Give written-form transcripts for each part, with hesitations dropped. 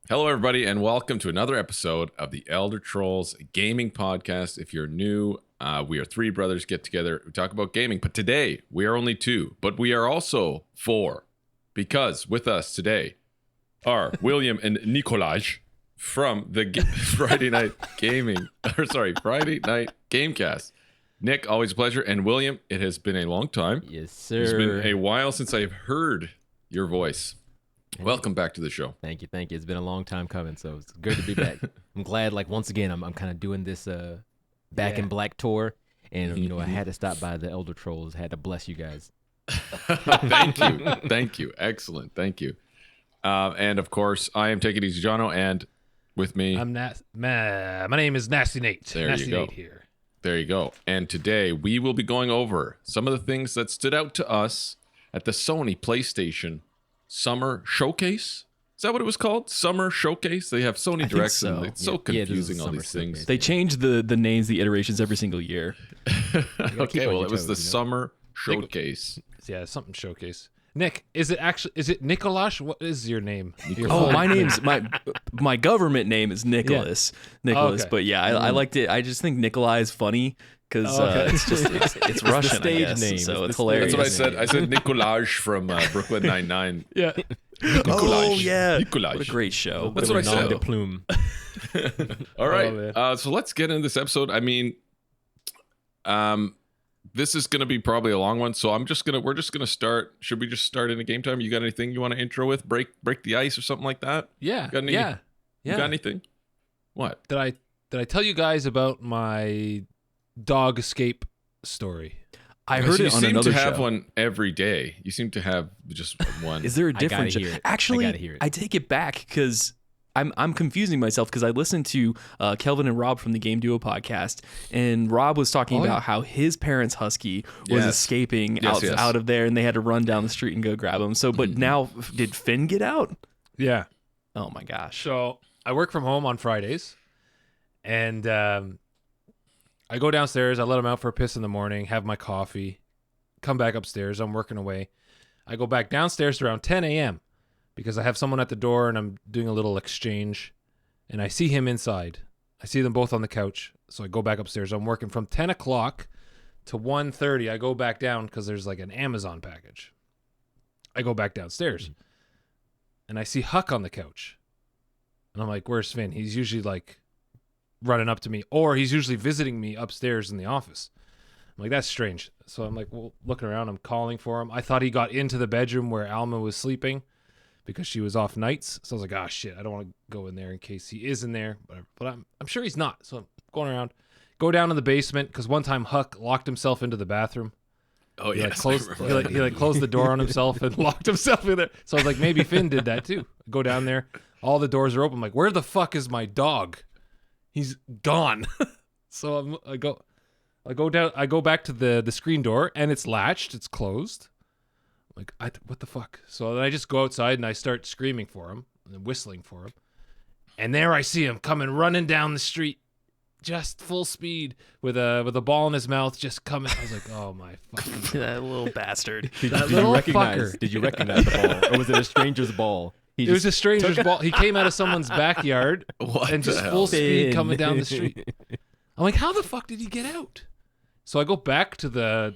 Hello, everybody, and welcome to another episode of the Elder Trolls Gaming Podcast. If you're new, we are three brothers get together. We talk about gaming, but today we are only two, but we are also four, because with us today are William and Nikolaj from the Friday Night Friday Night Gamecast. Nick, always a pleasure, and William, it has been a long time. Yes, sir. It's been a while since I've heard your voice. Welcome back to the show. Thank you. It's been a long time coming, so it's good to be back. I'm glad, once again, I'm kind of doing this Back in Black tour, and, I had to stop by the Elder Trolls, had to bless you guys. Thank you. Excellent. Thank you. And, of course, I am Take It Easy Jono, and with me... my name is Nasty Nate. There Nasty you go. Nate here. There you go. And today we will be going over some of the things that stood out to us at the Sony PlayStation Summer Showcase. Is that what it was called? Summer Showcase? They have Sony Directs. So. And it's so confusing, all these things. They change the names, the iterations every single year. Okay, well, it was the Summer Showcase. Yeah, something showcase. Nick, is it Nikolaj? What is your name? My name's my government name is Nicholas. Nicholas, okay. But yeah, I liked it. I just think Nikolai is funny because it's Russian, stage I guess, name. so it's That's hilarious. what I said. I said Nikolaj from Brooklyn Nine-Nine. Yeah. Oh yeah, Nikolaj. what a great show. That's what I said. De plume. All right, so let's get into this episode. I mean, this is going to be probably a long one, so we're just gonna start. Should we just start into game time? You got anything you want to intro with? Break the ice or something like that? Yeah. You got anything? What? Did I tell you guys about my dog escape story? I heard it on You another seem to have show. one every day. You seem to have just one. Is there a gotta different show? hear it. Actually, I gotta hear it. I take it back because I'm confusing myself because I listened to Kelvin and Rob from the Game Duo podcast, and Rob was talking about how his parents' husky was escaping out of there, and they had to run down the street and go grab him. So, but now, did Finn get out? Yeah. Oh my gosh! So I work from home on Fridays, and I go downstairs. I let him out for a piss in the morning, have my coffee, come back upstairs. I'm working away. I go back downstairs around 10 a.m. because I have someone at the door and I'm doing a little exchange, and I see him inside. I see them both on the couch, so I go back upstairs. I'm working from 10 o'clock to 1:30. I go back down because there's like an Amazon package. I go back downstairs, and I see Huck on the couch. And I'm like, where's Finn? He's usually like running up to me, or he's usually visiting me upstairs in the office. I'm like, that's strange. So I'm like, well, looking around, I'm calling for him. I thought he got into the bedroom where Alma was sleeping because she was off nights. So I was like, oh shit, I don't want to go in there in case he is in there. But I'm sure he's not. So I'm going around, go down in the basement because one time Huck locked himself into the bathroom. Oh He yeah, closed the door on himself and locked himself in there. So I was like, maybe Finn did that too. I go down there, all the doors are open. I'm like, where the fuck is my dog? He's gone. So I go back to the screen door and it's latched, it's closed. I'm like, what the fuck? So then I just go outside and I start screaming for him and whistling for him. And there I see him coming running down the street, just full speed with a ball in his mouth, just coming. I was like, oh my fucking That little bastard. Did little you recognize the ball, or was it a stranger's ball? It was a stranger's ball. He came out of someone's backyard and just full speed coming down the street. I'm like, how the fuck did he get out? So I go back to the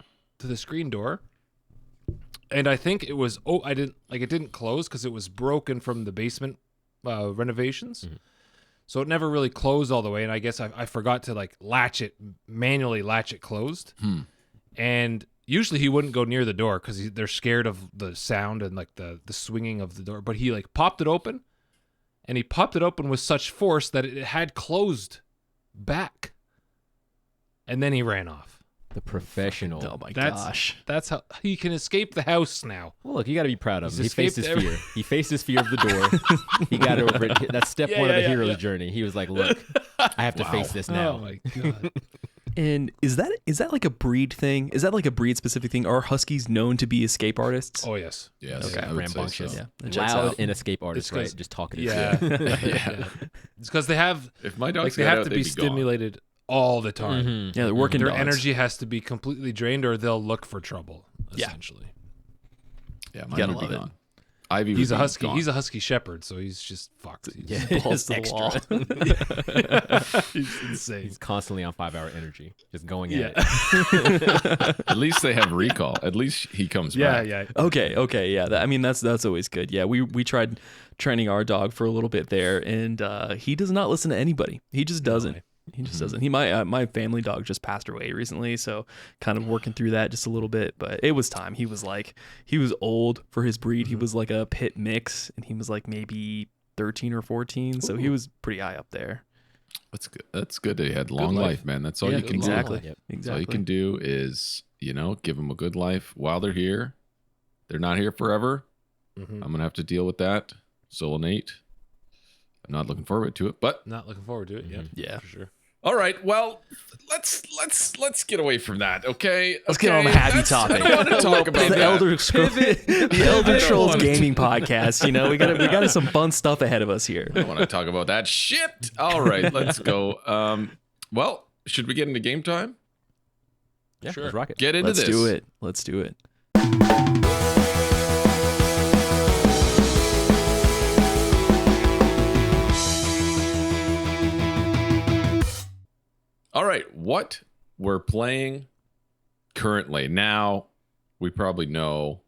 screen door, and I think it was it didn't close because it was broken from the basement renovations. Mm-hmm. So it never really closed all the way, and I guess I forgot to manually latch it closed. And usually he wouldn't go near the door because they're scared of the sound and like the swinging of the door. But he popped it open, and he popped it open with such force that it had closed back. And then he ran off. The professional. Oh my gosh! That's how he can escape the house now. Well, look, you got to be proud of him. He's He faced his fear. He faced his fear of the door. He got over it. That's step one of the hero's journey. He was like, look, I have to face this now. Oh my god. And is that like a breed thing? Is that like a breed specific thing? Are huskies known to be escape artists? Oh yes. Yes. Okay. I would say Rambunctious. so. Yeah, that checks Loud out. and escape artists, It's 'cause- right? Just talkative. Yeah. Yeah. It's because they have If my dogs they got have out, to they'd be gone. stimulated all the time. Mhm. Yeah, they're working Their dogs. energy has to be completely drained, or they'll look for trouble. Yeah. Essentially. Yeah, You mine gotta would be love it. gone. Ivy. He's a husky. He's a husky shepherd, so he's just fucked. He's balls to the wall. He's insane. He's constantly on 5-hour energy, just going at it. At least they have recall. At least he comes back. Yeah. Okay, yeah. I mean, that's always good. Yeah, we tried training our dog for a little bit there, and he does not listen to anybody. He just doesn't. He just doesn't. My family dog just passed away recently, so kind of working through that just a little bit. But it was time. He was old for his breed. He was like a pit mix, and he was like maybe 13 or 14, so he was pretty high up there. That's good. That's good that he had long life, man. That's all you can exactly. do. Yep. Exactly. All you can do is, give them a good life while they're here. They're not here forever. I'm gonna have to deal with that. So will Nate. I'm not looking forward to it, but Not looking forward to it. Yeah, for sure. all right. Well, let's get away from that, okay? Let's get on a happy topic. I want to talk about the that. the Elder Scrolls Gaming Podcast. We got some fun stuff ahead of us here. I don't want to talk about that shit. All right, let's go. Well, should we get into game time? Yeah, Sure. let's rock it. Get into Let's this. do it. Let's do it. All right, what we're playing currently. Now, we probably know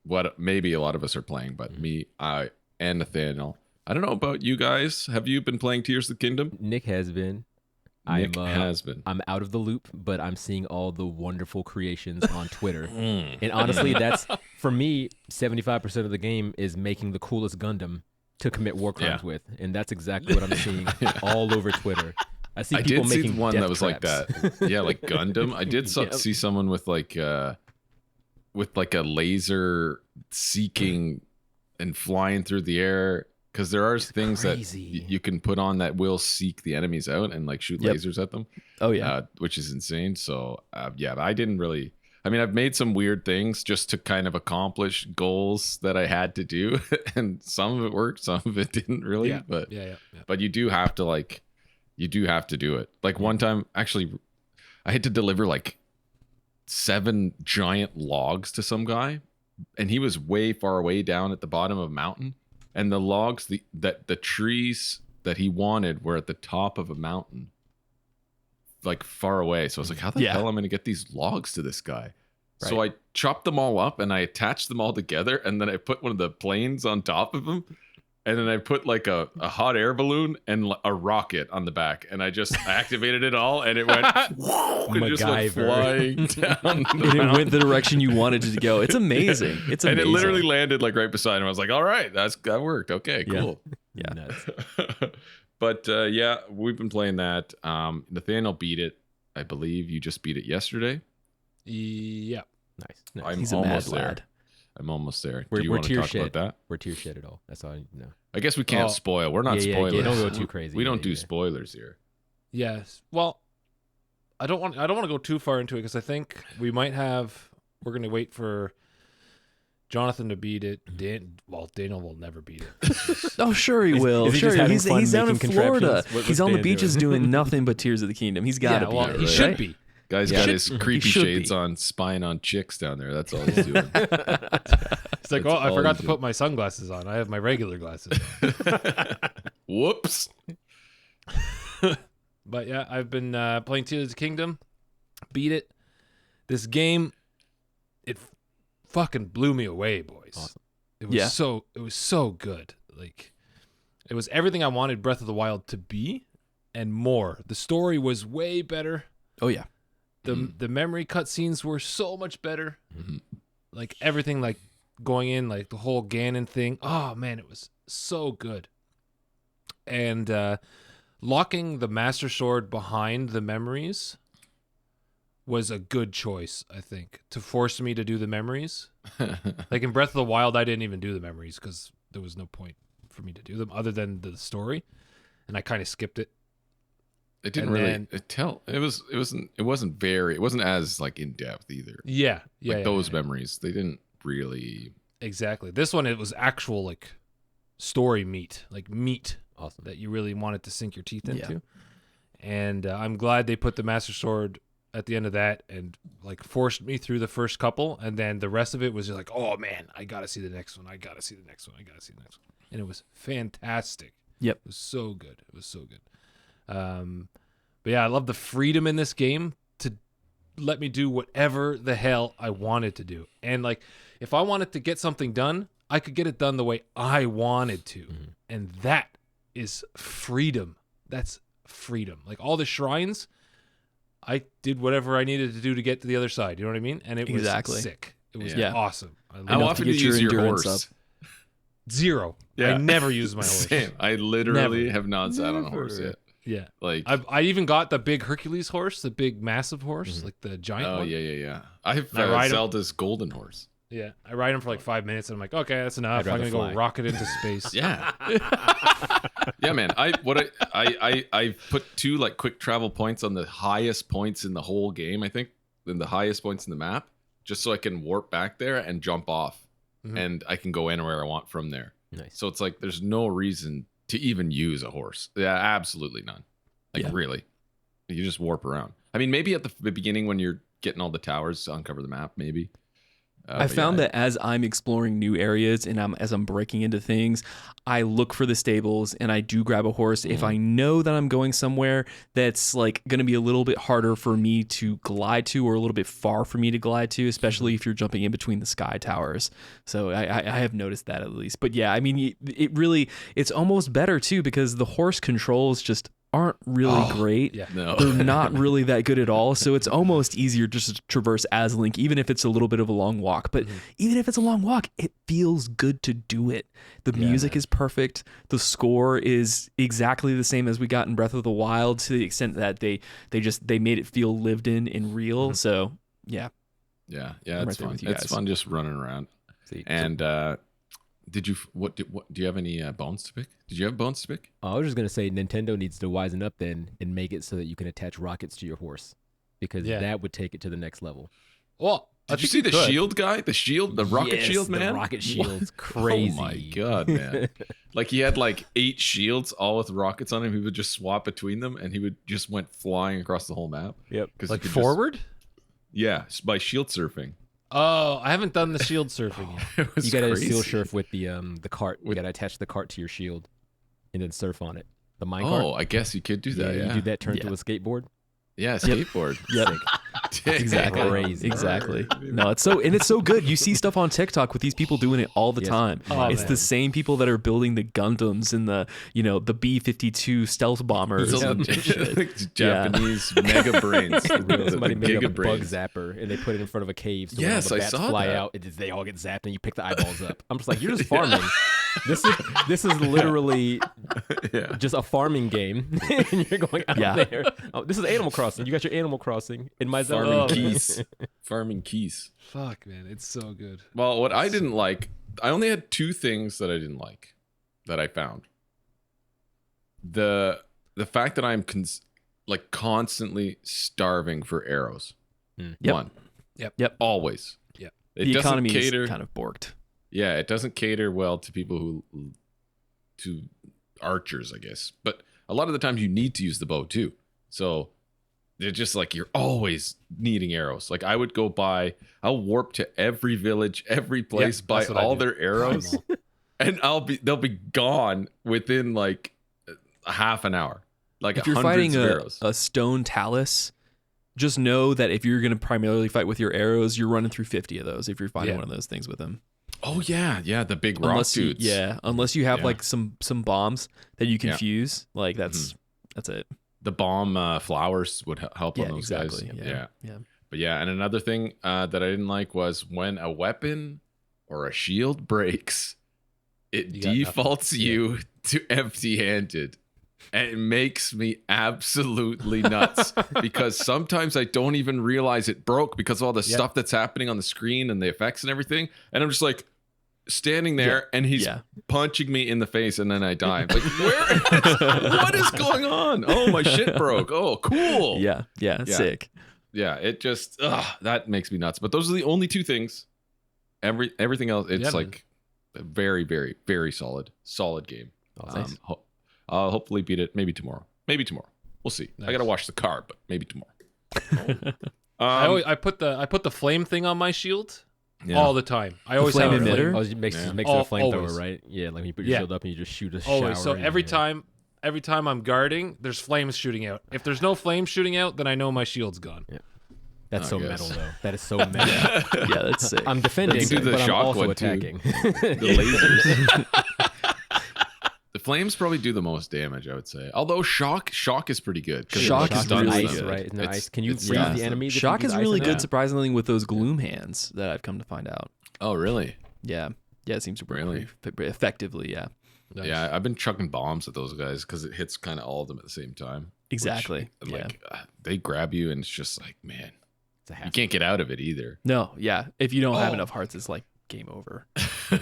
what maybe a lot of us are playing, but me, I, and Nathaniel. I don't know about you guys. Have you been playing Tears of the Kingdom? Nick has been. Nick has been. I'm out of the loop, but I'm seeing all the wonderful creations on Twitter. And honestly, that's, for me, 75% of the game is making the coolest Gundam to commit war crimes with. And that's exactly what I'm seeing all over Twitter. I see people did see making one death that was like traps. that. Yeah, like Gundam. I did see someone with like a laser seeking and flying through the air, because there are things crazy. that you can put on that will seek the enemies out and like shoot lasers at them. Oh yeah, which is insane. So yeah, I didn't really. I mean, I've made some weird things just to kind of accomplish goals that I had to do, and some of it worked, some of it didn't really. Yeah. But Yeah. but you do have to do it. Like one time, actually, I had to deliver like 7 giant logs to some guy, and he was way far away down at the bottom of a mountain. And the logs, the trees that he wanted were at the top of a mountain, like far away. So I was like, how the hell am I going to get these logs to this guy? Right. So I chopped them all up and I attached them all together. And then I put one of the planes on top of them. And then I put like a hot air balloon and a rocket on the back, and I just activated it all, and it went, and it just went flying down. And it went the direction you wanted it to go. It's amazing. It's amazing. And it literally landed like right beside him. I was like, all right, that worked. Okay, cool. Yeah. Nuts. But yeah, we've been playing that. Nathaniel beat it. I believe you just beat it yesterday. Yeah. Nice. I'm He's a almost mad there. lad. I'm almost there. We're Do you want to tier talk about that? We're tier shit at all. That's all I need to know. I guess we can't spoil. We're not spoilers. Yeah, don't go too crazy. We don't do spoilers here. Yes. Well, I don't want to go too far into it because I think we're going to wait for Jonathan to beat it. Daniel will never beat it. Oh, sure he will. Is he Sure, just having he's fun down in making Florida. contraptions? He's on the Dan beaches doing? doing nothing but Tears of the Kingdom. He's got to be. He right? should be. Guy's got his creepy should shades be. on, spying on chicks down there. That's all he's doing. It's like, That's I all forgot he's to put my sunglasses on. I have my regular glasses. Whoops. But yeah, I've been playing Tears of the Kingdom. Beat it. This game, it fucking blew me away, boys. Awesome. It was so good. Like, it was everything I wanted Breath of the Wild to be and more. The story was way better. Oh yeah. The memory cutscenes were so much better. Mhm. Like everything, like going in, like the whole Ganon thing. Oh man, it was so good. And locking the Master Sword behind the memories was a good choice, I think, to force me to do the memories. Like in Breath of the Wild, I didn't even do the memories because there was no point for me to do them other than the story, and I kind of skipped it. It didn't It wasn't as like in depth either. Yeah. Those memories, they didn't really. Exactly. This one, it was actual like story meat, Awesome. that you really wanted to sink your teeth into. And I'm glad they put the Master Sword at the end of that and like forced me through the first couple, and then the rest of it was just like, oh man, I gotta see the next one. I gotta see the next one. And it was fantastic. Yep. It was so good. But yeah, I love the freedom in this game to let me do whatever the hell I wanted to do. And like, if I wanted to get something done, I could get it done the way I wanted to. Mm-hmm. And that is freedom. That's freedom. Like all the shrines, I did whatever I needed to do to get to the other side. You know what I mean? And it was sick. It was awesome. How often do you use your horse? Zero. Yeah. I never use my horse. Same. I literally have not sat on a horse yet. Yeah. Like I even got the big Hercules horse, the big massive horse, like the giant one. Yeah. I've ride Zelda's golden horse. Yeah. I ride him for like 5 minutes and I'm like, okay, that's enough. I'm gonna go rocket into space. Yeah. Yeah, man. I put 2 like quick travel points on the highest points in the whole game, I think, and the highest points in the map, just so I can warp back there and jump off. And I can go anywhere I want from there. Nice. So it's like there's no reason to even use a horse. Yeah, absolutely none. Like really. You just warp around. I mean, maybe at the beginning when you're getting all the towers to uncover the map, maybe. I found that as I'm exploring new areas and as I'm breaking into things, I look for the stables and I do grab a horse if I know that I'm going somewhere that's like going to be a little bit harder for me to glide to or a little bit far for me to glide to, especially if you're jumping in between the sky towers. So I have noticed that at least. But yeah, I mean, it's almost better too because the horse controls just aren't really great. Yeah. No. They're not really that good at all. So it's almost easier just to traverse as Link, even if it's a little bit of a long walk. But even if it's a long walk, it feels good to do it. The music is perfect. The score is exactly the same as we got in Breath of the Wild to the extent that they made it feel lived in real. So yeah. Yeah, I'm it's right there fun. with you It's guys. fun just running around. See, And do you have any bones to pick? Did you have bones to pick? I was just gonna say Nintendo needs to wisen up then and make it so that you can attach rockets to your horse, because that would take it to the next level. Well, Did you see the shield guy? The rocket shield man? The rocket shield's crazy. Oh my god, man! Like he had like 8 shields, all with rockets on him. He would just swap between them, and he would just went flying across the whole map. Yep. like forward? By shield surfing. Oh, I haven't done the shield surfing yet. It was You gotta crazy. seal surf with the cart. You gotta attach the cart to your shield, and then surf on it. The mine cart. Oh, I guess you could do that. Yeah, You do that turn to a skateboard. Yeah, skateboard. Yep. Exactly. Crazy. Exactly. No, it's so good. You see stuff on TikTok with these people doing it all the time. Oh, it's man. the same people that are building the Gundams and the B-52 stealth bombers. Those and are Japanese mega brains. Somebody The made up a giga bug brains. zapper and they put it in front of a cave. So Yes, when all I the bats saw fly that. out, they all get zapped and you pick the eyeballs up. I'm just like, you're just farming. This is literally Yeah. just a farming game, and you're going out there. Oh, this is Animal Crossing. You got your Animal Crossing in my zone. Farming keys. Farming keys. Fuck, man, it's so good. Well, what I didn't like, I only had 2 things that I didn't like that I found. The fact that I'm constantly starving for arrows. Yep. One. Yep. Always. Yep. It the doesn't economy cater. is kind of borked. Yeah, it doesn't cater well to people to archers, I guess. But a lot of the times you need to use the bow too. So they're just like, you're always needing arrows. Like I would go I'll warp to every village, every place, buy that's what I all do. their arrows, and they'll be gone within like a half an hour. Like If you're hundreds fighting of arrows. a stone talus, just know that if you're going to primarily fight with your arrows, you're running through 50 of those if you're fighting one of those things with them. Oh yeah, the big rock dudes. Unless you have Yeah. like some bombs that you can Yeah. fuse, like that's it. The bomb flowers would help on Yeah, those exactly. guys. Yeah. But yeah, and another thing that I didn't like was when a weapon or a shield breaks, it You got defaults you to empty-handed. And it makes me absolutely nuts because sometimes I don't even realize it broke because of all the stuff that's happening on the screen and the effects and everything. And I'm just like standing there and he's punching me in the face and then I die. I'm like, what is going on? Oh, my shit broke. Oh, cool. Yeah, sick. Yeah, it just that makes me nuts. But those are the only 2 things. Everything else, it's like a very, very, very solid game. Nice. I'll hopefully beat it maybe tomorrow. We'll see. Nice. I gotta wash the car, but maybe tomorrow. I put the flame thing on my shield all the time. I always flame have a emitter? Oh, it makes it a Always. flamethrower, right? Yeah, like you put your shield up and you just shoot a shower. always. So in every your- time I'm guarding, there's flames shooting out. If there's no flames shooting out, then I know my shield's gone. That's I so guess. metal, though. That is so metal. Yeah, that's sick. I'm defending, You can do the but I'm shock also one, too. attacking. The lasers. The flames probably do the most damage, I would say. Although shock is pretty good. 'Cause it, Shock like, is stuns really them. good. Right? Isn't there It's- ice? Can you it's freeze stuns the them. enemy? Shock is ice really in good, it? surprisingly, with those gloom hands that I've come to find out. Oh, really? Yeah, it seems to work Really? pretty effectively. Yeah, Nice. Yeah, I've been chucking bombs at those guys because it hits kind of all of them at the same time. exactly. Which, Yeah. like, they grab you, and it's just like, man, It's a you half. can't get out of it either. No, yeah. If you don't have Oh. enough hearts, it's like game over.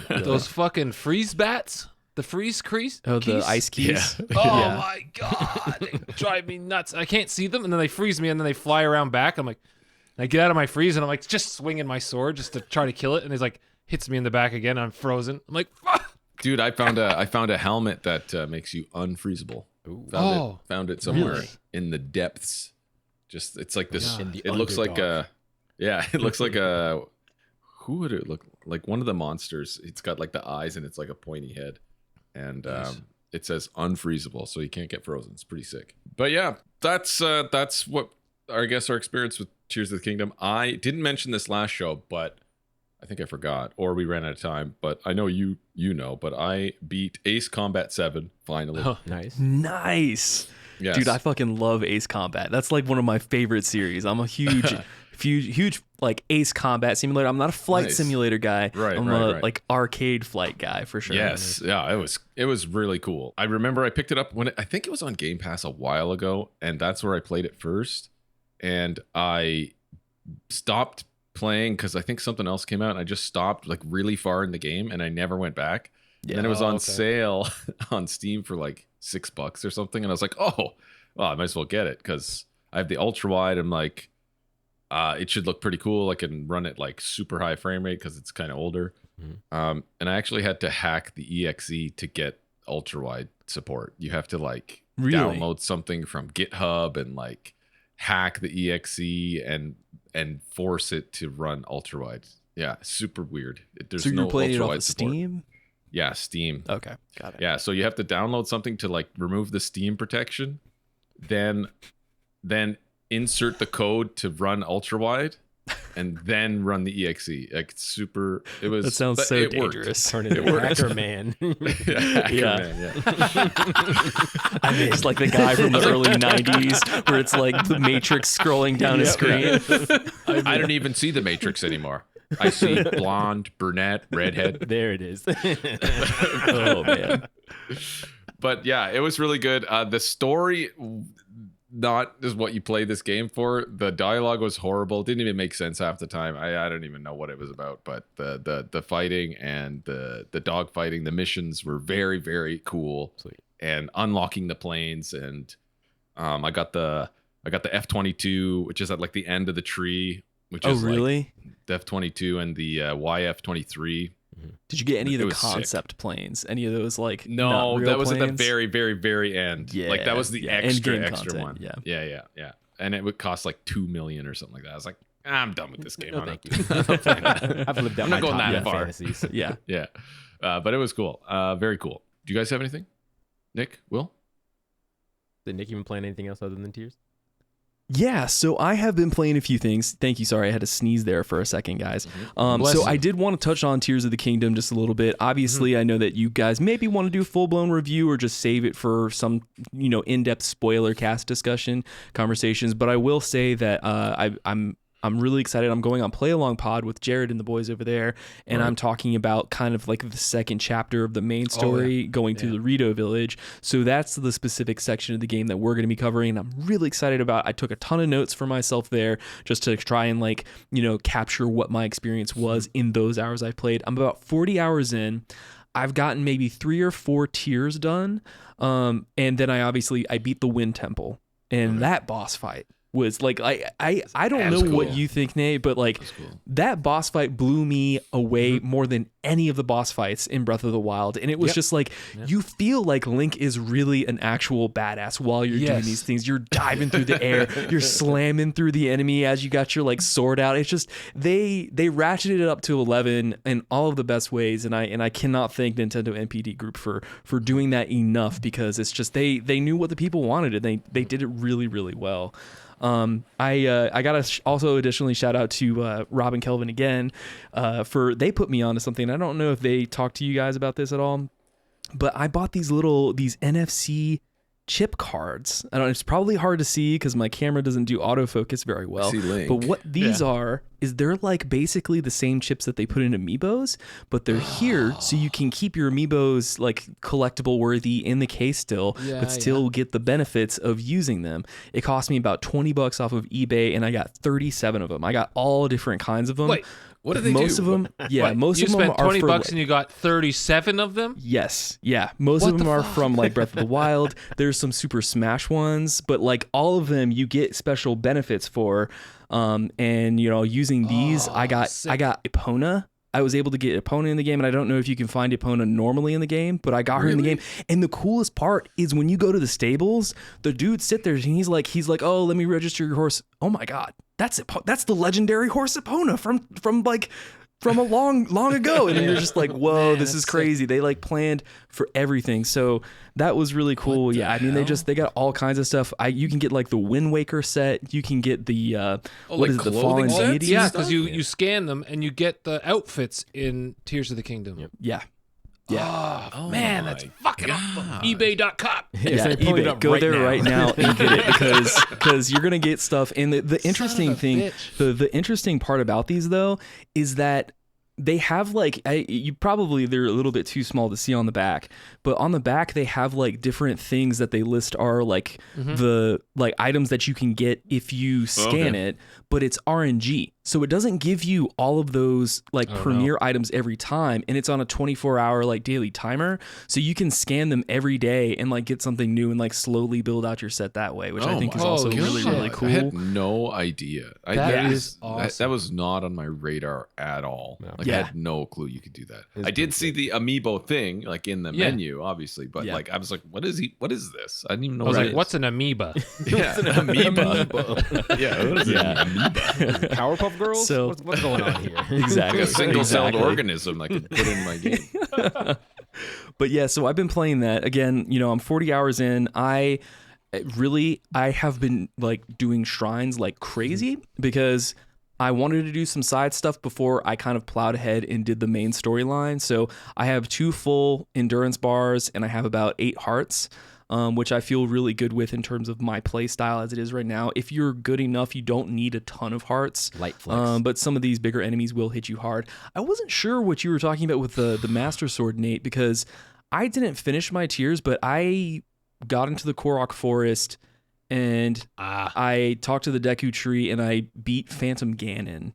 Those fucking freeze bats, the freeze keys. Oh, the keys? ice keys. Yeah. Oh Yeah. my god, they drive me nuts. I can't see them, and then they freeze me, and then they fly around back. I'm like, I get out of my freeze, and I'm like, just swinging my sword just to try to kill it, and he's like, hits me in the back again. I'm frozen. I'm like, fuck. Dude, I found a helmet that makes you unfreezable. Found it somewhere Really? in the depths. Just it's like this. God. In the It looks like underdog. it looks like a. Who would it look like? One of the monsters. It's got like the eyes and it's like a pointy head, and Nice. it says unfreezable, so you can't get frozen. It's pretty sick. But yeah, that's what I guess our experience with Tears of the Kingdom. I didn't mention this last show, but I think I forgot, or we ran out of time. But I know you know. But I beat Ace Combat 7 finally. Oh. Nice. Nice. Yes. Dude, I fucking love Ace Combat. That's like one of my favorite series. I'm a huge like Ace Combat simulator. I'm not a flight Nice. simulator guy. Right, I'm right, a right. like arcade flight guy for sure. Yes, yeah, it was really cool. I remember I picked it up when I think it was on Game Pass a while ago, and that's where I played it first. And I stopped playing because I think something else came out, and I just stopped like really far in the game, and I never went back. Yeah. And then it was Oh, on okay. sale on Steam for like $6 or something, and I was like, oh, well, I might as well get it because I have the ultra wide. I'm like, it should look pretty cool. I can run it like super high frame rate because it's kind of older. And I actually had to hack the EXE to get ultra wide support. You have to like Really? download something from GitHub and like hack the EXE and force it to run ultra wide. Yeah, super weird. There's So you're no playing it off ultra-wide of support. Steam? Yeah, Steam. Okay, got it. Yeah, so you have to download something to like remove the Steam protection, then insert the code to run ultra wide, and then run the EXE. Like it's super. It was. That sounds but so it worked. dangerous. Turn into It worked. Hacker Man. Yeah, Hacker Yeah. Man, yeah. I mean, it's like the guy from the early '90s, where it's like the Matrix scrolling down a screen. I don't even see the Matrix anymore. I see blonde, brunette, redhead. There it is. Oh man, But yeah, it was really good. The story, not is what you play this game for. The dialogue was horrible. Didn't even make sense half the time. I don't even know what it was about. But the fighting and the dog fighting, the missions were very, very cool. Sweet. And unlocking the planes, and I got the F-22, which is at like the end of the tree. Which oh is like really? the F-22 and the YF-23. Did you get any of It the was sick. concept planes? Any of those like No, not real that was at the planes? very, very, very end. Like that was the Yeah, end extra game extra content, one. yeah. Yeah. And it would cost like $2 million or something like that. I was like, I'm done with this game. No, I'm thank not- you. I've lived out I'm my not going top that end far. fantasies. Yeah. Yeah. But it was cool. Very cool. Do you guys have anything? Nick, Will? Did Nick even plan anything else other than Tears? Yeah, so I have been playing a few things. Thank you. Sorry, I had to sneeze there for a second, guys. Bless So you. I did want to touch on Tears of the Kingdom just a little bit. Obviously, I know that you guys maybe want to do a full-blown review or just save it for some, in-depth spoiler cast discussion conversations. But I will say that I'm really excited. I'm going on Play Along Pod with Jared and the boys over there, and I'm talking about kind of like the second chapter of the main story going to the Rito village. So that's the specific section of the game that we're going to be covering, and I'm really excited about. I took a ton of notes for myself there just to try and capture what my experience was in those hours I played. I'm about 40 hours in. I've gotten maybe 3 or 4 tiers done, and then I beat the Wind Temple, and that boss fight was like I don't know what you think, Nate, but like that boss fight blew me away more than any of the boss fights in Breath of the Wild. And it was just like you feel like Link is really an actual badass while you're doing these things. You're diving through the air, you're slamming through the enemy as you got your like sword out. It's just they ratcheted it up to 11 in all of the best ways, and I cannot thank Nintendo NPD Group for doing that enough, because it's just they knew what the people wanted, and they did it really, really well. I gotta also additionally shout out to Rob and Kelvin again for they put me onto something. I don't know if they talked to you guys about this at all, but I bought these NFC chip cards. I don't know, it's probably hard to see because my camera doesn't do autofocus very well. But what these are is they're like basically the same chips that they put in amiibos, but they're here so you can keep your amiibos like collectible worthy in the case still, but still get the benefits of using them. It cost me about $20 off of eBay, and I got 37 of them. I got all different kinds of them. Wait, what do they most do? of them, most of them spent are $20 for, and you got 37 of them? Yes, yeah. Most of them are from like Breath of the Wild. There's some Super Smash ones, but like all of them you get special benefits for. And you know, using these, I got Epona. I was able to get Epona in the game, and I don't know if you can find Epona normally in the game, but I got her in the game. And the coolest part is when you go to the stables, the dude sit there and he's like, oh, let me register your horse. Oh my God, that's the legendary horse Epona from a long ago. And you're just like, whoa, this is crazy. Sick. They like planned for everything. So that was really cool. Yeah, I mean, they got all kinds of stuff. You can get like the Wind Waker set. You can get the the Fallen Deity? Yeah, because you scan them and you get the outfits in Tears of the Kingdom. Yep. Yeah. Yeah. Oh, man, that's fucking awesome. eBay.com. Yeah, eBay. Go there right now and get it, because you're gonna get stuff. And the interesting thing, the interesting part about these though is that they have like they're a little bit too small to see on the back, but on the back they have like different things that they list are like the like items that you can get if you scan it, but it's RNG. So it doesn't give you all of those like premier items every time, and it's on a 24-hour like daily timer. So you can scan them every day and like get something new and like slowly build out your set that way, which I think is also really, really cool. I had no idea. That is awesome. That was not on my radar at all. No. Like I had no clue you could do that. I did see the amiibo thing like in the menu, obviously, but like I was like, what is this? I didn't even know. I was like, what's an amoeba? Yeah, an amoeba. Yeah, what is an amoeba? Powerpuff Girls? So, what's going on here? Exactly. Like a single-celled organism I could put in my game. But yeah, so I've been playing that. Again, you know, I'm 40 hours in. I have been like doing shrines like crazy because I wanted to do some side stuff before I kind of plowed ahead and did the main storyline. So I have 2 full endurance bars and I have about 8 hearts. Which I feel really good with in terms of my play style as it is right now. If you're good enough, you don't need a ton of hearts. Light flex. But some of these bigger enemies will hit you hard. I wasn't sure what you were talking about with the Master Sword, Nate, because I didn't finish my tiers, but I got into the Korok Forest and I talked to the Deku Tree and I beat Phantom Ganon.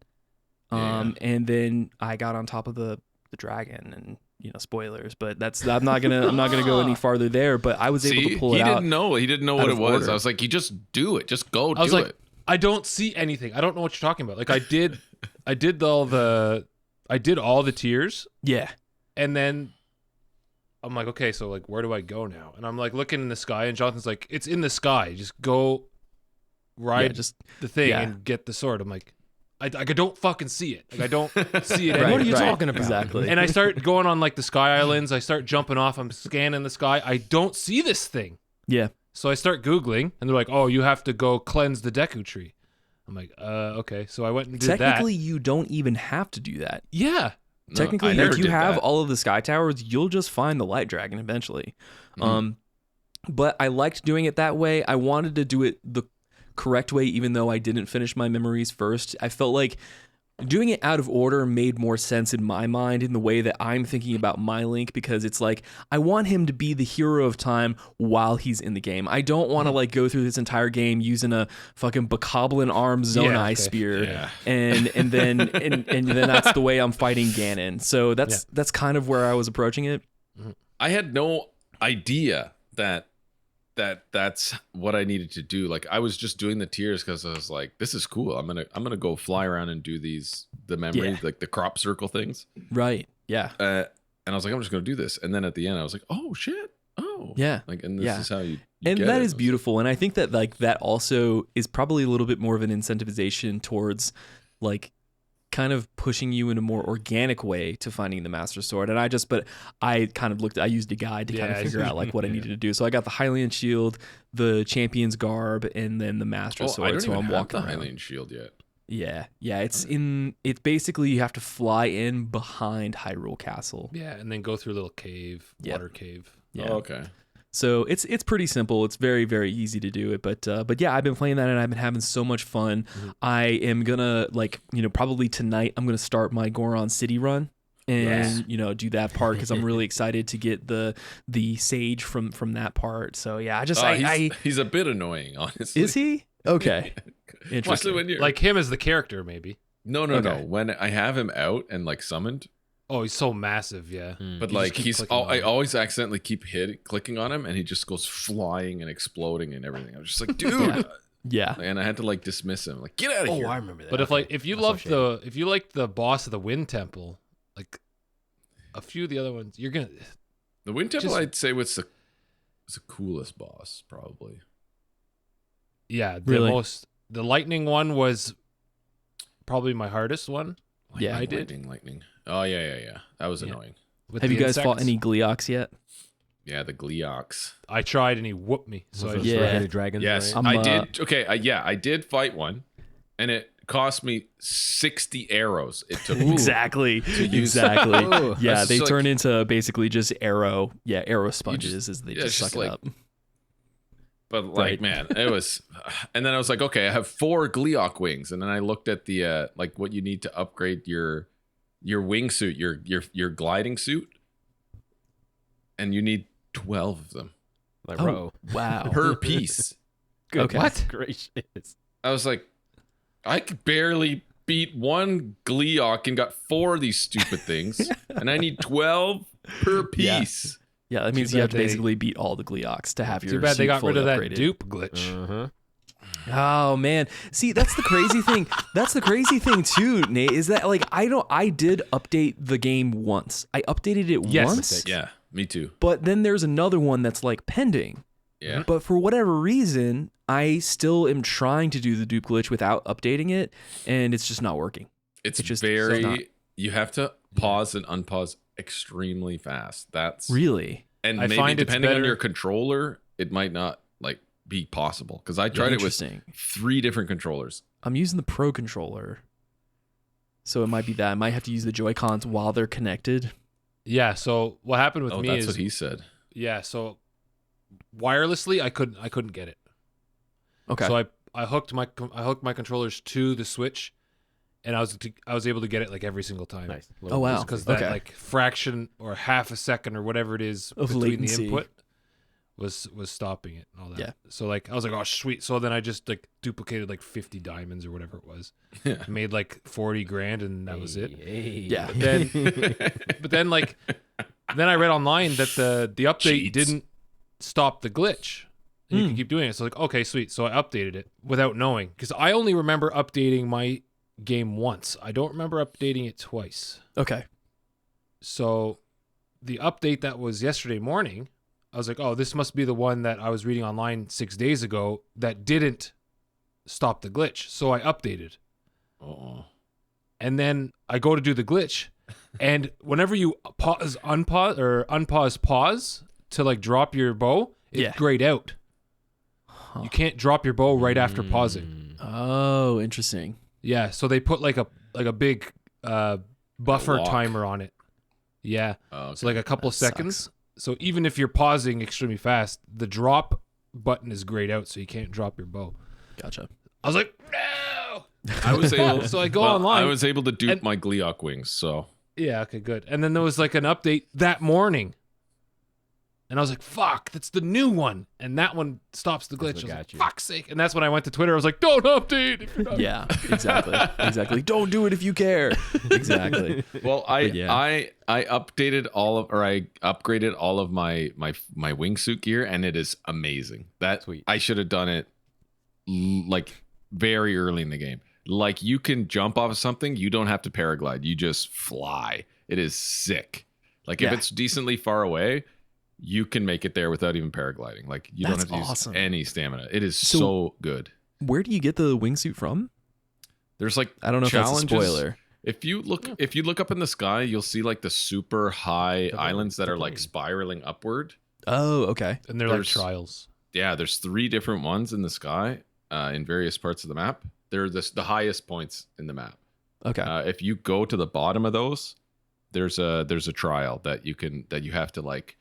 And then I got on top of the dragon and... You know, spoilers, but I'm not gonna go any farther there. But I was able to pull it out. He didn't know what it was. Order. I was like, you just do it. Just go do it. I don't see anything. I don't know what you're talking about. Like I did all the tiers. Yeah. And then I'm like, okay, so like where do I go now? And I'm like looking in the sky, and Jonathan's like, it's in the sky. Just go ride the thing and get the sword. I'm like, I don't fucking see it. Like I don't see it. What are you talking about? Exactly. And I start going on like the sky islands. I start jumping off. I'm scanning the sky. I don't see this thing. Yeah. So I start Googling, and they're like, oh, you have to go cleanse the Deku Tree. I'm like, okay. So I went and did that. Technically, you don't even have to do that. Yeah. No, technically, if you have all of the Sky Towers, you'll just find the Light Dragon eventually. But I liked doing it that way. I wanted to do it the correct way, even though I didn't finish my memories first. I felt like doing it out of order made more sense in my mind in the way that I'm thinking about my Link, because it's like I want him to be the hero of time while he's in the game. I don't want to like go through this entire game using a fucking Bokoblin arm Zonai spear and then that's the way I'm fighting Ganon. So that's kind of where I was approaching it. I had no idea that that's what I needed to do. Like I was just doing the tiers because I was like, this is cool. I'm gonna go fly around and do the memories, like the crop circle things. Right. Yeah. And I was like, I'm just gonna do this. And then at the end, I was like, oh shit. Oh yeah. Like, and this is how you and get that it. is beautiful. And I think that like that also is probably a little bit more of an incentivization towards like kind of pushing you in a more organic way to finding the Master Sword. And I kind of I used a guide to kind of figure out like what I needed to do. So I got the Hylian Shield, the Champion's Garb, and then the Master Sword. I don't so even I'm have walking the around. Hylian Shield yet. Yeah. It's basically you have to fly in behind Hyrule Castle. Yeah, and then go through a little cave, water cave. Yeah. Oh, okay. So it's pretty simple. It's very, very easy to do it. But yeah, I've been playing that and I've been having so much fun. Mm-hmm. I am gonna probably tonight I'm gonna start my Goron City run and do that part because I'm really excited to get the sage from that part. So yeah, he's a bit annoying, honestly. Is he? Okay. Especially Interesting. when you're Like him as the character, maybe. No. When I have him out and like summoned. Oh, he's so massive, yeah. But You like just keep clicking on I him. always accidentally keep clicking on him, and he just goes flying and exploding and everything. I was just like, dude. Yeah. And I had to like dismiss him, like, get out of here. Oh, I remember that. But if you That's so if you like the boss of the Wind Temple, like a few of the other ones, you're gonna. The Wind Temple, just- I'd say, was the coolest boss, probably. Yeah, Really? the lightning one was probably my hardest one. Yeah. I did. Lightning. Oh yeah. That was annoying. With Have the you guys fought insects. any Gleox yet? Yeah, the Gleox. I tried and he whooped me. So I those just Yeah. red-headed dragons. Yes, right? I'm, I did. Okay, I did fight one, and it cost me 60 arrows. It took me. Exactly. use- Exactly. Oh. Yeah, That's they just turn like- into basically just arrow sponges as they yeah, just it's suck just it like- up. But like, Right. man, it was. And then I was like, okay, I have 4 Gleok wings, and then I looked at the like what you need to upgrade your wingsuit, your gliding suit, and you need 12 of them Like, Oh, bro. wow. per piece. Okay. What? Gracious. I was like, I could barely beat 1 Gleok and got 4 of these stupid things, and I need 12 per Yeah. piece. Yeah, that means Too you have bad to they- basically beat all the Gleoks to have your Too bad they suit got fully rid of that upgraded. dupe glitch. Uh-huh. Oh man, see that's the crazy thing. That's the crazy thing too, Nate. Is that like I did update the game once. I updated it Yes. once, Yeah, me too. but then there's another one that's like pending. Yeah. But for whatever reason, I still am trying to do the dupe glitch without updating it, and it's just not working. It's It just very does not. you have to pause and unpause extremely fast. That's Really? and I maybe find it's depending on better- your controller, it might not like be possible. Because I tried it with Interesting. 3 different controllers. I'm using the Pro controller, so it might be that I might have to use the Joy Cons while they're connected. Yeah. So what happened with Oh, me that's is what he said. yeah. So wirelessly, I couldn't get it. Okay. So I hooked my controllers to the Switch, and I was able to get it like every single time. Nice. Oh, wow. Because that Okay. like fraction or half a second or whatever it is Of between latency. the input was stopping it and all that. Yeah. So like I was like, oh sweet. So then I just like duplicated like 50 diamonds or whatever it was. Yeah. Made like 40 grand and that was it. Yeah. But then like then I read online that the update Cheats. didn't stop the glitch. And you can keep doing it. So like, okay, sweet. So I updated it without knowing. Because I only remember updating my game once. I don't remember updating it twice. Okay. So the update that was yesterday morning, I was like, oh, this must be the one that I was reading online 6 days ago that didn't stop the glitch. So I updated. Oh. And then I go to do the glitch. And whenever you unpause, pause to like drop your bow, it Yeah. grayed out. You can't drop your bow right after pausing. Oh, interesting. Yeah, so they put like a big buffer lock. timer on it. Yeah. Oh, So like a couple That seconds. sucks. So even if you're pausing extremely fast, the drop button is grayed out, so you can't drop your bow. Gotcha. I was like, no. I was able. So I go well, online. I was able to dupe and- my Gleok wings. So Yeah, okay, good. And then there was like an update that morning. And I was like, fuck, that's the new one. And that one stops the glitch. I was like, fuck's sake. And that's when I went to Twitter. I was like, don't update if you're not. Yeah, exactly. Don't do it if you care. Exactly. Well, I updated I upgraded all of my wingsuit gear, and it is amazing. That Sweet. I should have done it like very early in the game. Like, you can jump off of something, you don't have to paraglide. You just fly. It is sick. Like, if it's decently far away, you can make it there without even paragliding. Like, you don't have to use any stamina. It is so good. Where do you get the wingsuit from? There's like, I don't know challenges. if that's a spoiler. If you look up in the sky, you'll see like the super high islands that are like spiraling upward. Oh, okay. And they're like trials. Yeah, there's 3 different ones in the sky in various parts of the map. They're the highest points in the map. Okay. If you go to the bottom of those, there's a trial that you have to like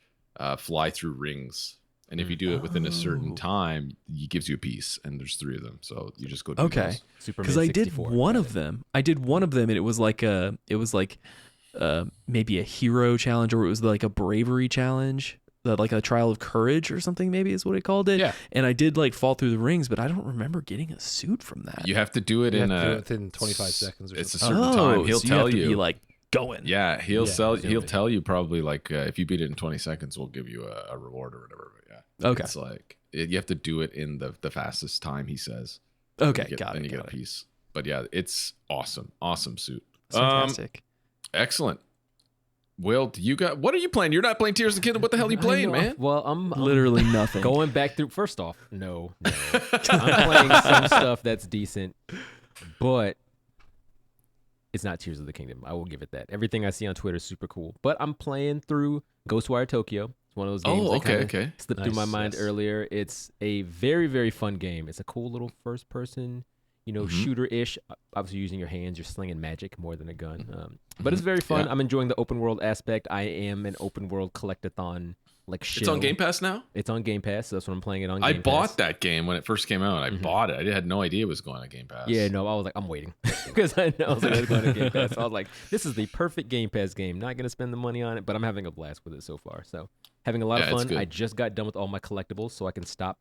fly through rings, and if you do it within a certain time, it gives you a piece. And there's 3 of them, so you just go do those. Because I did one of them. And it was like maybe a hero challenge, or it was like a bravery challenge. Like a trial of courage or something, maybe is what it called it. Yeah. And I did like fall through the rings, but I don't remember getting a suit from that. You have to do it within 25 seconds or it's something. a certain time. He'll so tell you. Have to you. be like going. Yeah, he'll tell you probably like if you beat it in 20 seconds, we'll give you a reward or whatever. But yeah. Okay. It's like you have to do it in the fastest time, he says. Okay, Then you get a piece. But yeah, it's awesome. Awesome suit. Fantastic. Excellent. Will, what are you playing? You're not playing Tears of the Kingdom. What the hell are you playing, man? Well, I'm literally nothing. Going back through. First off, no. I'm playing some stuff that's decent, but it's not Tears of the Kingdom. I will give it that. Everything I see on Twitter is super cool. But I'm playing through Ghostwire Tokyo. It's one of those games that slipped through my mind earlier. It's a very, very fun game. It's a cool little first-person, shooter-ish. Obviously, using your hands, you're slinging magic more than a gun. But it's very fun. Yeah. I'm enjoying the open-world aspect. I am an open-world collectathon shit. It's on Game Pass now? It's on Game Pass, so that's what I'm playing it on Game Pass. I bought that game when it first came out. I bought it. I had no idea it was going on Game Pass. Yeah, no, I was like, I'm waiting. Because I know it was going to Game Pass. So I was like, this is the perfect Game Pass game. Not going to spend the money on it, but I'm having a blast with it so far. So having a lot of fun. I just got done with all my collectibles, so I can stop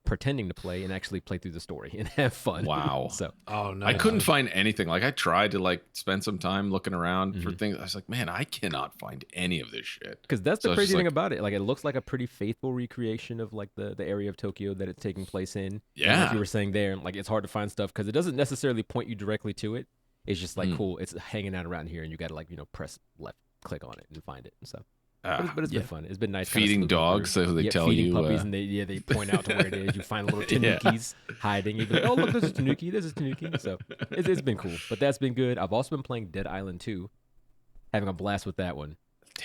pretending to play and actually play through the story and have fun. Wow. So no, I couldn't find anything. Like, I tried to spend some time looking around for things. I was like, man, I cannot find any of this shit. Because that's the crazy thing about it. Like, it looks like a pretty faithful recreation of like the area of Tokyo that it's taking place in. Yeah. And like you were saying there, like, it's hard to find stuff because it doesn't necessarily point you directly to it. It's just like cool. It's hanging out around here, and you got to press left click on it and find it. So. But it's been fun. It's been nice. Feeding dogs, so they tell feeding you. Puppies, and they point out to where it is. You find little tanukis hiding. You go, oh, look, there's a tanuki. There's a tanuki. So it's been cool. But that's been good. I've also been playing Dead Island 2, having a blast with that one.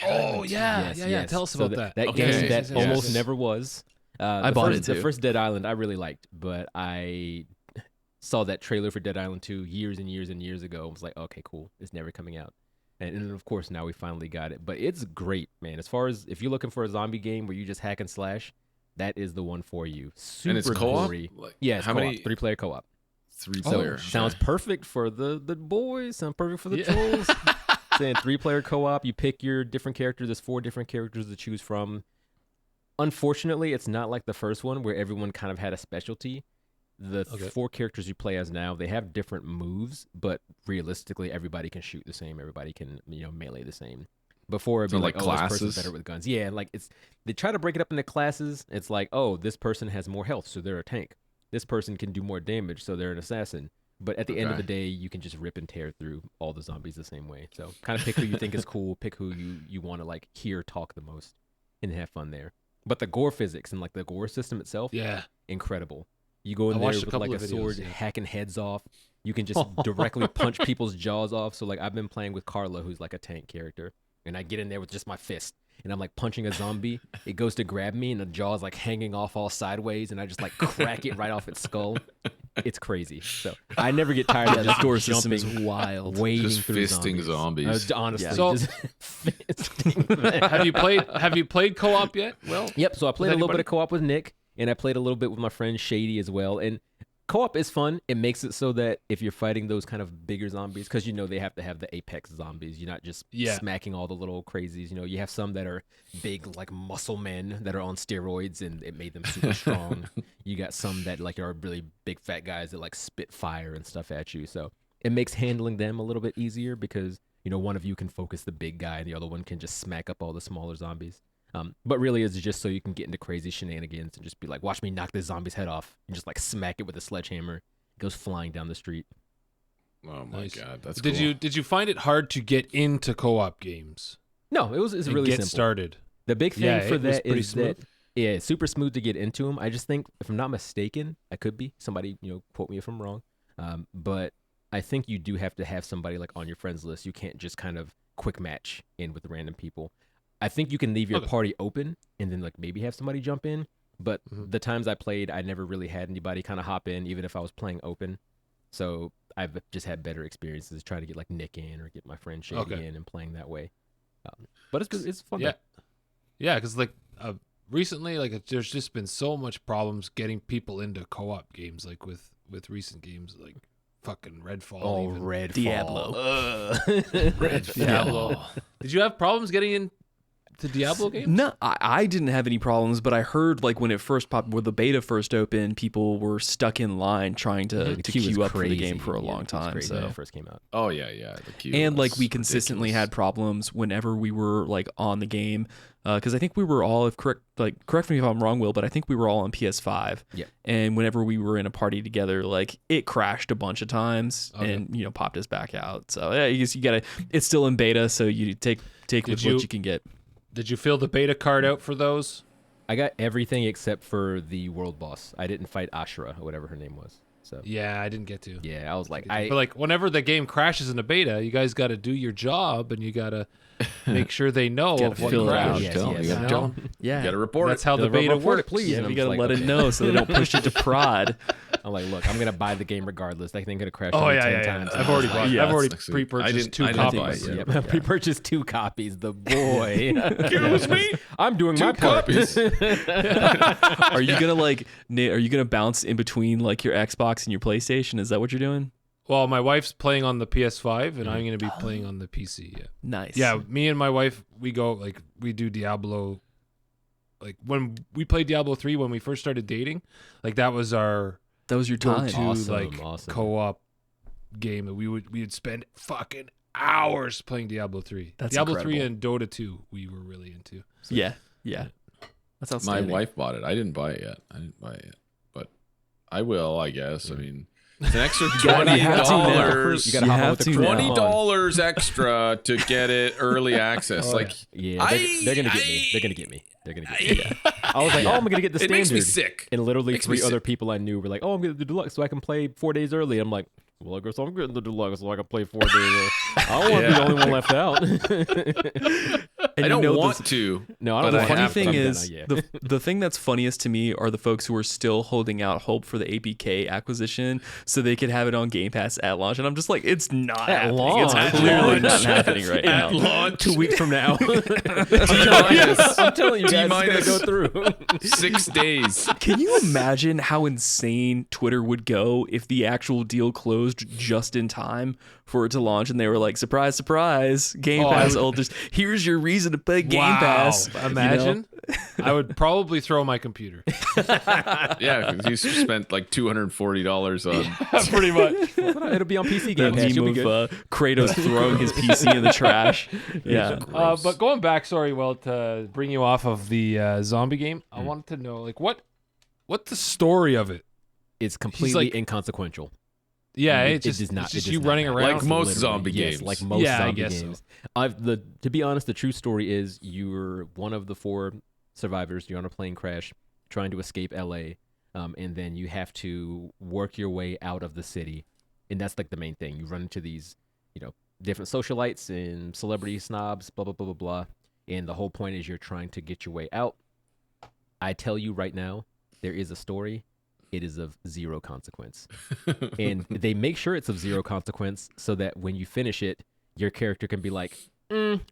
Oh, yeah. Yes. Tell us about that. That game that almost never was. I bought it too. The first Dead Island I really liked, but I saw that trailer for Dead Island 2 years and years and years ago. I was like, okay, cool. It's never coming out. And then, of course, now we finally got it. But it's great, man. As far as if you're looking for a zombie game where you just hack and slash, that is the one for you. Super and it's co-op? gory. Yeah, it's how co-op. many? 3-player co-op. 3-player. Sounds perfect for the boys. Sounds perfect for the trolls. Saying 3-player co-op. You pick your different characters. There's 4 different characters to choose from. Unfortunately, it's not like the first one where everyone kind of had a specialty. The 4 characters you play as now, they have different moves, but realistically, everybody can shoot the same. Everybody can, melee the same. Before, it'd be like, oh, this person's better with guns. Yeah, like they try to break it up into classes. It's like, oh, this person has more health, so they're a tank. This person can do more damage, so they're an assassin. But at the end of the day, you can just rip and tear through all the zombies the same way. So kind of pick who you think is cool, pick who you want to hear talk the most, and have fun there. But the gore physics and the gore system itself, incredible. You go in there with a sword, hacking heads off. You can just directly punch people's jaws off. So I've been playing with Carla, who's like a tank character, and I get in there with just my fist, and I'm punching a zombie. It goes to grab me, and the jaw's hanging off all sideways, and I just crack it right off its skull. It's crazy. So I never get tired of just gore system jumping, is wild, wading just through fisting zombies. Honestly, So, just fisting. Have you played co-op yet? Well, yep. So I played a little bit of co-op with Nick. And I played a little bit with my friend Shady as well. And Co-op is fun. It makes it so that if you're fighting those kind of bigger zombies, because they have to have the apex zombies. You're not just smacking all the little crazies. You have some that are big, like muscle men that are on steroids, and it made them super strong. You got some that like are really big fat guys that like spit fire and stuff at you. So it makes handling them a little bit easier because one of you can focus the big guy and the other one can just smack up all the smaller zombies. But really, it's just so you can get into crazy shenanigans and just be like, watch me knock this zombie's head off and just like smack it with a sledgehammer. It goes flying down the street. Oh my God, that's did cool. Did you find it hard to get into co-op games? No, it's really get simple. Started. The big thing for that is smooth. that it's super smooth to get into them. I just think, if I'm not mistaken, I could be. Somebody quote me if I'm wrong. But I think you do have to have somebody like on your friends list. You can't just kind of quick match in with random people. I think you can leave your party open and then like maybe have somebody jump in. But the times I played, I never really had anybody kind of hop in, even if I was playing open. So I've just had better experiences trying to get like Nick in or get my friend Shady in and playing that way. But it's fun. Yeah, because like recently, like there's just been so much problems getting people into co-op games, like with recent games like fucking Redfall. Oh, even. Redfall. Diablo. Diablo. Did you have problems getting in to Diablo games? No, I didn't have any problems, but I heard like when it first popped, when the beta first opened, people were stuck in line trying to queue up for the game for a long time. So when it first came out. Oh yeah, the queue. And like we was consistently ridiculous. had problems whenever we were like on the game, because I think we were all, correct me if I'm wrong, Will, but I think we were all on PS5. Yeah. And whenever we were in a party together, like it crashed a bunch of times and popped us back out. So yeah, you gotta. It's still in beta, so you take with what you can get. Did you fill the beta card out for those? I got everything except for the world boss. I didn't fight Ashura or whatever her name was. So Yeah, I didn't get to. yeah, I was like, But like whenever the game crashes in a beta, you guys got to do your job and you got to make sure they know of what fill it out. crashed. Yes, You gotta tell them. Yeah. You gotta report That's it. how the beta report it, works. please. Yeah, And we I'm gotta like, let okay. it know so they don't push it to prod. I'm like, look, I'm gonna buy the game regardless. That thing could have crashed Oh only yeah, 10 yeah, yeah. times. I've already bought. Yeah, I've already it's- pre-purchased two I didn't buy copies. it yet. Yep. Pre-purchased 2 copies. The boy. Excuse me. I'm doing my 2 part. copies. Are you gonna bounce in between like your Xbox and your PlayStation? Is that what you're doing? Well, my wife's playing on the PS5, and I'm going to be playing on the PC. Yeah. Nice. Yeah, me and my wife, we do Diablo. Like when we played Diablo 3 when we first started dating, like that was our That was your time. go-to Awesome. co-op game that we would spend fucking hours playing Diablo 3. That's Diablo 3 incredible. and Dota 2 we were really into. Yeah. That's My outstanding. wife bought it. I didn't buy it yet. But I will, I guess. I mean, it's an extra You gotta hop on $20. You gotta hop on with the to crew. now. $20 extra to get it early access. Oh, like Yeah, they're gonna get me. They're gonna get me. I was like, Yeah. oh, I'm gonna get the it standard. makes me sick. And literally Makes me 3 other sick. people I knew were like, oh, I'm getting the deluxe so I can play 4 days early. I'm like, well, I guess I'm getting the deluxe so I can play 4 days early. I don't want to be the only one left out. And I don't you know want this- to. No, I But don't I want funny have to. thing I'm done is, now, yeah. the thing that's funniest to me are the folks who are still holding out hope for the APK acquisition so they could have it on Game Pass at launch. And I'm just like, it's not At happening. launch. It's clearly At not launch. happening right now. At launch. 2 weeks from now. T-minus I'm telling you guys, T-minus it's gonna go through. 6 days. Can you imagine how insane Twitter would go if the actual deal closed just in time for it to launch and they were like, surprise, surprise, Game Oh, I Pass would- holders, here's your reason to play Game Wow. Pass. Imagine. I would probably throw my computer. Yeah, because you spent like $240 on. Pretty much. It'll be on PC The Game Pass. You'll be meme good. of Kratos throwing his PC in the trash. Yeah. But going back, to bring you off of the zombie game, I wanted to know, like, what's the story of it? It's completely like- inconsequential. Yeah, It it's just, does not. it's just it does you not running matter. around. Like most Literally, zombie yes, games. like most Yeah, I zombie guess so. games. To be honest, the true story is you're one of the 4 survivors. You're on a plane crash, trying to escape LA, and then you have to work your way out of the city, and that's like the main thing. You run into these, different socialites and celebrity snobs, blah blah blah blah blah, and the whole point is you're trying to get your way out. I tell you right now, there is a story. It is of 0 consequence. And they make sure it's of 0 consequence so that when you finish it, your character can be like,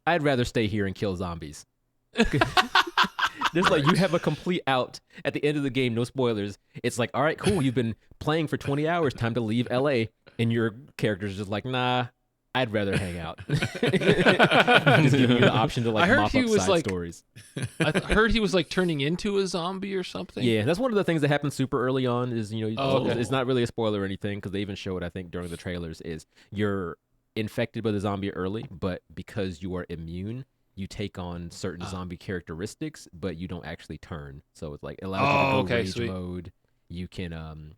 I'd rather stay here and kill zombies. There's like you have a complete out at the end of the game, no spoilers. It's like, all right, cool, you've been playing for 20 hours, time to leave LA, and your character's just like, nah, I'd rather hang out. Just giving you the option to like mop up side stories. I heard he was like turning into a zombie or something. Yeah, that's one of the things that happens super early on. Is okay. It's not really a spoiler or anything because they even show it, I think, during the trailers. Is you're infected by the zombie early, but because you are immune, you take on certain zombie characteristics, but you don't actually turn. So it's like it allows you to go rage mode. You can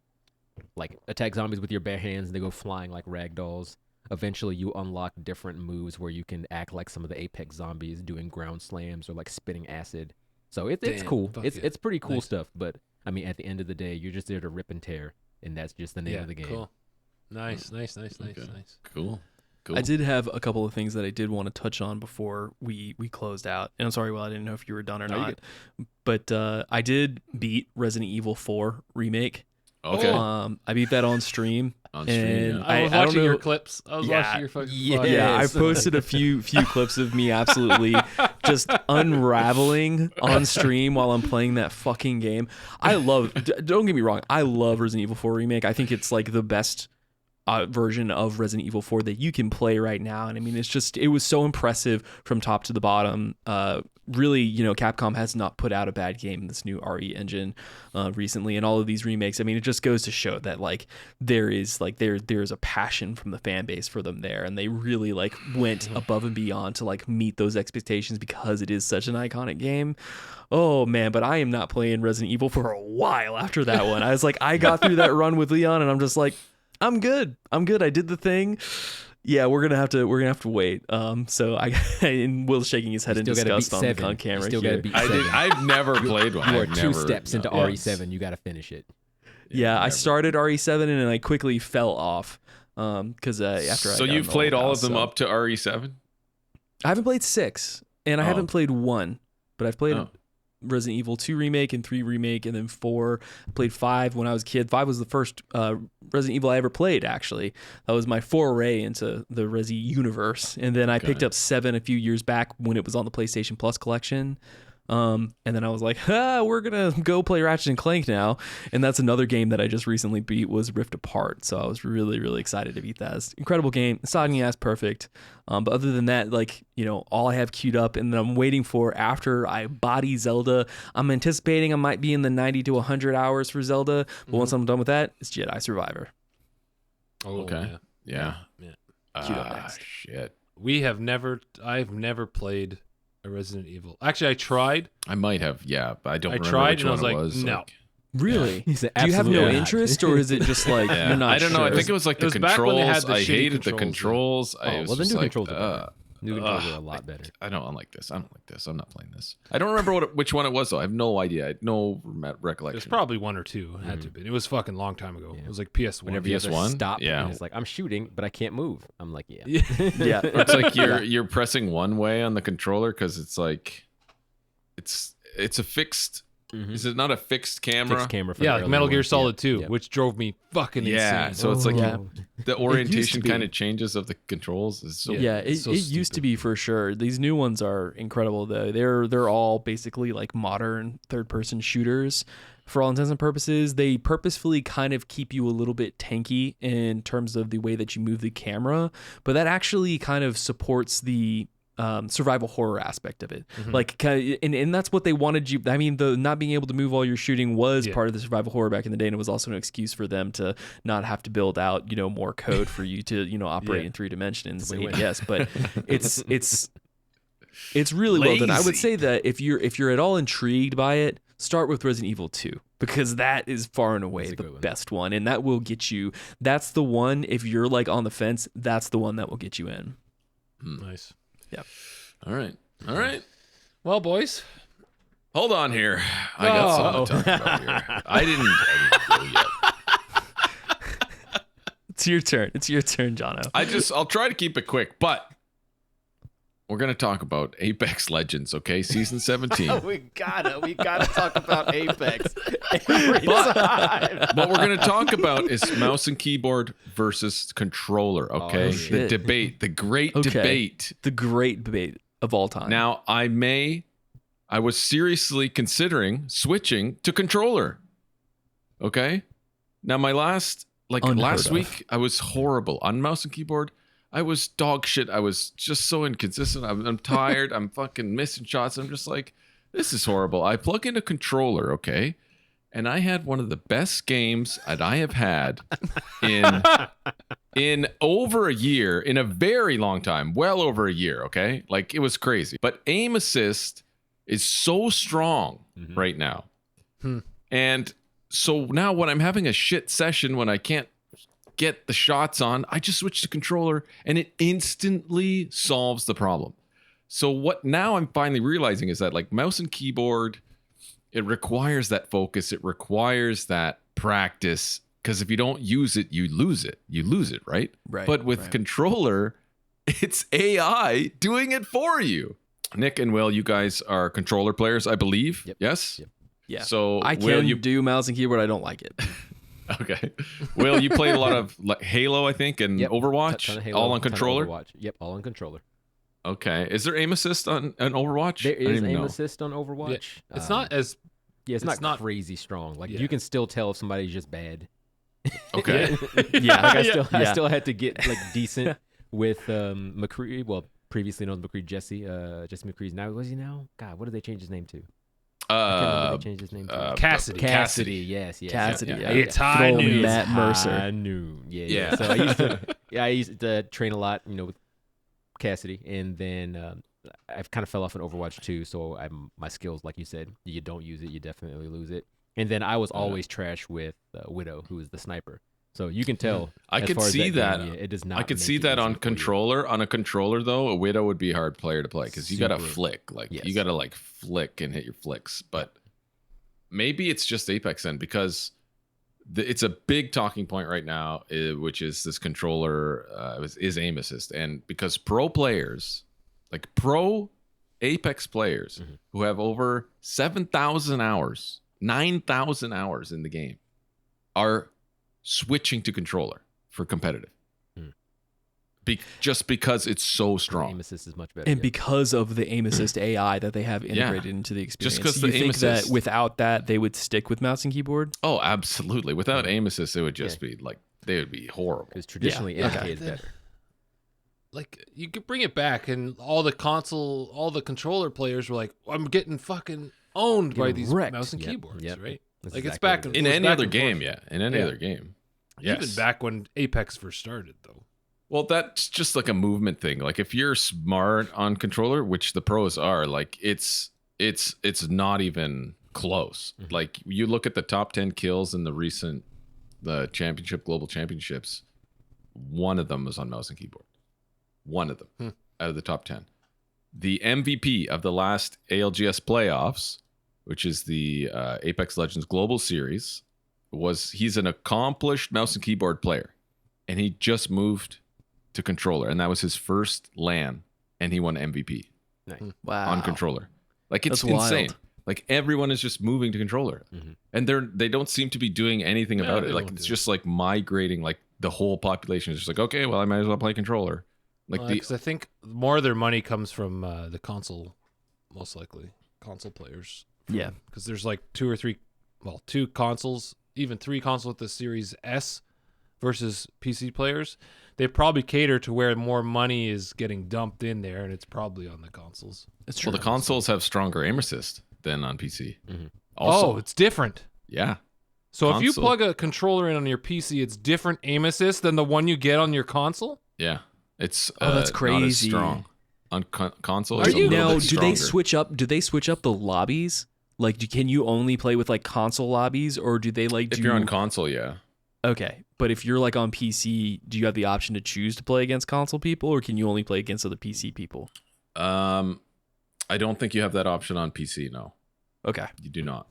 like attack zombies with your bare hands, and they go flying like ragdolls. Eventually, you unlock different moves where you can act like some of the Apex zombies, doing ground slams or like spitting acid. So it's cool. It's pretty cool stuff. But I mean, at the end of the day, you're just there to rip and tear, and that's just the name of the game. Cool. Nice. Cool. I did have a couple of things that I did want to touch on before we closed out. And I'm sorry, Will, I didn't know if you were done or not. But I did beat Resident Evil 4 Remake. Okay. I beat that on stream. And I was watching your clips. I was watching your fucking Yeah, I posted a few clips of me absolutely just unraveling on stream while I'm playing that fucking game. Don't get me wrong, I love Resident Evil 4 Remake. I think it's like the best version of Resident Evil 4 that you can play right now. And I mean, it was so impressive from top to the bottom. Really, Capcom has not put out a bad game in this new RE engine recently, and all of these remakes. I mean, it just goes to show that like there's a passion from the fan base for them there, and they really like went above and beyond to like meet those expectations because it is such an iconic game. Oh man, but I am not playing Resident Evil for a while after that one. I was like, I got through that run with Leon, and I'm just like, I'm good. I did the thing. Yeah, we're gonna have to wait. So and Will's shaking his head in disgust on camera. Still gotta beat 7. I've never played one. You are 2 steps into RE7. You gotta finish it. Yeah, I started RE7 and then I quickly fell off because after. So you've played all of them up to RE7? I haven't played 6, and I haven't played 1, but I've played Resident Evil 2 Remake and 3 Remake, and then 4. I played 5 when I was a kid. 5 was the first Resident Evil I ever played, actually. That was my foray into the Resi universe. And then I picked up 7 a few years back when it was on the PlayStation Plus collection. And then I was like, we're going to go play Ratchet and Clank now. And that's another game that I just recently beat was Rift Apart. So I was really, really excited to beat that. It's an incredible game. It's not as perfect. But other than that, like, all I have queued up and then I'm waiting for after I body Zelda, I'm anticipating I might be in the 90 to 100 hours for Zelda. But once I'm done with that, it's Jedi Survivor. Oh, okay. Yeah. Queued up next. Shit. I've never played a Resident Evil. Actually, I tried. I might have, but I don't remember tried which and one I was like, no. Really? He said, do you have no absolutely not. interest, or is it just like you're not I don't know. sure? I think it was like the was back when they had controls. the I shitty hated the controls, controls. I was Well, then just new like, controls are better. New controls are a lot better. I don't like this. I don't like this. I'm not playing this. I don't remember which one it was though. I have no idea. I had no recollection. It was probably 1 or 2. It had to be. It was fucking long time ago. It was like PS1. Whenever you have to PS1? stop, Yeah. and it's like, I'm shooting, but I can't move. I'm like, yeah. Yeah. It's like you're pressing one way on the controller because it's like it's a fixed. Is it not a fixed camera? Fixed camera for Yeah, the like early Metal Gear ones. Solid 2, Yep. which drove me fucking Yeah, insane. so it's like the orientation be. kind of changes of the controls. Is so It so used to stupid. be for sure. These new ones are incredible though. They're all basically like modern third-person shooters. For all intents and purposes, they purposefully kind of keep you a little bit tanky in terms of the way that you move the camera, but that actually kind of supports the survival horror aspect of it. Like, and that's what they wanted you. I mean, the not being able to move while you're shooting was part of the survival horror back in the day, and it was also an excuse for them to not have to build out, more code for you to, operate in 3 dimensions. Yes, but it's really well done. I would say that if you're at all intrigued by it, start with Resident Evil 2 because that is far and away the best one, and that will get you. That's the one. If you're like on the fence, that's the one that will get you in. Nice. Yeah. All right. Well, boys. Hold on here. I got something to talk about here. I didn't go yet. It's your turn. It's your turn, Jono. I'll try to keep it quick, but we're gonna talk about Apex Legends, okay? Season 17. we gotta talk about Apex every time. What we're gonna talk about is mouse and keyboard versus controller, okay? The shit. debate, the great Okay. debate. The great debate of all time. Now, I may I was seriously considering switching to controller. Okay? Now my last week, I was horrible. On mouse and keyboard, I was dog shit. I was just so inconsistent. I'm tired. I'm fucking missing shots. I'm just like, this is horrible. I plug in a controller, okay? And I had one of the best games that I have had in over a year, in a very long time, well over a year, okay? Like, it was crazy. But aim assist is so strong right now. And so now when I'm having a shit session, when I can't get the shots on, I just switch to controller and it instantly solves the problem. So what now I'm finally realizing is that like mouse and keyboard, it requires that focus. It requires that practice, because if you don't use it, you lose it. You lose it, right? Right. But with controller, it's AI doing it for you. Nick and Will, you guys are controller players, I believe. Yep. Yes? Yep. Yeah. So I can do mouse and keyboard. I don't like it. Okay. Will, you played a lot of like Halo, I think, and Overwatch, Ton of Halo, all on ton of controller? Overwatch. Yep, all on controller. Okay. Is there aim assist on Overwatch? There I didn't is even aim know. assist on Overwatch. It's not as it's not crazy strong. Like you can still tell if somebody's just bad. Okay. Like I still had to get like decent with McCree. Well, previously known as McCree Jesse McCree's now. Was he now? God, what did they change his name to? I can't remember what they changed his name to. Cassidy. Yes. Cassidy. Yeah. It's high Good old noon. Matt Mercer. High noon. Yeah. So I used to train a lot, with Cassidy, and then I've kind of fell off in Overwatch 2. So my skills, like you said, you don't use it, you definitely lose it. And then I was always trash with Widow, who is the sniper. So you can tell. I could see that. It does not. I could make see it that easy on for you. controller. On a controller, though, a Widow would be a hard player to play because you got to Super. flick. Like Yes. you got to like flick and hit your flicks. But maybe it's just Apex then, because it's a big talking point right now, which is this controller is aim assist, and because pro players, like pro Apex players, who have over 7,000 hours, 9,000 hours in the game, are switching to controller for competitive. Just because it's so strong. Aim assist is much better. And because of the aim assist AI that they have integrated into the experience. Just 'cause you the aim think that assist- without that they would stick with mouse and keyboard? Oh, absolutely. Without aim assist, it would just be like, they would be horrible. because traditionally MK is better. Like you could bring it back, and all the controller players were like, "I'm getting fucking owned by these wrecked. mouse and Yep, keyboards," yep. right? That's Like it's exactly back what and it In it was any back other and game, forth. yeah. In any other game. Yes. Even back when Apex first started, though. Well, that's just like a movement thing. Like if you're smart on controller, which the pros are, like it's not even close. Like you look at the top 10 kills in the global championships, one of them was on mouse and keyboard. One of them out of the top 10. The MVP of the last ALGS playoffs, which is the Apex Legends Global Series, he's an accomplished mouse and keyboard player, and he just moved to controller, and that was his first LAN, and he won MVP Wow. on controller. Like it's That's wild. insane. Like everyone is just moving to controller, and they don't seem to be doing anything about it. they Like don't it's do just like migrating. Like the whole population is just like, okay, well I might as well play controller. Like Because I think more of their money comes from the console, most likely console players. Yeah. Because there's like two consoles, even three consoles with the Series S versus PC players. They probably cater to where more money is getting dumped in there, and it's probably on the consoles. It's true. Well, the consoles have stronger aim assist than on PC. Oh, it's different. Yeah. So if you Console. plug a controller in on your PC, it's different aim assist than the one you get on your console? Yeah. It's Oh, that's not as crazy. strong. On console, Are it's a you- little Now, bit do they stronger. switch up? Do they switch up the lobbies? Like, can you only play with like console lobbies, or do they like? If you're on console, yeah. Okay, but if you're like on PC, do you have the option to choose to play against console people, or can you only play against other PC people? I don't think you have that option on PC. No, Okay. you do not.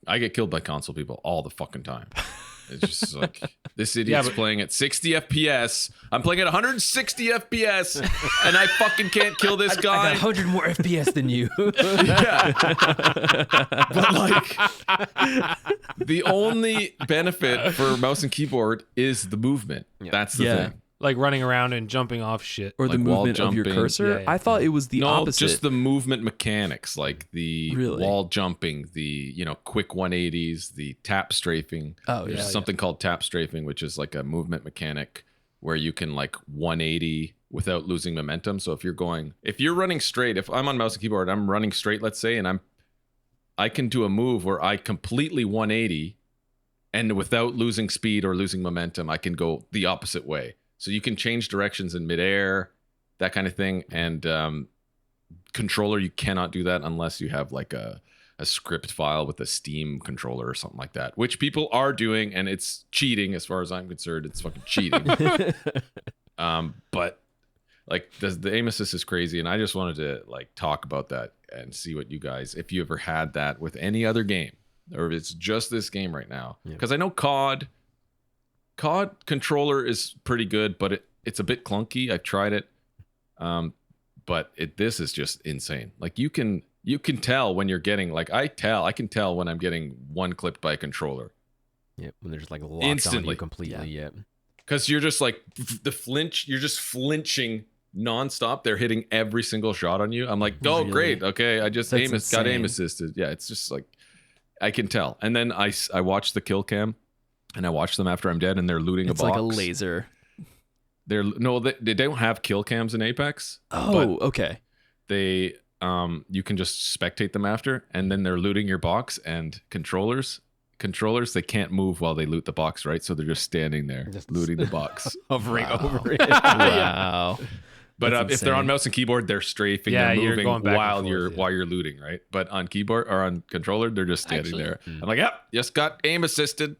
I get killed by console people all the fucking time. It's just like this idiot's playing at 60 FPS. I'm playing at 160 FPS, and I fucking can't kill this I guy. got 100 more FPS than you. Yeah. But like the only benefit for mouse and keyboard is the movement. That's the thing. like running around and jumping off shit. Or the Like wall movement of your jumping. cursor. Yeah. I thought it was the no, opposite. just the movement mechanics, like the Really? wall jumping, the quick 180s, the tap strafing. Oh, There's yeah. something called tap strafing, which is like a movement mechanic where you can like 180 without losing momentum. So if you're running straight, if I'm on mouse and keyboard, I'm running straight, let's say, and I can do a move where I completely 180, and without losing speed or losing momentum, I can go the opposite way. So you can change directions in midair, that kind of thing. And controller, you cannot do that unless you have like a script file with a Steam controller or something like that, which people are doing, and it's cheating as far as I'm concerned. It's fucking cheating. But like the aim assist is crazy, and I just wanted to like talk about that and see what you guys, if you ever had that with any other game, or if it's just this game right now. Because I know COD controller is pretty good, but it's a bit clunky. I've tried it, but this is just insane. Like you can tell when you're getting, like I can tell when I'm getting one clipped by a controller. Yeah, when there's like locked Instantly. on you completely. Yeah. Because you're just like you're just flinching nonstop. They're hitting every single shot on you. I'm like, oh, Really? great. Okay, I just got aim insane. assisted. Yeah, it's just like, I can tell. And then I watch the kill cam, and I watch them after I'm dead, and they're looting It's a box. like a laser. They don't have kill cams in Apex. Oh, okay. They you can just spectate them after, and then they're looting your box. And controllers, they can't move while they loot the box, right? So they're just standing there Just looting the box. Hovering over it. Wow. But That's if they're on insane. mouse and keyboard, they're strafing, Yeah, they're you're moving going back and while forth, you're looting, right? But on keyboard or on controller, they're just standing Actually- there. I'm like, yep, just got aim assisted.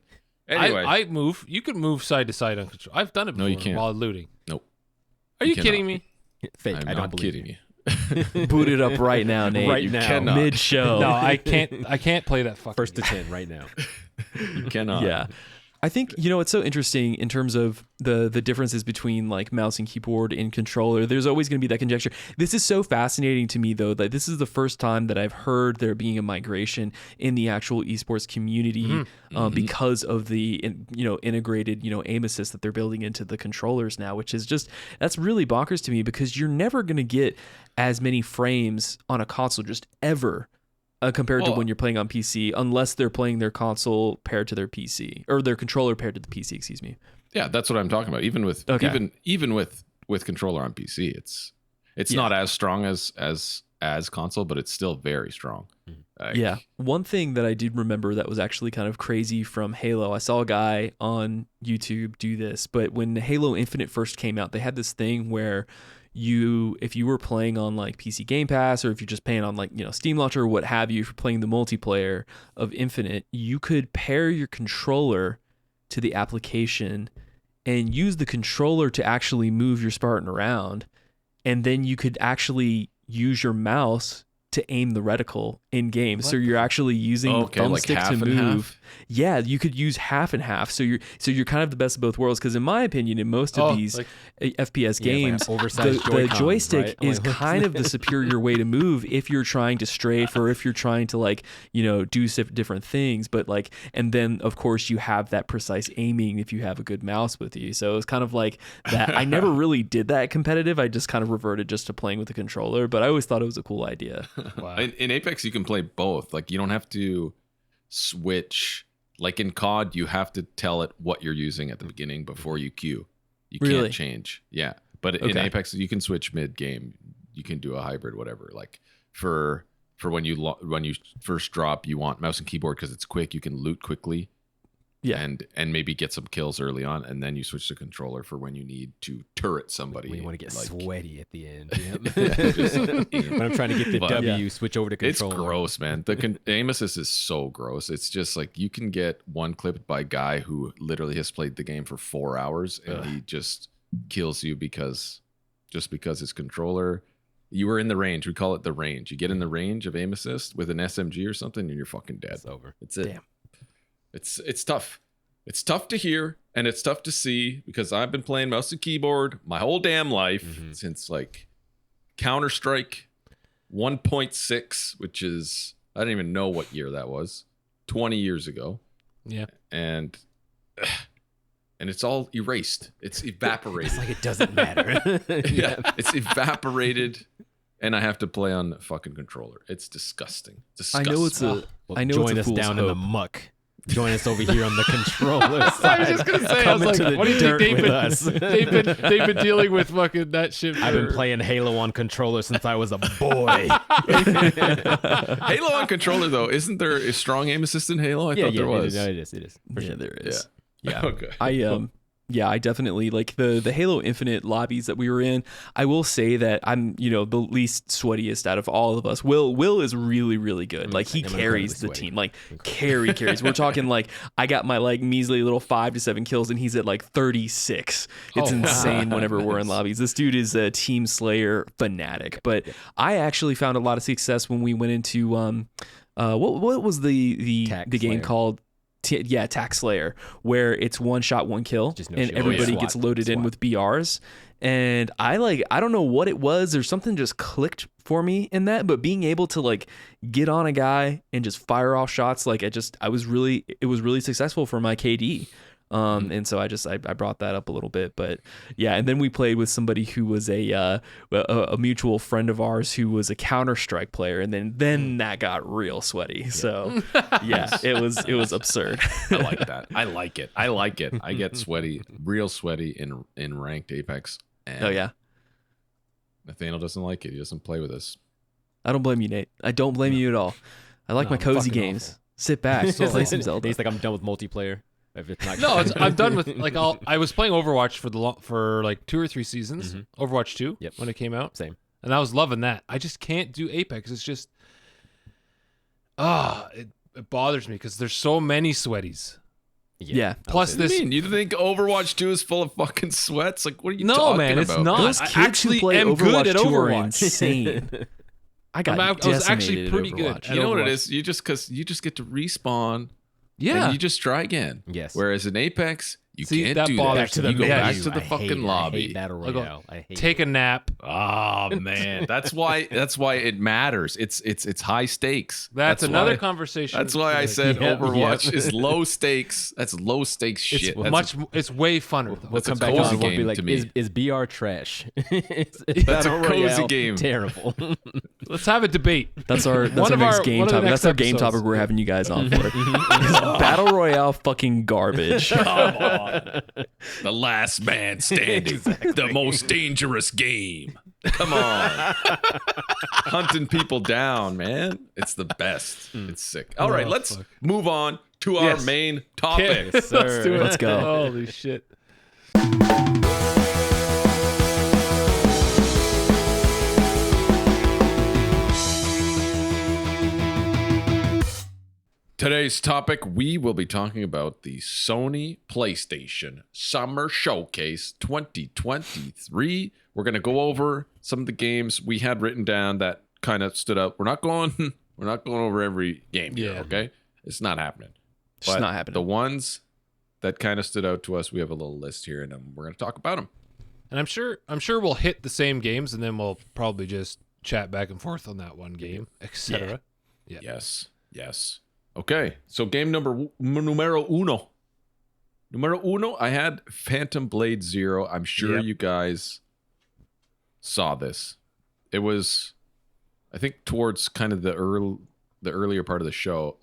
Anyway, I move. You can move side to side on control. I've done it No, before you can't. while looting. Nope. Are You you cannot. kidding me? Fake. I'm I not don't believe kidding you. you. Boot it up right now, Nate. Right You now. cannot. Mid-show. No, I can't. I can't play that fucking. First to game. 10 right now. You cannot. Yeah. I think, it's so interesting in terms of the differences between like mouse and keyboard and controller. There's always going to be that conjecture. This is so fascinating to me, though, that this is the first time that I've heard there being a migration in the actual esports community because of the integrated aim assist that they're building into the controllers now, which is that's really bonkers to me, because you're never going to get as many frames on a console just ever. Compared to when you're playing on PC, unless they're playing their console paired to their PC, or their controller paired to the PC, excuse me. Yeah, that's what I'm talking about. Even with even with controller on PC, it's not as strong as console, but it's still very strong. Like, Yeah. One thing that I did remember that was actually kind of crazy from Halo, I saw a guy on YouTube do this, but when Halo Infinite first came out, they had this thing where if you were playing on like PC Game Pass, or if you're just playing on like, Steam Launcher or what have you, for playing the multiplayer of Infinite, you could pair your controller to the application and use the controller to actually move your Spartan around. And then you could actually use your mouse to aim the reticle in game. So you're actually using the like thumbstick half to and move. half? Yeah, you could use half and half. So you're kind of the best of both worlds, because in my opinion, in most of these like- FPS games, like oversized the Joy-Cons, joystick right? is Like, kind of the superior way to move if you're trying to strafe, or if you're trying to do different things. But and then of course you have that precise aiming if you have a good mouse with you. So it's kind of like that. I never really did that competitive. I just kind of reverted just to playing with the controller, but I always thought it was a cool idea. Wow. In Apex, you can play both. Like, you don't have to switch. Like in COD, you have to tell it what you're using at the beginning before you queue. You Really? can't change. Yeah. But in Okay. Apex, you can switch mid-game. You can do a hybrid, whatever. Like for when you first drop, you want mouse and keyboard because it's quick. You can loot quickly. Yeah. And maybe get some kills early on, and then you switch to controller for when you need to turret somebody. When you want to get sweaty at the end. Just When I'm trying to get the But- W, switch over to It's controller. gross, man. The aim assist is so gross. It's just like you can get one clipped by a guy who literally has played the game for 4 hours, and he just kills you because his controller. You were in the range. We call it the range. You get in the range of aim assist with an SMG or something, and you're fucking dead. It's over. It's it. Damn. It's tough. It's tough to hear, and it's tough to see, because I've been playing mouse and keyboard my whole damn life since like Counter-Strike 1.6, which is, I don't even know what year that was, 20 years ago. Yeah. And and it's all erased. It's evaporated. It's like it doesn't matter. Yeah, it's evaporated, and I have to play on the fucking controller. It's disgusting. Disgusting. I know it's a. Well, I know join it's a us fool's down in the hope. muck. Join us over here on the controller I side. was just gonna say, I Come was into like, the what do you think dirt they've with been, us. they've been dealing with fucking that shit. I've been for- playing Halo on controller since I was a boy. Halo on controller though. Isn't there a strong aim assist in Halo? I thought there was. It is. For Yeah, sure. there is. Yeah. Okay. I definitely like the Halo Infinite lobbies that we were in. I will say that I'm, the least sweatiest out of all of us. Will is really, really good. Like he I'm carries the incredibly team. Like carries. We're talking like I got my like measly little 5 to 7 kills and he's at like 36. It's insane whenever we're in lobbies. This dude is a team slayer fanatic. But I actually found a lot of success when we went into what was the Tax game Slayer. called? Tax Slayer, where it's one shot, one kill, Just no and shield. everybody SWAT. gets loaded in SWAT. with BRs. And I don't know what it was, or something just clicked for me in that. But being able to like get on a guy and just fire off shots, like it was really successful for my KD. And so I brought that up a little bit, but yeah. And then we played with somebody who was a mutual friend of ours who was a Counter-Strike player, and then that got real sweaty. So yeah, it was absurd. I like that. I like it. I get sweaty, real sweaty in ranked Apex. And Oh yeah, Nathaniel doesn't like it. He doesn't play with us. I don't blame you, Nate. I don't blame you at all. I like my I'm cozy fucking games. awful. Sit back, play some Zelda. He's like, I'm done with multiplayer. If it's not No, I'm done with like I was playing Overwatch for like 2 or 3 seasons. Overwatch 2 Yep. when it came out. Same. And I was loving that. I just can't do Apex. It's just it bothers me because there's so many sweaties. Yeah. Plus What do this you mean? You think Overwatch 2 is full of fucking sweats? Like, what are you No, talking man, it's about? not. Those I kids actually who play am Overwatch good at 2 are Overwatch. insane. I got I was actually decimated at pretty good Overwatch. at You know what it Overwatch. is? You just get to respawn. Yeah. And you just try again. Yes. Whereas in Apex, you See, can't that do bothers that. me. You go Yeah, back you- to the fucking lobby. I hate Battle I'll go, Royale. I hate Take a nap. Oh man, that's why it matters. It's high stakes. That's another why, conversation. That's why I said Yep, Overwatch yep. is low stakes. That's low stakes It's shit. That's much. It's way funner. Though. We'll That's a come back cozy on. We'll game be like, to me. is BR trash? Is That's a Battle cozy Royale game. Terrible. Let's have a debate. That's our One of next our- game one of the topic. next That's our game episodes. topic we're having you guys on for. Battle Royale fucking garbage. Come on. The last man standing. The most dangerous game. Come on. Hunting people down, man. It's the best. It's sick. All right, let's move on to our Yes. main topic. Yes, sir. Let's do it. Let's go. Holy shit. Today's topic, we will be talking about the Sony PlayStation Summer Showcase 2023. We're going to go over some of the games we had written down that kind of stood out. We're not going over every game here, Yeah. okay? It's not happening. It's just But not happening. The ones that kind of stood out to us, we have a little list here, and we're going to talk about them. And I'm sure we'll hit the same games, and then we'll probably just chat back and forth on that one game, etc. Yeah. Yes. Okay, so game numero uno. Numero uno, I had Phantom Blade Zero. I'm sure Yep. you guys saw this. It was, I think, towards kind of the earlier part of the show.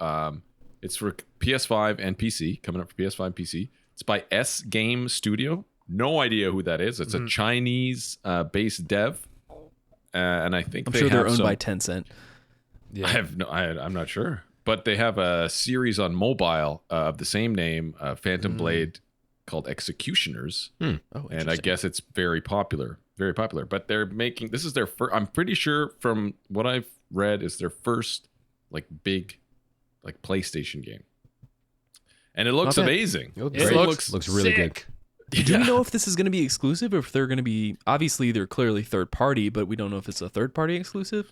It's for PS5 and PC, coming up for PS5 and PC. It's by S Game Studio. No idea who that is. It's a Chinese based dev, and I think I'm sure they're have owned some- by Tencent. Yeah. I'm not sure, but they have a series on mobile of the same name, Phantom Blade, called Executioners, Oh, and I guess it's very popular. But they're making this is their first. I'm pretty sure from what I've read is their first like big like PlayStation game, and it looks Not bad. amazing. It looks It great. looks Looks really good. sick. Do we know if this is going to be exclusive or if they're going to be? Obviously, they're clearly third party, but we don't know if it's a third party exclusive.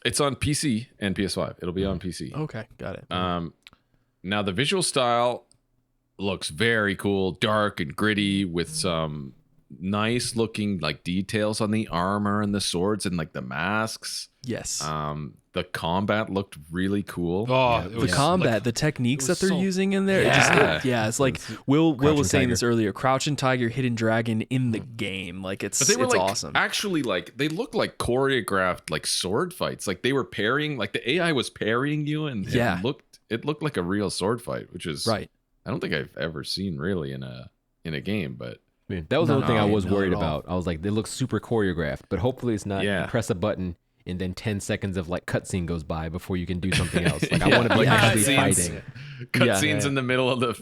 It's on PC and PS5. It'll be on PC. Okay, got it. Now the visual style looks very cool, dark and gritty with some nice looking like details on the armor and the swords and like the masks. Yes. The combat looked really cool. Oh, The combat, the techniques that they're using in there. Yeah. It's like Will was saying Tiger. this earlier. Crouching Tiger, Hidden Dragon in the game. Like But they were it's like awesome. actually like they looked like choreographed like sword fights. Like they were parrying, like the AI was parrying you, and it looked like a real sword fight, which is Right. I don't think I've ever seen really in a game, but I mean, that was the only thing I was not worried at all. about. I was like, they look super choreographed, but hopefully it's not. Yeah. You press a button and then 10 seconds of like cutscene goes by before you can do something else. Like I Yeah. want to be Like actually cutscenes. fighting. cutscenes in the middle of the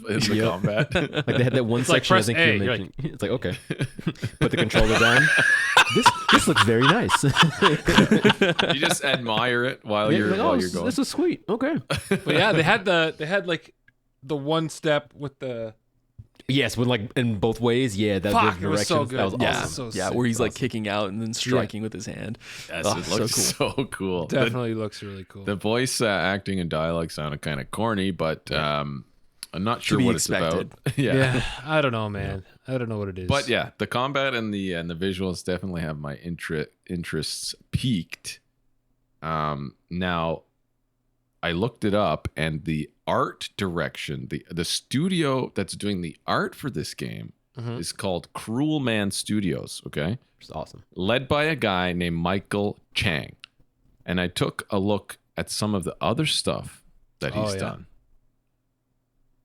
combat. Like they had that one It's like section I press think A, you you're mentioned. It's like, okay, put the controller down. This looks very nice. You just admire it while Yeah, you're like, while oh, you're going. this is sweet. Okay. But yeah, they had like the one step with the Yes, when like in both ways. Yeah, that Fuck, the it was so directions. good. That was Yeah, awesome. So yeah, sick. where he's like Awesome. kicking out and then striking with his hand. Yes, Oh, it so looks so cool. definitely looks really cool. The voice acting and dialogue sounded kind of corny, but I'm not sure be what expected. it's about. yeah, I don't know, man. I don't know what it is. But yeah, the combat and the visuals definitely have my interests peaked. Now, I looked it up, and the art direction, the studio that's doing the art for this game Mhm. is called Cruel Man Studios. Okay, Which is awesome. led by a guy named Michael Chang, and I took a look at some of the other stuff that he's Oh, yeah. done.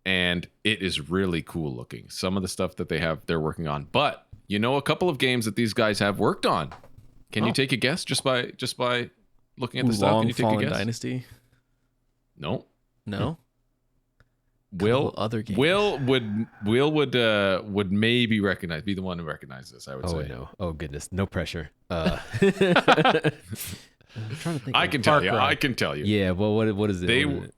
And it is really cool looking. Some of the stuff that they're working on. But you know a couple of games that these guys have worked on. Can you take a guess just by looking at the stuff? Can Long you take a Fallen guess? Dynasty. No. No. Will Couple other games. Will would maybe be the one to recognize this, I would Oh say. no! Oh goodness! No pressure. I'm trying to think. I of- can tell you. Far Cry. I can tell you. Yeah. Well, what is it? They What is it?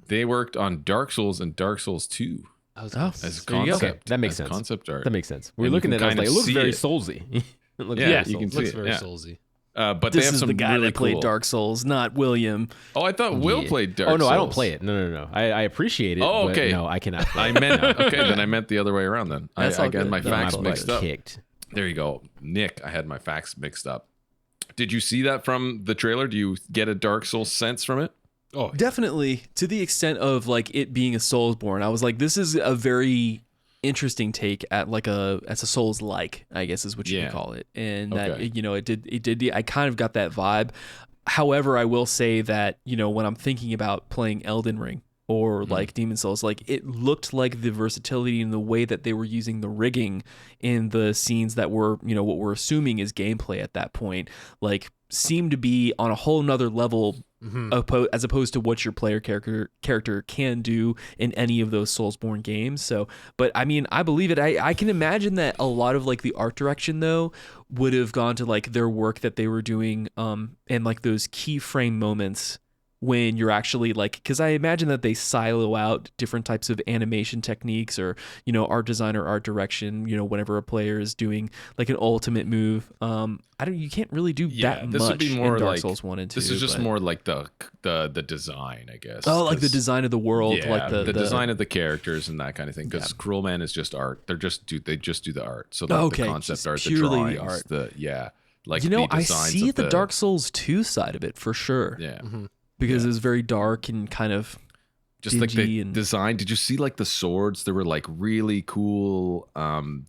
They worked on Dark Souls and Dark Souls 2 I was Oh, gonna as say- there you go. concept. Okay, that makes as sense. Concept art. That makes sense. We're And you looking can at it. I was kind like, of it looks see very it. soulsy. It looks Yeah, very you can soulsy. looks see it, very yeah. soulsy. But they This have is some the guy really that played cool. Dark Souls, not William. Oh, I thought Will Yeah. played Dark Oh Souls. no, I don't play it. No. I appreciate it. Oh, but okay. no, I cannot. Play I it. meant No. okay. Then I meant the other way around. Then That's I all got good. my No, facts My mixed butt up. kicked. There you go, Nick. I had my facts mixed up. Did you see that from the trailer? Do you get a Dark Souls sense from it? Oh, Definitely, to the extent of like it being a Soulsborne, I was like, this is a very interesting take at like as a Souls like, I guess is what you Yeah. can call it, and Okay. that it did. I kind of got that vibe. However, I will say that when I'm thinking about playing Elden Ring or like Demon Souls, like it looked like the versatility and the way that they were using the rigging in the scenes that were what we're assuming is gameplay at that point, like seemed to be on a whole nother level as opposed to what your player character can do in any of those Soulsborne games. So, but I mean, I believe it. I can imagine that a lot of like the art direction though would have gone to like their work that they were doing and like those keyframe moments when you're actually like, because I imagine that they silo out different types of animation techniques or art design or art direction whenever a player is doing like an ultimate move. You can't really do that this much would be more in Dark like Souls 1 and 2. This is just but- more like the design, I guess. Oh, like the 'cause- design of the world, Yeah, like the design of the characters and that kind of thing. Because Cruel Man is just art. They just do the art. So like Okay, the concept just art, the purely the drawings, art. like I designs see of the Dark Souls 2 side of it for sure. Yeah. Because it's very dark and kind of Just like dingy the and design. Did you see like the swords? There were like really cool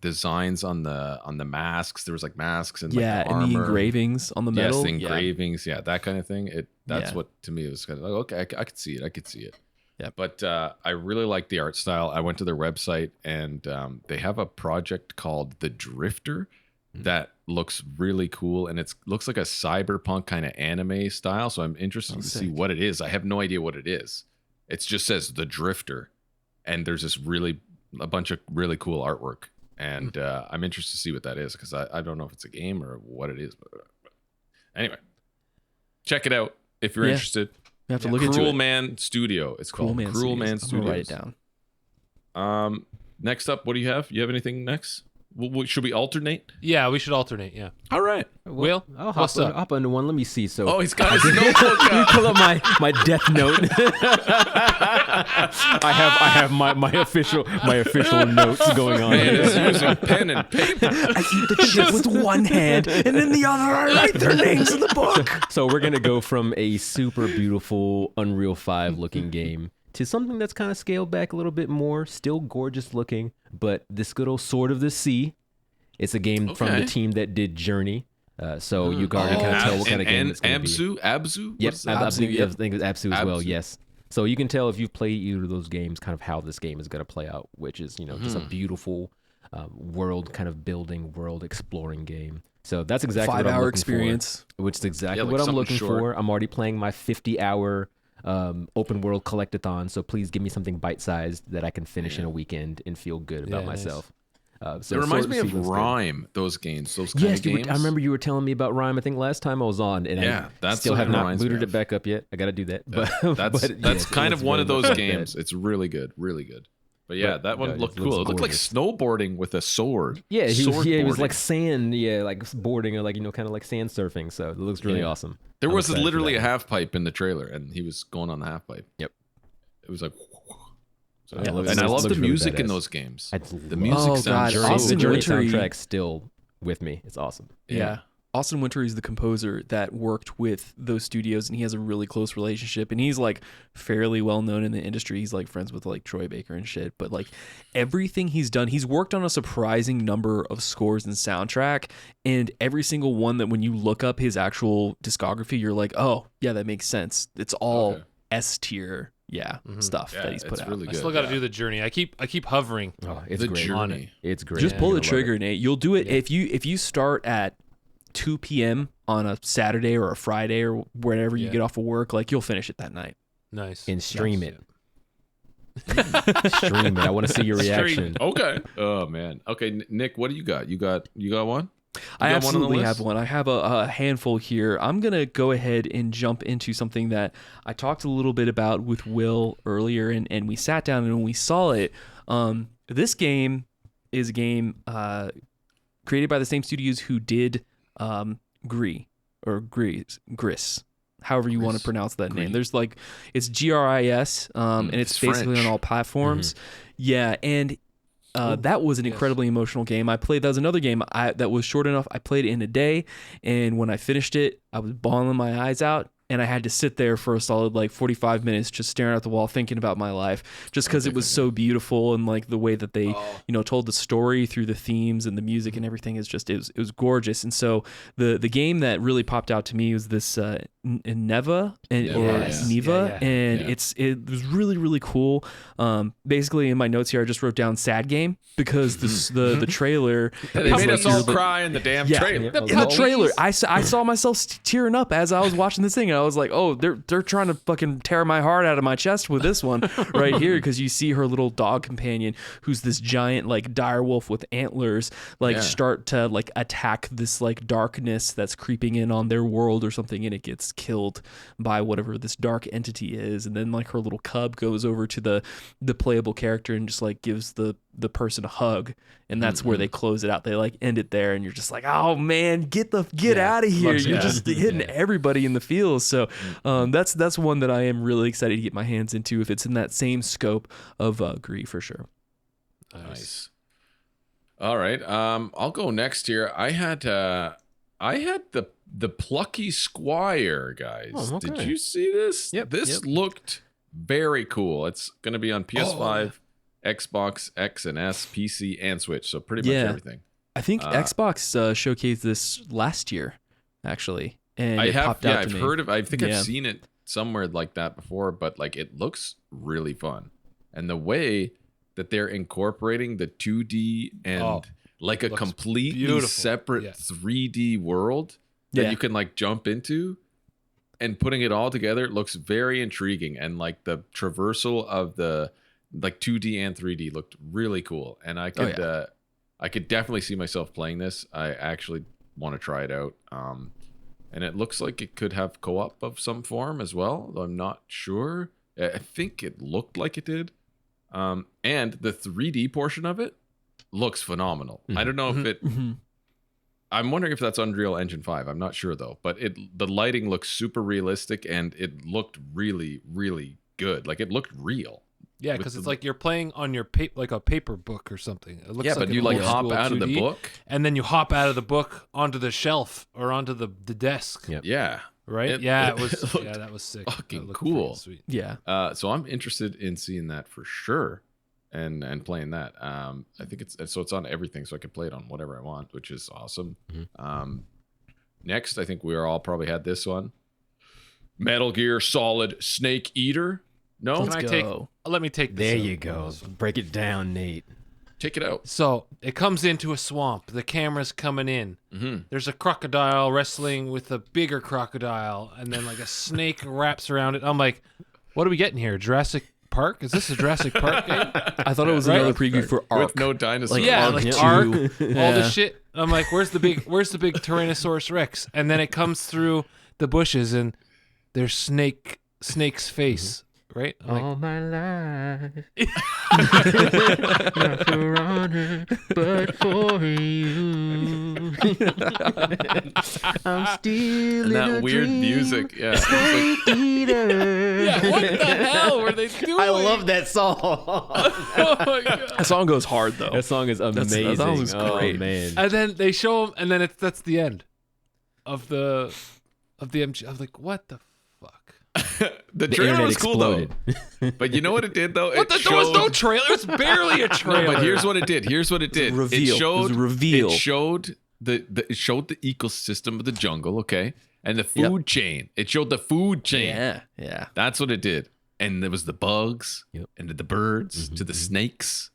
designs on the masks. There was like masks and like the and the armor. engravings on the metal. Yes, the Yeah. engravings, that kind of thing. That's Yeah. what to me it was kind of like, okay, I could see it. Yep. But I really like the art style. I went to their website and they have a project called The Drifter that looks really cool, and it looks like a cyberpunk kind of anime style. So I'm interested to see sick. what it is. I have no idea what it is. It just says The Drifter, and there's a bunch of really cool artwork, and I'm interested to see what that is because I don't know if it's a game or what it is. But anyway, check it out if you're Yeah. interested. You have to look into Cruel it. Man Studio. It's called Cruel Man I'm gonna write it Studios. down. Next up, what do you have? You have anything next? Should we alternate? Yeah, we should alternate. Yeah. All right. Will, I'll what's up? hop into one. Let me see. So, Oh, he's got his notebook let me out. pull up my death note. I have my official notes going on. Man here. is using pen and paper. I eat the chip with one hand, and then the other I write their names in the book. So we're gonna go from a super beautiful Unreal 5 looking game to something that's kind of scaled back a little bit more, still gorgeous looking, but this good old Sword of the Sea. It's a game from the team that did Journey. So you can already kind of tell what kind of game it's going to be. Abzu? Yep, What's that? I think it's Absu as well, Abzu. yes. So you can tell if you've played either of those games kind of how this game is going to play out, which is, just a beautiful world kind of building, world exploring game. So that's exactly what I'm 5-hour looking experience. for. Which is exactly like what I'm something looking short. for. I'm already playing my 50-hour open world collectathon, so please give me something bite-sized that I can finish in a weekend and feel good about nice. myself. It reminds me of Rime, those games, those kind Yes, of games. I remember you were telling me about Rime. I think last time I was on, and I that's still what have it not reminds me booted of. it back up yet. I got to do that. But That's yes, kind it of one of looks those very much like games. that. It's really good, really good. But yeah, that one yeah, looked it looks cool. It looked like gorgeous. snowboarding with a sword. Yeah, he was Swordboarding. like sand, like boarding, or like kind of like sand surfing. So it looks really awesome. There I'm was excited for literally that a one. half pipe in the trailer, and he was going on the half pipe. Yep. It was like. So, Yeah, it and I love looks the really music in badass. those games. I The love- music Oh, sounds God, great. Austin the Journey Wintory- soundtrack's still with me. It's awesome. Yeah. Austin Wintory is the composer that worked with those studios, and he has a really close relationship, and he's like fairly well known in the industry. He's like friends with like Troy Baker and shit, but like everything he's done, he's worked on a surprising number of scores and soundtrack, and every single one that when you look up his actual discography, you're like, oh yeah, that makes sense. It's all Okay. S tier stuff Yeah, that he's put it's out. really I good. still got to do the journey. I keep hovering. Oh, it's The great. journey. It's great. Just pull You're the gonna love trigger, it. Nate. You'll do it if you start at 2 p.m. on a Saturday or a Friday or whenever you get off of work. Like you'll finish it that night. Nice. And stream Nice. it. Stream it. I want to see your Stream reaction. Okay. Oh man. Okay, Nick, what do you got? You got one? I got one on the absolutely list? have one. I have a handful here. I'm going to go ahead and jump into something that I talked a little bit about with Will earlier, and we sat down and when we saw it, this game is a game created by the same studios who did Gris. However you want to pronounce that name. There's like, it's GRIS, and it's basically French. on all platforms. Yeah, and that was an incredibly emotional game. That was another game that was short enough. I played it in a day, and when I finished it, I was bawling my eyes out, and I had to sit there for a solid like 45 minutes just staring at the wall thinking about my life, just because it was so beautiful, and like the way that they told the story through the themes and the music and everything is just it was gorgeous. And so the game that really popped out to me was this Neva Yeah. and it was really really cool. Basically in my notes here I just wrote down sad game because the trailer They made us all cry in the damn trailer. in the trailer, I saw myself tearing up as I was watching this thing, and I was like, "Oh, they're trying to fucking tear my heart out of my chest with this one right here." Because you see her little dog companion, who's this giant like dire wolf with antlers, start to like attack this like darkness that's creeping in on their world or something, and it gets killed by whatever this dark entity is. And then like her little cub goes over to the playable character and just like gives the person a hug, and that's where they close it out. They like end it there, and you're just like, oh man, get out of here. You're just hitting everybody in the feels. So that's one that I am really excited to get my hands into if it's in that same scope of Gree for sure. Nice. All right. I'll go next here. I had the Plucky Squire, guys. Oh, okay. Did you see this? Yep, This looked very cool. It's going to be on PS5, Xbox X and S, PC, and Switch. So pretty much everything. I think Xbox showcased this last year, actually, and I it have. popped Yeah, out to I've me. heard of. I think I've Yeah. seen it somewhere like that before. But like, it looks really fun, and the way that they're incorporating the 2D and like a looks completely beautiful. separate Yeah. 3D world that Yeah. you can like jump into, and putting it all together looks very intriguing. And like the traversal of the like 2D and 3D looked really cool. And I could I could definitely see myself playing this. I actually want to try it out. And it looks like it could have co-op of some form as well, though I'm not sure. I think it looked like it did. And the 3D portion of it looks phenomenal. I don't know if it. I'm wondering if that's Unreal Engine 5. I'm not sure though, but the lighting looks super realistic and it looked really, really good. Like it looked real. Yeah, because it's like you're playing on your like a paper book or something. It looks but like you like hop out 2D, of the book, and then you hop out of the book onto the shelf or onto the desk. Yep. Yeah. Right? It was. That was sick. Fucking cool. Sweet. Yeah. So I'm interested in seeing that for sure, and playing that. I think it's on everything, so I can play it on whatever I want, which is awesome. Next, I think we all probably had this one: Metal Gear Solid Snake Eater. No, Let me take this. There out. you go. Break it down, Nate. take it out. So it comes into a swamp. The camera's coming in. There's a crocodile wrestling with a bigger crocodile, and then like a snake wraps around it. I'm like, what are we getting here? Jurassic Park? Is this a Jurassic Park game? I thought it was another preview for Ark. With no dinosaurs. Like, yeah, Ark like 2. Ark, all this shit. I'm like, where's the big Tyrannosaurus Rex? And then it comes through the bushes, and there's Snake's face. Right? I'm like, all my life, not for honor, but for you. I'm still And that in a weird dream. music. Yeah. Snake eater. yeah, what the hell were they doing? I love that song. Oh my god! That song goes hard though. That song is amazing. That song is great. Oh, man. And then they show him, and then that's the end of the MG. I was like, what the fuck? The trailer internet was cool though. exploded. But you know what it did though? What there was no trailer. It's barely a trailer. No, but here's what it did. Reveal. It showed It was a reveal. It showed the ecosystem of the jungle, okay? And the food chain. It showed the food chain. Yeah. That's what it did. And there was the bugs and the birds to the snakes.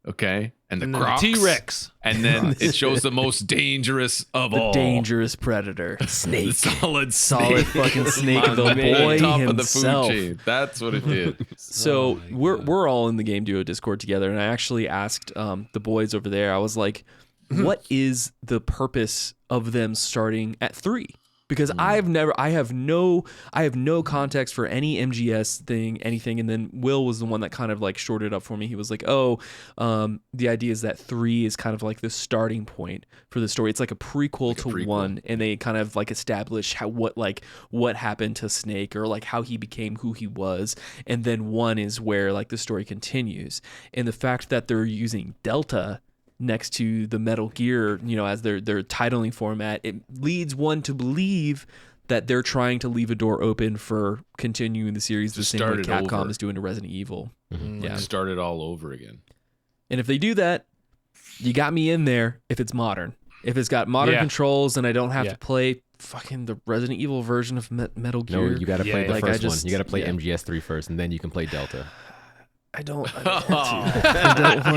Okay? And the crocs. T-Rex. And then it shows the most dangerous of all. The dangerous predator. Snake. Solid snake. fucking snake. On The boy top himself. of the food chain. That's what it did. So we're all in the Game Duo Discord together, and I actually asked the boys over there. I was like, "What is the purpose of them starting at 3?" Because I have no context for any MGS thing, anything. And then Will was the one that kind of like shorted up for me. He was like, "Oh, the idea is that 3 is kind of like the starting point for the story. It's like a prequel to 1, and they kind of like establish what happened to Snake, or like how he became who he was, and then 1 is where like the story continues. And the fact that they're using Delta next to the Metal Gear, as their titling format, it leads one to believe that they're trying to leave a door open for continuing the series the same way Capcom is doing to Resident Evil. Yeah, start it all over again. And if they do that, you got me in there if it's modern. If it's got modern controls and I don't have to play fucking the Resident Evil version of Metal Gear. No, you got to play the first one. You got to play yeah. MGS3 first, and then you can play Delta. I don't want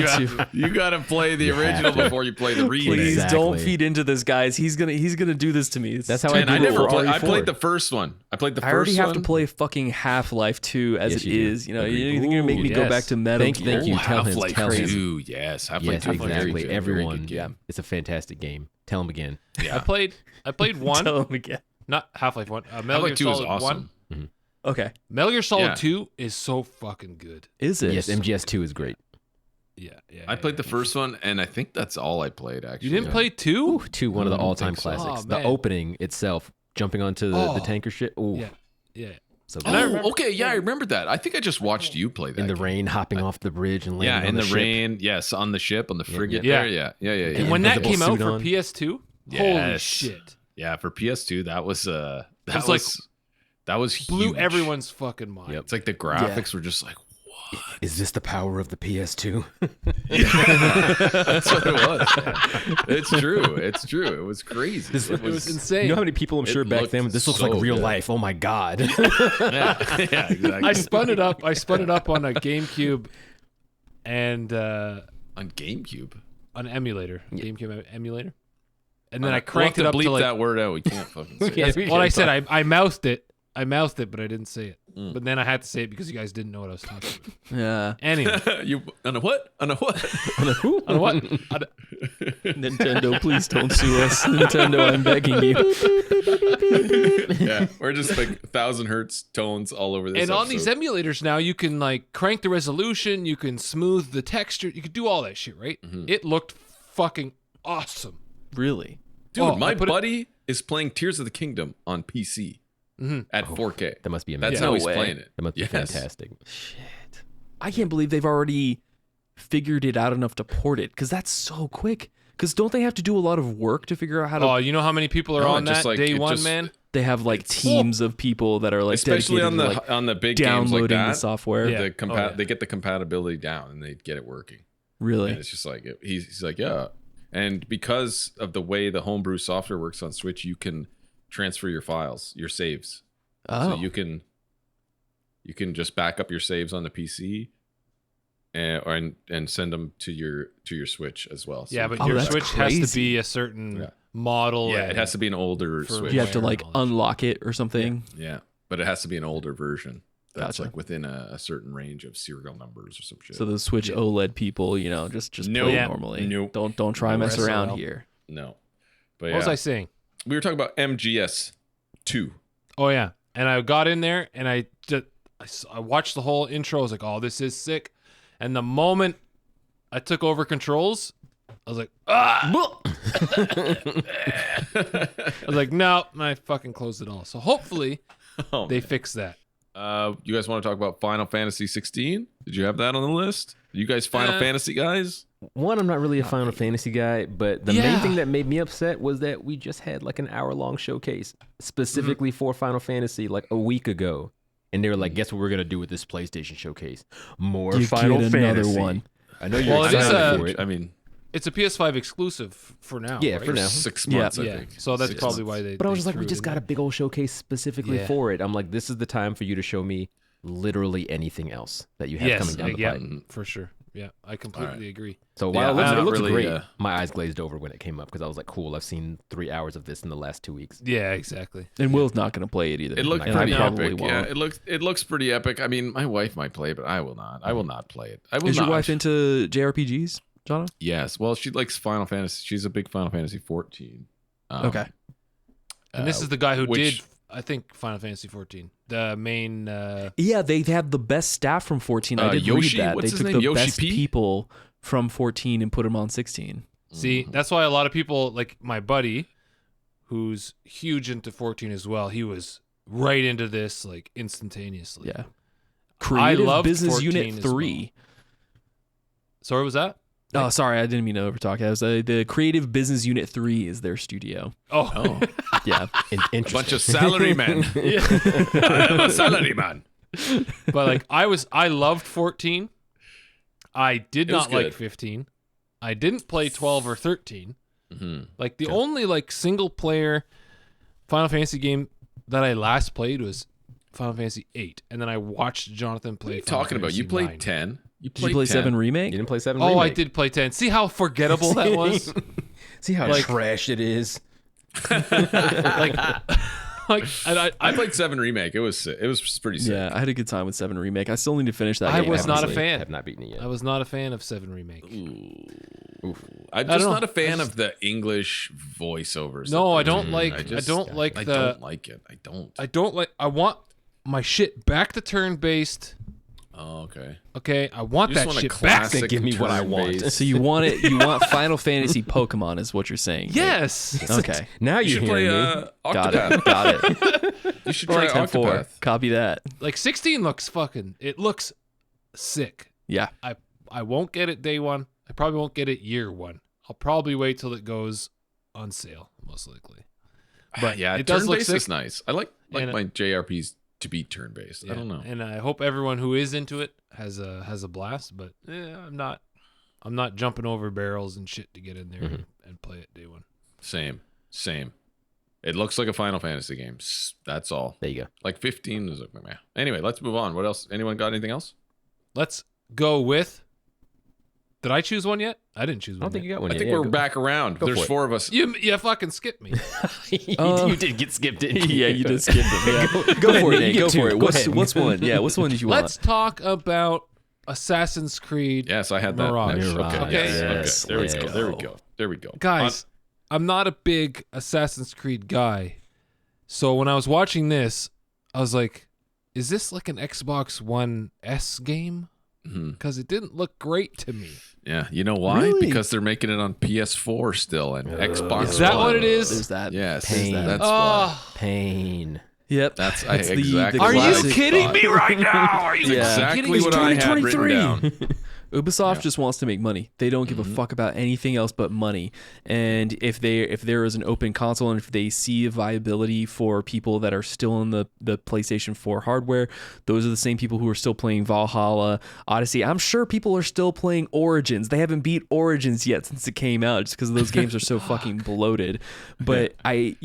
to. You gotta play the original before you play the remake. Please don't Exactly. feed into this, guys. He's gonna do this to me. That's how I And do I it never for played. I RE4. played the first one. I already have to play fucking Half-Life 2 as Yes, it you do. is. You're Agreed. gonna make me go yes. back to Metal Thank Gear. you. Tell him. Half-Life Tell him. 2. Yes, Half-Life Yes, 2. Very exactly. good, very Everyone. good game. It's a fantastic game. Tell him again. Yeah. I played 1, Tell him again. not Half-Life 1. Metal Half-Life 2 Gear is Solid awesome. 1. Okay. Metal Gear Solid Yeah. 2 is so fucking good. Is it? Yes, MGS2 is great. Yeah. I played the first one, and I think that's all I played. Actually, You didn't play 2? One of the all-time think so. classics. Oh, The man. opening itself, jumping onto the tanker ship. Ooh, Yeah. so And I good. remember- okay, yeah, I remember that. I think I just watched you play that. In the game. rain, hopping off the bridge and landing Yeah, on in the ship. rain. Yes, on the ship, on the frigate. yeah. There. Yeah. And when that invisible came out suit for on. PS2, holy Yes. shit. Yeah, for PS2, that was was like- that was Blew huge. everyone's fucking mind. It's like the graphics were just like, Is this the power of the PS2? that's what it was. Man. It's true. It's true. It was crazy. It was insane. You know how many people I'm sure back looked then, this looks so like real good. life. Oh my God. yeah, exactly. I spun it up on a GameCube and On GameCube. an emulator, GameCube emulator, and then We'll I cranked have it to up bleep to like. that word out. We can't fucking say Yeah, it. we Well, I can't said I mouthed it I mouthed it, but I didn't say it. But then I had to say it because you guys didn't know what I was talking about. Yeah. Anyway. You on a what? On a what? On a who? On what? Nintendo, please don't sue us. Nintendo, I'm begging you. Yeah, we're just like 1,000 hertz tones all over this. And on these emulators now, you can like crank the resolution, you can smooth the texture, you can do all that shit, right? It looked fucking awesome. Really? Dude, my buddy is playing Tears of the Kingdom on PC at 4K. That must be That's amazing. how he's way. playing it. That must be Yes. fantastic. Shit. I can't believe they've already figured it out enough to port it, because that's so quick. Because don't they have to do a lot of work to figure out how to... Oh, you know how many people are No, on just that like- day it one, just- man? They have like teams of people that are like Especially on dedicated to, the like, on the big games like downloading that. the software. Yeah. They get the compatibility down and they get it working. Really? And it's just like he's like, yeah. And because of the way the homebrew software works on Switch, you can transfer your files, your saves. Oh. So you can just back up your saves on the PC and send them to your Switch as well. So Yeah, you but can- your that's Switch has to crazy. be a certain Yeah. model. yeah, and it has to be an older for- Switch. You have to Wire like and all that unlock it or something. Yeah, but it has to be an older version. That's Gotcha. like within a certain range of serial numbers or some shit. So the Switch OLED people, just No. play Yeah. normally. No. Don't try and mess No. around here. no, but What yeah, was I saying? we were talking about MGS 2. Oh yeah, and I got in there and I watched the whole intro. I was like, "Oh, this is sick." And the moment I took over controls, I was like, "Ah!" I was like, "No," and I fucking closed it all. So hopefully Oh, they man. fix that. You guys want to talk about Final Fantasy 16? Did you have that on the list? You guys Final Fantasy guys? One, I'm not really a Final Fantasy guy, but the main Yeah. thing that made me upset was that we just had like an hour-long showcase specifically for Final Fantasy like a week ago. And they were like, guess what we're going to do with this PlayStation showcase? More You Final get another Fantasy. one. I know you're Well, it is excited a- for it. I mean, It's a PS5 exclusive for now. Yeah, right? for now. 6 Yeah. months, I Yeah, think. so that's 6 probably months. why they. But I was they just like, threw we it just in got a there. big old showcase specifically Yeah. for it. I'm like, this is the time for you to show me literally anything else that you have coming down the yeah, pipe. for sure. Yeah, I completely agree. So Yeah, while I'm it not looks really, great, my eyes glazed over when it came up because I was like, cool, I've seen 3 hours of this in the last 2 weeks. Yeah, exactly. And Will's not going to play it either. It looked And pretty I probably epic. won't. Yeah, it looks pretty epic. I mean, my wife might play it, but I will not. I will not play it. I will Is not. your wife into JRPGs, Jono? Yes. Well, she likes Final Fantasy. She's a big Final Fantasy 14. Okay. And this is the guy who which- did, I think, Final Fantasy 14. The main. Yeah, they had the best staff from 14. I did Yoshi? read that. What's They his took name? the Yoshi best P? people from 14 and put them on 16. See, that's why a lot of people, like my buddy, who's huge into 14 as well, he was right into this like instantaneously. Yeah. Creative loved Business 14 Unit as 3. Sorry, was that? Oh, sorry, I didn't mean to overtalk. That was the Creative Business Unit 3 is their studio. Oh, Yeah. A bunch of salarymen. I'm a salaryman. but like I loved 14. I did It was not like good. 15. I didn't play 12 or 13. Mhm. Like the only like single player Final Fantasy game that I last played was Final Fantasy 8, and then I watched Jonathan play. What are you Final talking about? Fantasy You played 9. 10. You Did you play 7 You Remake? didn't play 7 Oh, Remake. I did play 10. See how forgettable that was? See how Like- trash it is? Like, and I played 7 Remake. It was pretty sick. Yeah, I had a good time with 7 Remake. I still need to finish that I game. was not a honestly. fan. Have not beaten it yet. I was not a fan of 7 Remake. I'm don't just know. not a fan of the English voiceovers. No, that I they don't do. like. I don't like I the. don't like it. I don't. I don't like. I want my shit back to turn based. Oh, okay. Okay, I want You just that want a shit back. classic Give me what I want. turn-based. So you want it? You want Final Fantasy Pokemon? Is what you're saying? right? Yes. Okay. Now You you should hear play me. Got Octopath. it. Got it. You should try 10-4. Octopath. Copy that. Like 16 looks fucking. It looks sick. Yeah. I won't get it day one. I probably won't get it year one. I'll probably wait till it goes on sale, most likely. But Yeah, it does look turn-based sick. is nice. I like And- my JRPGs to be turn-based. Yeah, I don't know. and I hope everyone who is into it has a blast. But I'm not jumping over barrels and shit to get in there and play it day one. Same. It looks like a Final Fantasy game. That's all. There you go. Like 15 is like, meh. Anyway, let's move on. What else? Anyone got anything else? Let's go with Did I choose one yet? I didn't choose one. I don't think you got one I yet. think Yeah, we're go- back around. go There's for it. 4 of us. You fucking skipped me. you did get skipped, didn't you? Yeah, you did skip them. Yeah. Go for it, Nate. Go for it. What's one? Yeah, what's one did you want? Let's talk about Assassin's Creed. Yes, I had that. Mirage. next. Mirage. Okay. Yes, Okay. There we let's go. go. There we go. There we go. Guys, I'm not a big Assassin's Creed guy. So when I was watching this, I was like, is this like an Xbox One S game? Because it didn't look great to me. Yeah, you know why? Really? Because they're making it on PS4 still and Xbox. Is that One. what it is? There's that. Yes, Pain. that's why. Oh, Pain. Yep. That's the exactly. are you classic kidding thought. me right now? Are you Yeah. Exactly kidding me? what I had written 2023. down. Ubisoft just wants to make money. They don't give a fuck about anything else but money. And if there is an open console and if they see a viability for people that are still in the PlayStation 4 hardware, those are the same people who are still playing Valhalla, Odyssey. I'm sure people are still playing Origins. They haven't beat Origins yet since it came out just because those games are so fucking bloated. But I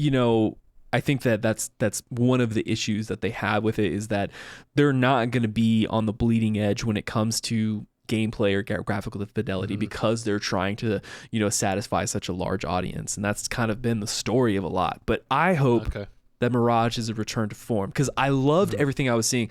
think that's one of the issues that they have with it is that they're not going to be on the bleeding edge when it comes to gameplay or graphical fidelity because they're trying to satisfy such a large audience, and that's kind of been the story of a lot. But I hope that Mirage is a return to form because I loved everything I was seeing.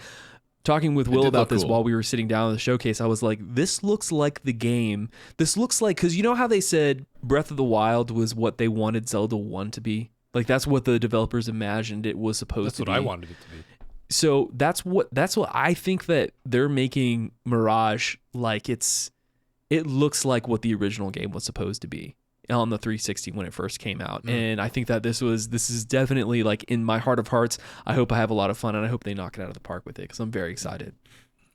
Talking with Will about this while we were sitting down in the showcase, I was like, this looks like the game. This looks like, because you know how they said Breath of the Wild was what they wanted Zelda 1 to be? Like that's what the developers imagined it was supposed to be. That's what I wanted it to be. So that's what I think that they're making Mirage like. It looks like what the original game was supposed to be on the 360 when it first came out. And I think that this is definitely like in my heart of hearts. I hope I have a lot of fun and I hope they knock it out of the park with it because I'm very excited.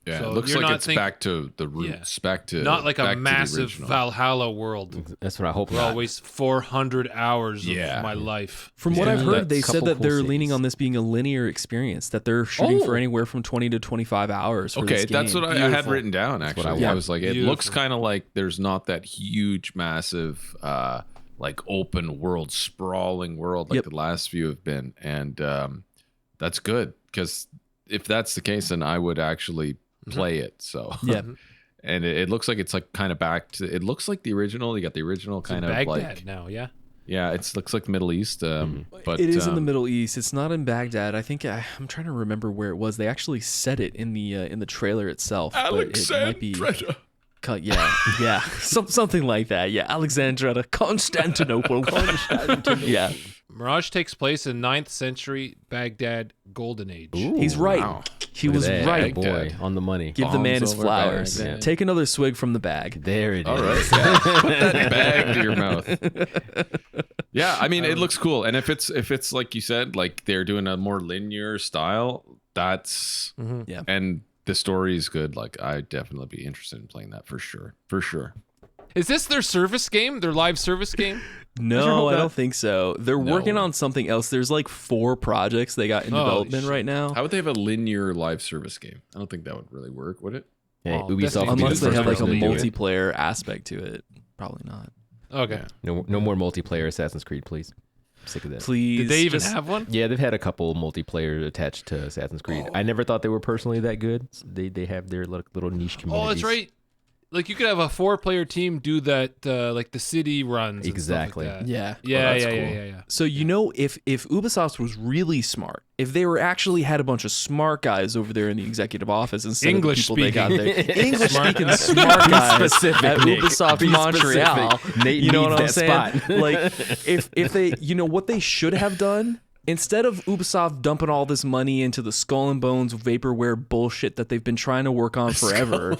Yeah, So it looks you're like not it's back to the roots, back to not like back a to the massive original. Valhalla world. That's what I hope. Where I'll waste 400 hours Yeah. of my life. From what Yeah. I've heard, they Couple said that cool they're scenes. leaning on this being a linear experience, that they're shooting for Oh. anywhere from 20 to 25 hours for Okay, this game. that's what I had Beautiful. written down. Actually, what I was like, it looks Beautiful. kind of like there's not that huge, massive, like open world, sprawling world like Yep. the last few have been, and that's good because if that's the case, then I would actually play it. So Yeah. and it looks like it's like kind of back to. It looks like the original. You got the original kind of Baghdad like now, yeah. yeah, it looks like the Middle East. But It is in the Middle East. It's not in Baghdad. I think I'm trying to remember where it was. They actually said it in the trailer itself. But it might be, yeah, something like that. Yeah, Alexandria, Constantinople. Yeah, Mirage takes place in 9th century Baghdad Golden Age. he's right. wow. He Look at was that. right. Boy, on the money. Give the man Bombs his over flowers. Baghdad. Take another swig from the bag. There it is. All right, yeah. Put that bag to your mouth. Yeah, I mean, it looks cool, and if it's like you said, like they're doing a more linear style, that's Yeah. and the story is good. Like I'd definitely be interested in playing that for sure. Is this their service game? Their live service game? No, I don't think so. They're working on something else. There's like 4 projects they got in development right now. How would they have a linear live service game? I don't think that would really work, would it? Hey, Well, Ubisoft Destiny would be Unless the they first have like a person to do it. multiplayer aspect to it. Probably not. Okay. No more multiplayer Assassin's Creed, please. I'm sick of that. Please. Did they even just- have one? Yeah, they've had a couple multiplayer attached to Assassin's Creed. I never thought they were personally that good. They have their little niche communities. Oh, that's right. Like you could have a 4-player team do that, like the city runs. Exactly. And stuff like that. Yeah. Yeah, that's yeah, cool. yeah. So if Ubisoft was really smart, if they were actually had a bunch of smart guys over there in the executive office instead English of the people they got speaking. there, English speaking smart guys specific, at Nick. Ubisoft Be Montreal, specific. Nate you know needs what I'm that saying? spot. Like if they, what they should have done. Instead of Ubisoft dumping all this money into the Skull and Bones vaporware bullshit that they've been trying to work on forever,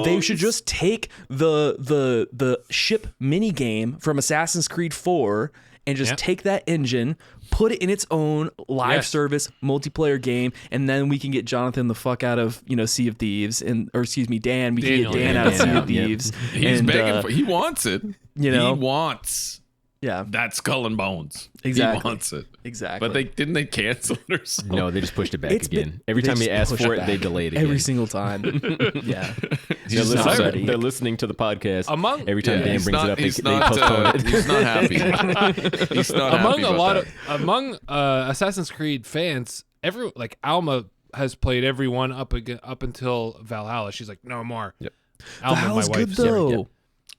they should just take the ship mini game from Assassin's Creed 4 and just take that engine, put it in its own live service multiplayer game, and then we can get Jonathan the fuck out of Sea of Thieves, Dan. We can Daniel, get Dan out of Dan Sea out, of Thieves. He's and, begging for. He wants it. you know? he wants Yeah, that Skull and Bones. Exactly. He wants it. exactly. But they cancel it or something. No, they just pushed it back It's again. been- Every they time he just asked push for it it, they back. delayed again. every single time. Yeah. They're not listening, ready. they're listening to the podcast. Every time Dan he's brings not, it up, he's they not, postpone it. He's not happy. He's not Among happy a about lot that. of Assassin's Creed fans, like Alma has played every one up until Valhalla. She's like, no more. Yep. Alma, Valhalla's my good wife. though. Yep.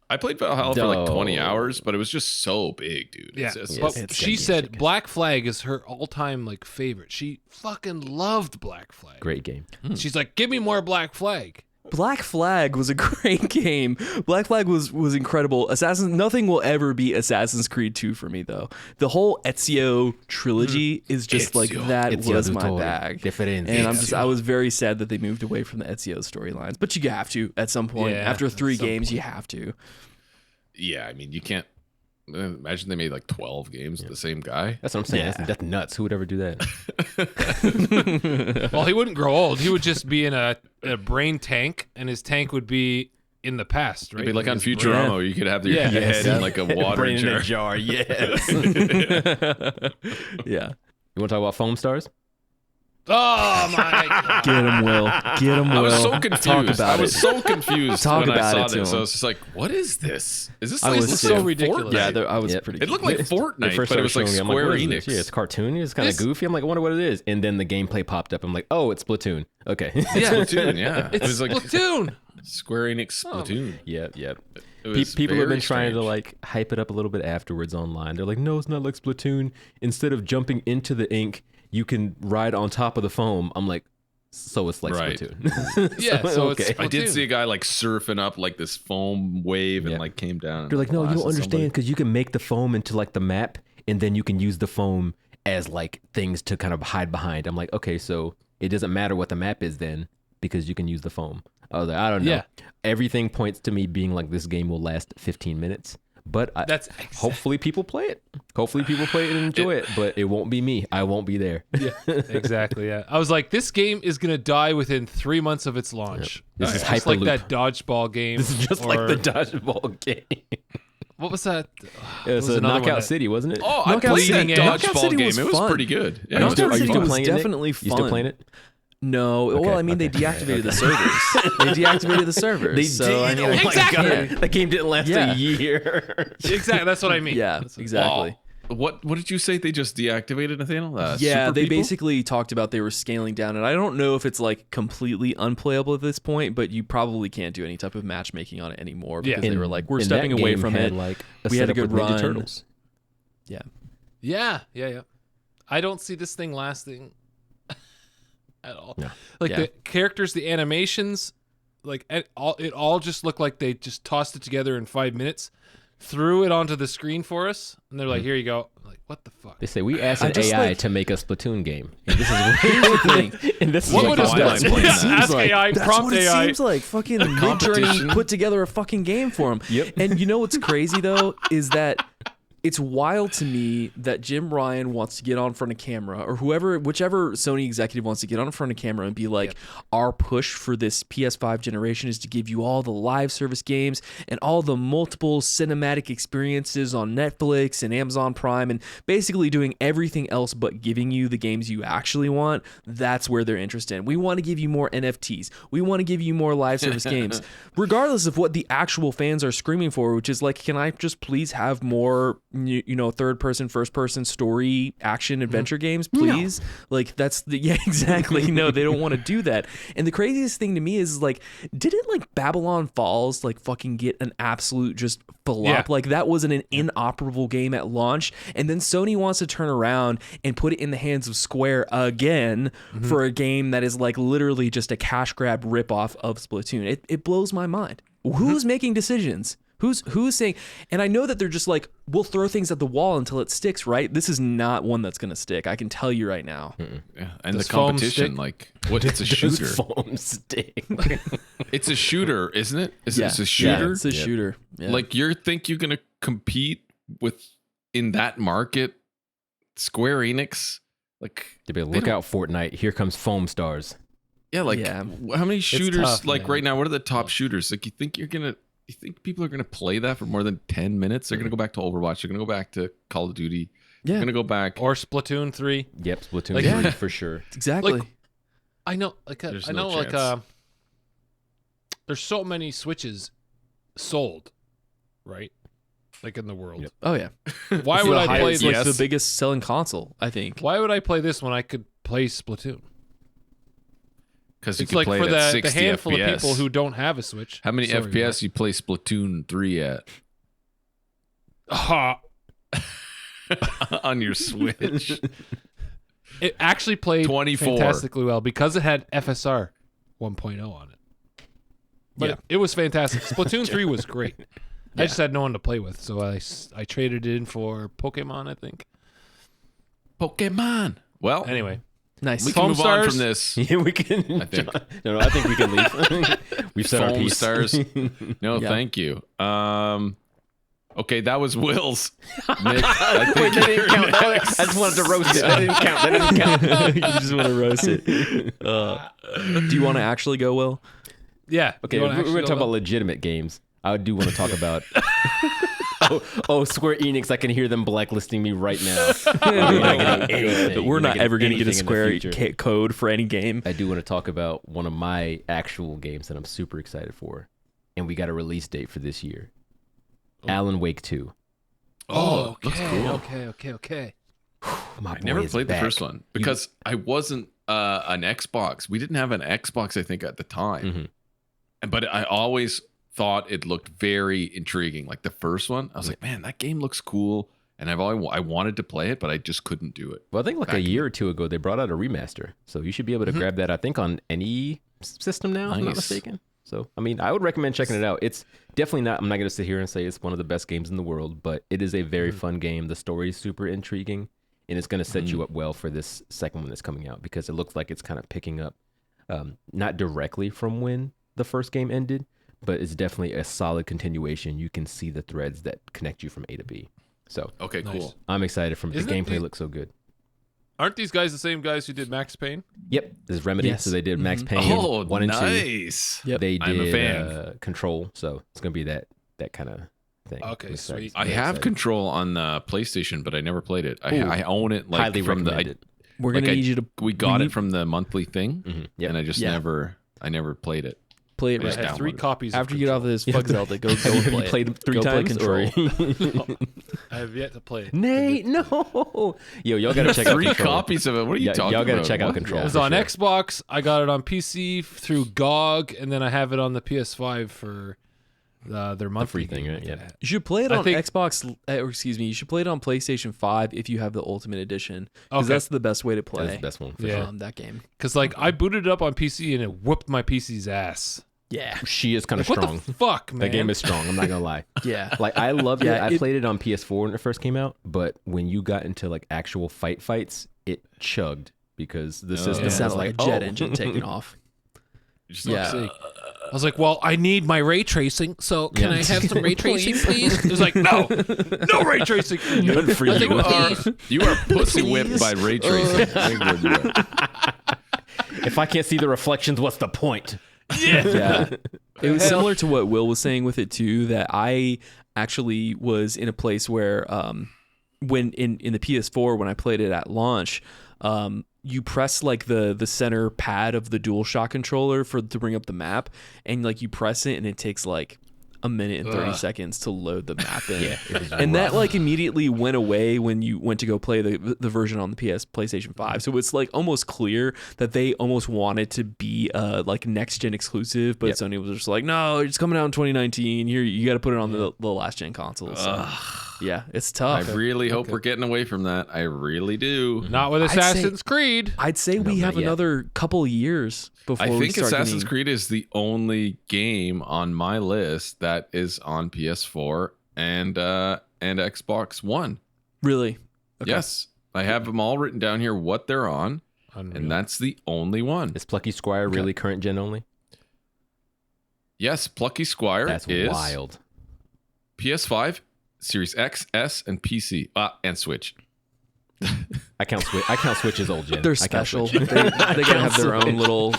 I played Valhalla for like 20 hours, but it was just so big, dude. Yeah, It's but she said Black Flag is her all-time like favorite. She fucking loved Black Flag. Great game. She's like, give me more Black Flag. Black Flag was a great game. Black Flag was incredible. Nothing will ever be Assassin's Creed 2 for me though. The whole Ezio trilogy is just like that Ezio was my Auditore. bag. Different. And I was very sad that they moved away from the Ezio storylines. But you have to at some point. Yeah, After 3 games, point. you have to. Yeah, I mean, you can't imagine they made like 12 games with the same guy. That's what I'm saying. That's nuts. Who would ever do that? Well, he wouldn't grow old. He would just be in a brain tank, and his tank would be in the past, right? It'd be like on His brain- Futurama, you could have your head in like a water Brain in jar. a jar. Yes. Yeah. You want to talk about Foamstars? Oh my god! Get him, Will. Get him, Will. I was so confused. Talk about I was it. so confused Talk when I about saw it to this. him. I was just like, "What is this? Is this I like was so Fortnite?" ridiculous. Yeah, I was Yep. pretty. It looked like Fortnite, but it was like showing me, I'm Square what is Enix. this? Yeah, it's cartoony. It's kind of This- goofy. I'm like, I wonder what it is. And then the gameplay popped up. I'm like, oh, it's Splatoon. Okay. Yeah, Splatoon. Yeah, it It's was like Splatoon. Square Enix Splatoon. Yep. It was People have very been trying to strange. like hype it up a little bit afterwards online. They're like, no, it's not like Splatoon. Instead of jumping into the ink, you can ride on top of the foam. I'm like, so it's like Right. Splatoon. Yeah, so it's I did Splatoon. see a guy like surfing up like this foam wave and Yeah. like came down. They're like, no, you don't blasted understand somebody. because you can make the foam into like the map, and then you can use the foam as like things to kind of hide behind. I'm like, okay, so it doesn't matter what the map is then because you can use the foam. I was like, I don't know. Yeah. Everything points to me being like this game will last 15 minutes, but That's hopefully people play it. Hopefully people play it and enjoy it, but it won't be me. I won't be there. yeah, exactly. Yeah, I was like, this game is gonna die within 3 months of its launch. This is just like Hyperloop. that dodgeball game. This is just or- like the dodgeball game. What was that? It was There a another one Knockout that- City, wasn't it? Oh, I Knockout played that City, yeah. Knockout dodgeball City game. was It was fun. pretty good. Yeah, Are you it was still, Knockout are you City still was playing it, Nick? definitely You still fun. playing it? No, well, I mean, they deactivated the servers. They deactivated the servers. They so, did. I Oh mean, my Exactly. god, that game didn't last Yeah. a year. Exactly. That's what I mean. yeah, exactly. What did you say? They just deactivated Nathaniel? Yeah, Super they people? basically talked about they were scaling down, and I don't know if it's like completely unplayable at this point, but you probably can't do any type of matchmaking on it anymore because Yeah. they were like, we're And stepping that away game from had, it. Like We had a setup good with Ninja run. Turtles. Yeah. Yeah. I don't see this thing lasting at all. No. Like Yeah. the characters, the animations, like it all just looked like they just tossed it together in 5 minutes, threw it onto the screen for us, and they're like, "Here you go." I'm like, what the fuck? They say we asked I an just AI like- to make a Splatoon game. And this is thing. and this What is would like it the be? best. That's what it Yeah, seems ask like. AI, That's prompt what it AI. seems like. Fucking competition. Midjourney put together a fucking game for him. Yep. And you know what's crazy though is that it's wild to me that Jim Ryan wants to get on front of camera, or whichever Sony executive wants to get on front of camera and be like, our push for this PS5 generation is to give you all the live service games and all the multiple cinematic experiences on Netflix and Amazon Prime, and basically doing everything else but giving you the games you actually want. That's where they're interested in. We want to give you more NFTs. We want to give you more live service games, regardless of what the actual fans are screaming for, which is like, can I just please have more, third person, first person story action adventure games, please? Like that's exactly. No, they don't want to do that. And the craziest thing to me is like, didn't like Babylon Falls like fucking get an absolute just flop? Yeah. Like that wasn't an inoperable game at launch, and then Sony wants to turn around and put it in the hands of Square again for a game that is like literally just a cash grab ripoff of Splatoon. It blows my mind. Who's making decisions? Who's saying? And I know that they're just like, we'll throw things at the wall until it sticks, right? This is not one that's gonna stick. I can tell you right now. Yeah. And Does the foam competition, stick? like, what? It's a shooter. Foam stick. It's a shooter, isn't it? It's a Yeah, shooter. it's a shooter. Yeah. Like, you're gonna compete with in that market, Square Enix? Like, To be look out, Fortnite. Here comes Foamstars. yeah, like Yeah. how many shooters? tough, like man. right now, what are the top shooters? Like, you think people are gonna play that for more than 10 minutes? They're gonna go back to Overwatch. They're gonna go back to Call of Duty. Yeah. They're gonna go back. Or Splatoon 3. Yep, Splatoon Like- 3 for sure. exactly. Like, I know, There's I no know, chance. there's so many Switches sold, right? Like in the world. Yep. Oh yeah. Why It's would the I play highest- this? like the biggest selling console, I think. Why would I play this when I could play Splatoon? Because you It's can like play for it at the 60 handful FPS. of people who don't have a Switch. How many Sorry, FPS you play Splatoon 3 at Matt. on your Switch? It actually played 24. fantastically well because it had FSR 1.0 on it. But it was fantastic. Splatoon 3 was great. I just had no one to play with, so I traded it in for Pokemon, I think. Pokemon. Well, Anyway, Nice. we can move on Foamstars? from this. Yeah, we can. I think. No, I think we can leave. We've said our piece. Foamstars. No, Yeah. thank you. Okay, that was Will's. Nick, I Wait, think that didn't you're count. next. I just wanted to roast it. That didn't count. That didn't count. You just want to roast it. Do you want to actually go, Will? yeah. Okay, You we're wanna going to actually talk go about legitimate games. I do want to talk about. oh, Square Enix! I can hear them blacklisting me right now. You're not getting anything. We're You're not ever going to get a anything in the Square future. code for any game. I do want to talk about one of my actual games that I'm super excited for, and we got a release date for this year. Allan Wake 2. Oh, Okay, that's cool. okay. My I boy never is played back. the first one because I wasn't an Xbox. We didn't have an Xbox, I think, at the time. But I always thought it looked very intriguing. Like the first one, I was like, man, that game looks cool. And I wanted to play it, but I just couldn't do it. Well, I think like a year or two ago, they brought out a remaster. So you should be able to grab that, I think, on any system now, if I'm not Nice. mistaken. So, I mean, I would recommend checking it out. It's definitely not, I'm not going to sit here and say it's one of the best games in the world, but it is a very fun game. The story is super intriguing, and it's going to set you up well for this second one that's coming out because it looks like it's kind of picking up, not directly from when the first game ended, but it's definitely a solid continuation. You can see the threads that connect you from A to B. So, Okay, Nice. cool. I'm excited from the Isn't it gameplay these- looks so good. Aren't these guys the same guys who did Max Payne? Yep, this is Remedy. Yes. So they did Max Payne 1 and 2. nice. Yep. They did I'm a fan. Control, so it's gonna be that kind of thing. Okay, I'm excited. sweet. I I'm have excited. Control on the PlayStation, but I never played it. Ooh. I own it like Highly from recommended. We're Like going to I- need you to we got we it from the monthly thing, Yep. and I just Yeah. never played it. play it I I just right have 3 downloaded it. copies. after of you get off of this. Yeah. Fuck Zelda. Go and Have play you it. played 3 Go play times? Control. Or... I have yet to play it. Nate, no. Yo, y'all gotta check out 3 Control. copies of it. What are you talking Y'all about? gotta check out What? Control. It was for on sure. Xbox. I got it on PC through GOG, and then I have it on the PS5 for their monthly free thing, game right? that Yeah. they had. You should play it I on think- Xbox, or excuse me, you should play it on PlayStation 5 if you have the Ultimate Edition. Because Okay. that's the best way to That's play the best one for Yeah. sure. that game. Because like I booted it up on PC and it whooped my PC's ass. Yeah. She is kind of Like, strong. what the fuck, man? That game is strong. I'm not gonna lie. Yeah. Like I loved it. Yeah, I played it on PS4 when it first came out, but when you got into like actual fights, it chugged because the system It was sounded like a jet oh. engine taking off. Just Yeah. like, I was like, well, I need my ray tracing, so can Yeah. I have some ray tracing, please? It was like, no ray tracing. None for I think, you. you are pussy whipped by ray tracing. If I can't see the reflections, what's the point? Yeah. It was similar to what Will was saying with it too, that I actually was in a place where when in the PS4 when I played it at launch, you press like the center pad of the DualShock controller to bring up the map, and like you press it and it takes like a minute and 30 seconds to load the map in. Yeah, it was And that rough. like immediately went away when you went to go play the version on the PlayStation 5. So it's like almost clear that they almost wanted to be like next gen exclusive, but Yep. Sony was just like, no, it's coming out in 2019. Here, you got to put it on the last gen consoles. So, yeah, it's I tough. really hope we're getting away from that. I really do. Not with I'd say- Assassin's Creed. I'd say we not have yet. another couple of years before I we think start Assassin's getting- Creed is the only game on my list that is on PS4 and Xbox One. Really? Okay. Yes, I have them all written down here what they're on, and that's the only one. Is Plucky Squire really current gen only? Yes, Plucky Squire That's is wild. PS5, Series X, S, and PC, and Switch. I count Switch as old gen. They're I count special. Switch. They gotta have their own little.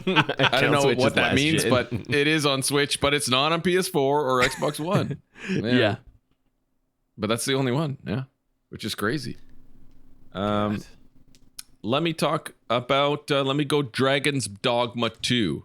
I don't know what that means, but it is on Switch, but it's not on PS4 or Xbox One. Yeah. But that's the only one, yeah, which is crazy. Let me talk about, let me go Dragon's Dogma 2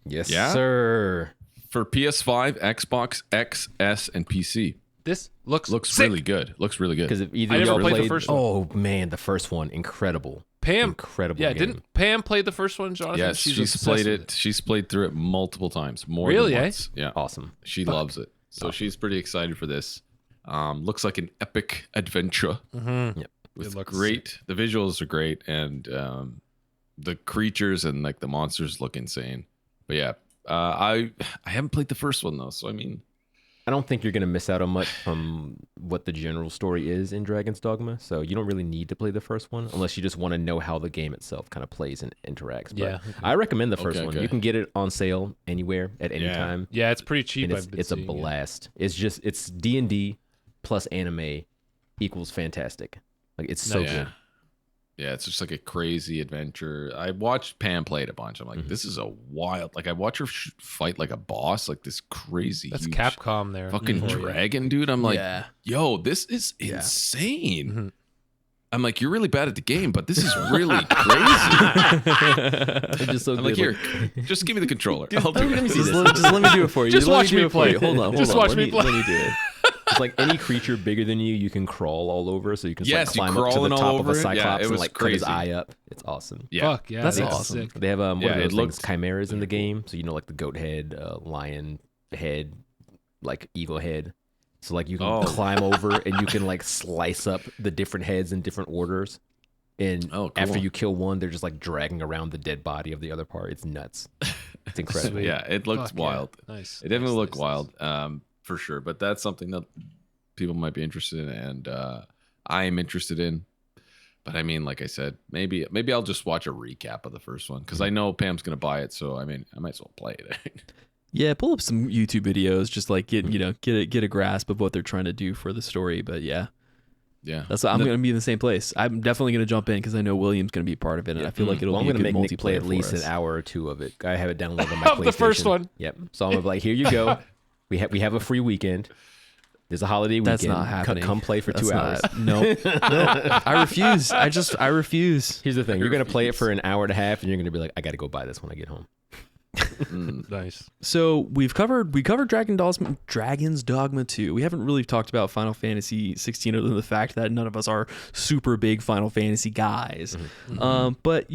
Yes, Yeah? sir. for PS5, Xbox X, S, and PC. This looks Looks sick. really good. Looks really good. Because if either I never y'all played the played first one. Oh man, the first one, incredible. Pam, incredible. yeah, game. didn't Pam play the first one, Jonathan? Yes, she's played it. She's played through it multiple times, more than once. Yeah, awesome. She loves it, so she's pretty excited for this. Looks like an epic adventure. Mm-hmm. Yep. It looks great. The visuals are great, and the creatures and like the monsters look insane. But yeah, I haven't played the first one though, so I mean, I don't think you're gonna miss out on much from what the general story is in Dragon's Dogma. So you don't really need to play the first one unless you just want to know how the game itself kind of plays and interacts. But Yeah. I recommend the first one. Okay. You can get it on sale anywhere at any time. Yeah, it's pretty cheap. And it's a blast. It's D&D plus anime equals fantastic. Like it's so good. Yeah, it's just like a crazy adventure. I watched Pam play it a bunch. I'm like, this is a wild. Like I watch her fight like a boss, like this crazy. That's huge Capcom there. fucking for you. dragon, dude. I'm like, Yeah. yo, this is insane. Mhm. I'm like, you're really bad at the game, but this is really crazy. It's just so I'm like, good. here, just give me the controller. I'll do let me it. see Just this. let me do it for you. Just Let watch do me it for you. play. Hold on. Just watch me play. Let me do it. It's like any creature bigger than you can crawl all over. So you can just, Yes, like, you climb up to the crawling all top of a over it. Yeah, cyclops it and was like cut his crazy. eye up. It's awesome. Yeah, Fuck yeah, That's that's awesome. sick. They have what Yeah, are it those things? looked Chimeras in the game. So like the goat head, lion head, like eagle head. So like you can climb over and you can like slice up the different heads in different orders. And cool. after you kill one, they're just like dragging around the dead body of the other part. It's nuts. It's incredible. Yeah, it looked Fuck yeah. wild. Nice. It definitely Nice, looked nice, wild, for sure. But that's something that people might be interested in, and I am interested in. But I mean, like I said, maybe I'll just watch a recap of the first one because I know Pam's gonna buy it. So I mean, I might as well play it. Yeah, pull up some YouTube videos, just like get a grasp of what they're trying to do for the story. But yeah, that's I'm going to be in the same place. I'm definitely going to jump in because I know William's going to be part of it, and I feel like it'll Well, be I'm a gonna good make Nick play multiplayer at least for an us. hour or two of it. I have it downloaded on my PlayStation. The first one. Yep. So I'm gonna be like, here you go. We have a free weekend. There's a holiday weekend. That's not happening. Come play for 2 hours. No, I refuse. I refuse. Here's the thing: you're gonna play it for an hour and a half, and you're gonna be like, I got to go buy this when I get home. Nice. So we covered Dragon's Dogma 2. We haven't really talked about Final Fantasy 16 other than the fact that none of us are super big Final Fantasy guys. But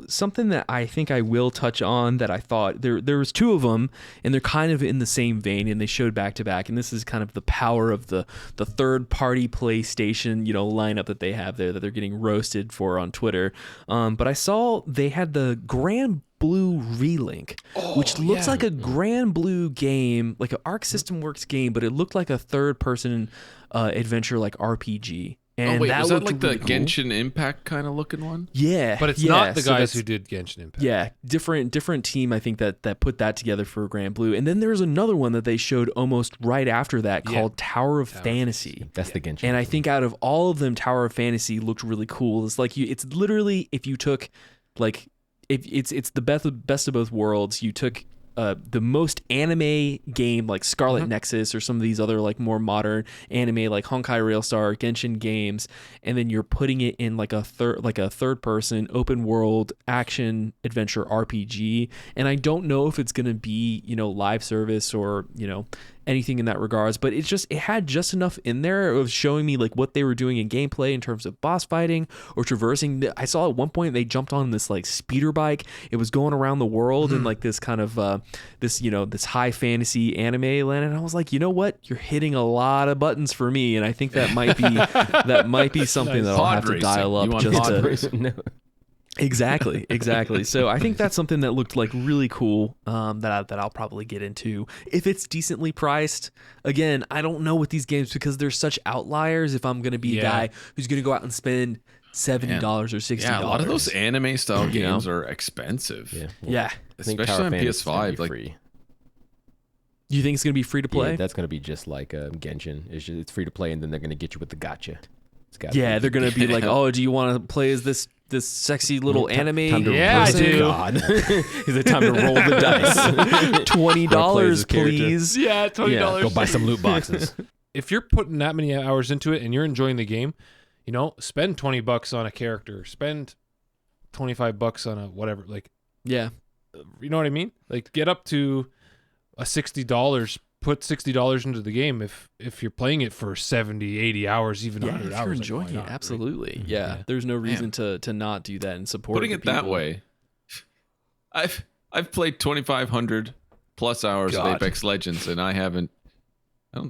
something that I think I will touch on that I thought there was two of them, and they're kind of in the same vein, and they showed back to back. And this is kind of the power of the third party PlayStation lineup that they have there that they're getting roasted for on Twitter. But I saw they had the Grand Blue Relink, which looks like a Grand Blue game, like an Arc System Works game, but it looked like a third-person adventure, like RPG. And was that looked like the really cool. Genshin Impact kind of looking one? Yeah, But it's yeah, not the so guys that's- who did Genshin Impact. Yeah, different team. I think that put that together for Grand Blue, and then there's another one that they showed almost right after that called Tower of Fantasy. That's the Genshin. And I think out of all of them, Tower of Fantasy looked really cool. It's like it's literally if you took like. It's the best of both worlds. You took the most anime game like Scarlet Nexus or some of these other like more modern anime like Honkai Railstar, Genshin games, and then you're putting it in like a third person open world action adventure RPG. And I don't know if it's gonna be live service or anything in that regards, but it had just enough in there of showing me like what they were doing in gameplay in terms of boss fighting or traversing. I saw at one point they jumped on this like speeder bike. It was going around the world in like this kind of this high fantasy anime land, and I was like, you know what, you're hitting a lot of buttons for me, and I think that might be something that I'll have to dial up just to. No. Exactly. So I think that's something that looked like really cool that I'll probably get into if it's decently priced. Again, I don't know with these games because they're such outliers. If I'm going to be a guy who's going to go out and spend $70 or $60, Yeah, a lot of those anime style games are expensive. Yeah. Especially on PS5. Like, free. Do you think it's going to be free to play? Yeah, that's going to be just like Genshin. It's free to play, and then they're going to get you with the gotcha. Yeah, they're going to be like, oh, do you want to play as this sexy little anime? Time to Yeah, I do. God. Is it time to roll the dice? $20, please. Yeah, $20. Yeah, go buy some loot boxes. If you're putting that many hours into it and you're enjoying the game, spend $20 on a character, spend $25 on a whatever. Like, Yeah. you know what I mean? Like, get up to a $60 put $60 into the game if you're playing it for 70, 80 hours, even 100 if hours. you're enjoying it, absolutely. Right? Yeah, there's no reason to not do that and support. Putting it that way, I've played 2,500 plus hours of Apex Legends, and I don't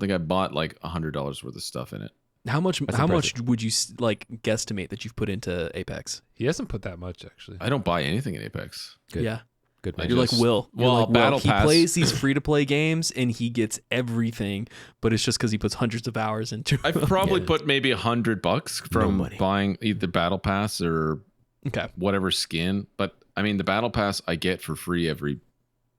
think I bought like $100 worth of stuff in it. How much would you like guesstimate that you've put into Apex? He hasn't put that much, actually. I don't buy anything in Apex. Good. Yeah. Good. You're like Will. Battle He Pass. plays these free-to-play games, and he gets everything, but it's just because he puts hundreds of hours into I've probably put maybe $100 from buying either Battle Pass or whatever skin. But I mean, the Battle Pass I get for free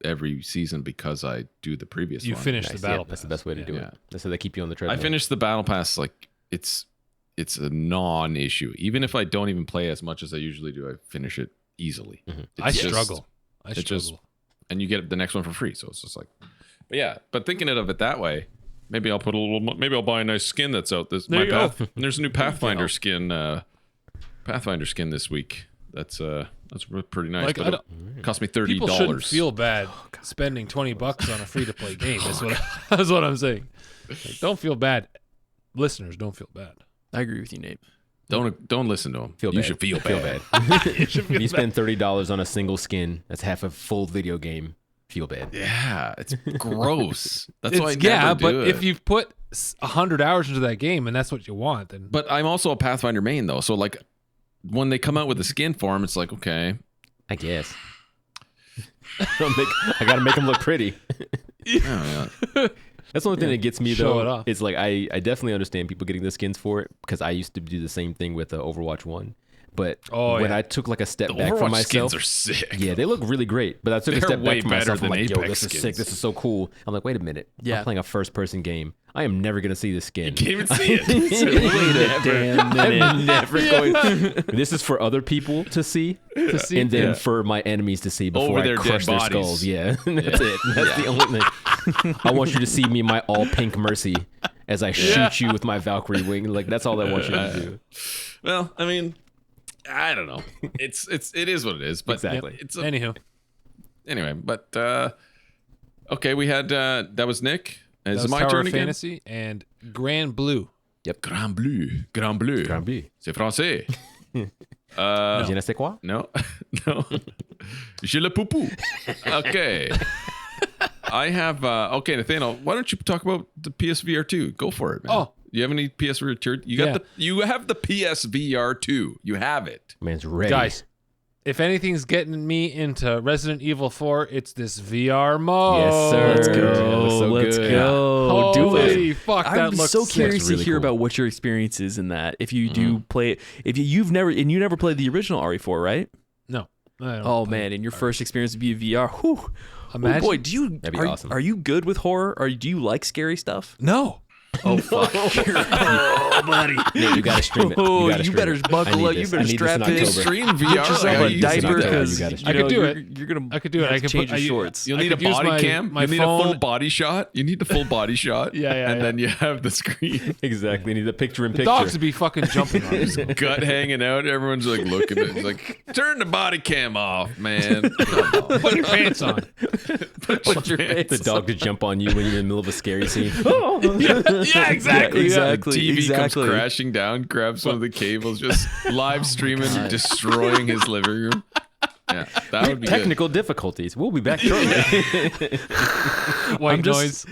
every season because I do the previous one. You finish the Battle Pass. That's the best way to do it. That's how they keep you on the treadmill. I finished the Battle Pass like it's a non-issue. Even if I don't even play as much as I usually do, I finish it easily. Mm-hmm. I struggle. And you get the next one for free. So it's just like, but yeah. But thinking of it that way, maybe I'll buy a nice skin that's out. There's a new Pathfinder skin. Pathfinder skin this week. That's pretty nice. Like, but it cost me $30. People shouldn't feel bad spending $20 on a free-to-play game. That's what I'm saying. Like, don't feel bad. Listeners, don't feel bad. I agree with you, Nate. Don't listen to him. You should feel bad. You spend $30 on a single skin. That's half a full video game. Feel bad. Yeah, it's gross. That's why I never do but it. if you've put 100 hours into that game and that's what you want, then. But I'm also a Pathfinder main though, so like when they come out with the skin form, it's like okay, I guess. I gotta make them look pretty. Oh, yeah. That's the only thing that gets me Show though. it off. It's like I definitely understand people getting the skins for it because I used to do the same thing with Overwatch 1. But when I took like a step back Overwatch for myself, skins are sick. Yeah, they look really great. But I took a They're step way back for better myself. I'm than like, yo, Apex this is skins. sick. This is so cool. I'm like, wait a minute. I'm playing a first-person game. I am never gonna see this skin. You can't even see it. Wait a damn minute. I'm never going. This is for other people to see, and then for my enemies to see before Over I their crush dead their bodies. skulls. Yeah, that's it. That's the only thing. I want you to see me, my all pink mercy, as I shoot you with my Valkyrie wing. Like that's all I want you to do. Well, I mean, I don't know. It is what it is. But Exactly. Anywho. Anyway, but okay, we had that was Nick. That Is was it my Tower turn of again? Fantasy and Grand Blue. Yep. Grand Bleu. Grand Bleu. Grand Bleu. C'est français. Je ne sais quoi? No. No. Je le poupou. Okay. I have okay, Nathaniel, why don't you talk about the PSVR 2? Go for it, man. Oh. You have any PSVR 2? You have the PSVR 2. You have it. Man's ready. Guys, if anything's getting me into Resident Evil 4, it's this VR mode. Yes, sir. Let's Yeah, it looks go. so Let's good. go. Do it. Holy fuck, that I'm looks so sick. curious to really hear cool. about what your experience is in that. If you do play it, if you've never played the original RE4, right? No. I don't Oh play man, and your first experience would be VR. Whew. Imagine. Oh boy, do you That'd be are, awesome. are you good with horror? Or do you like scary stuff? No. Oh fuck. Oh, buddy. Nate, you gotta stream it. Oh, gotta you stream better it. buckle I up. need You this. better I need strap this in in. October. Stream VR. Get yourself How a you diaper use it? because You gotta you stream it. I could do know, it. you're gonna. I could do it. I could change put, your I- shorts. You'll I need a could use body my- cam. my You need a full phone. body shot. You need the full body shot. Yeah, And yeah. then you have the screen. Exactly. Need the picture in The picture. dogs would be fucking jumping on us. Gut hanging out. Everyone's like looking at it. It's like, turn the body cam off, man. Come on. Put your pants on. Put your pants the dog to jump on you when you're in the middle of a scary scene. Yeah, exactly. Exactly, The TV exactly. comes crashing down, grabs one of the cables, just live streaming, destroying his living room. Yeah, that would be Technical difficulties. We'll be back shortly. White noise.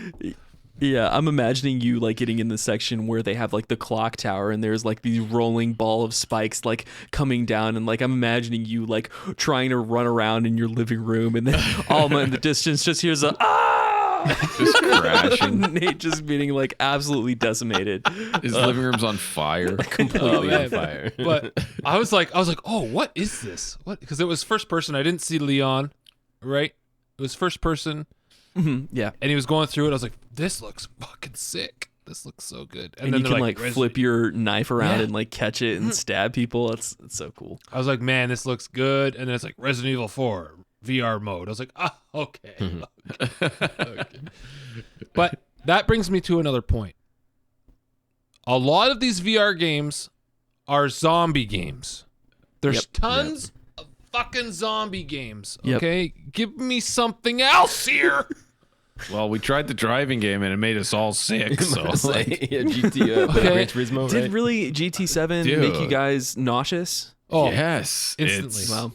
Yeah, I'm imagining you like getting in the section where they have like the clock tower and there's like these rolling ball of spikes like coming down, and like I'm imagining you like trying to run around in your living room, and then all in the distance just hears a just crashing. Nate just being like absolutely decimated. His living room's on fire. Completely man. on fire. But I was like, oh, what is this? What? Because it was first person. I didn't see Leon, right? It was first person, Yeah. and he was going through it. I was like, this looks fucking sick. This looks so good. And then you they're can like Resident- flip your knife around Yeah. and like catch it and stab people. It's so cool. I was like, man, this looks good. And then it's like Resident Evil 4 VR mode. I was like, okay. Okay. But that brings me to another point. A lot of these VR games are zombie games. There's Yep. tons of fucking zombie games. Yep. Okay, give me something else here. Well, we tried the driving game and it made us all sick. So GT, Gran Turismo, Did right? really GT7 make you guys nauseous? Oh, yes, instantly. Wow.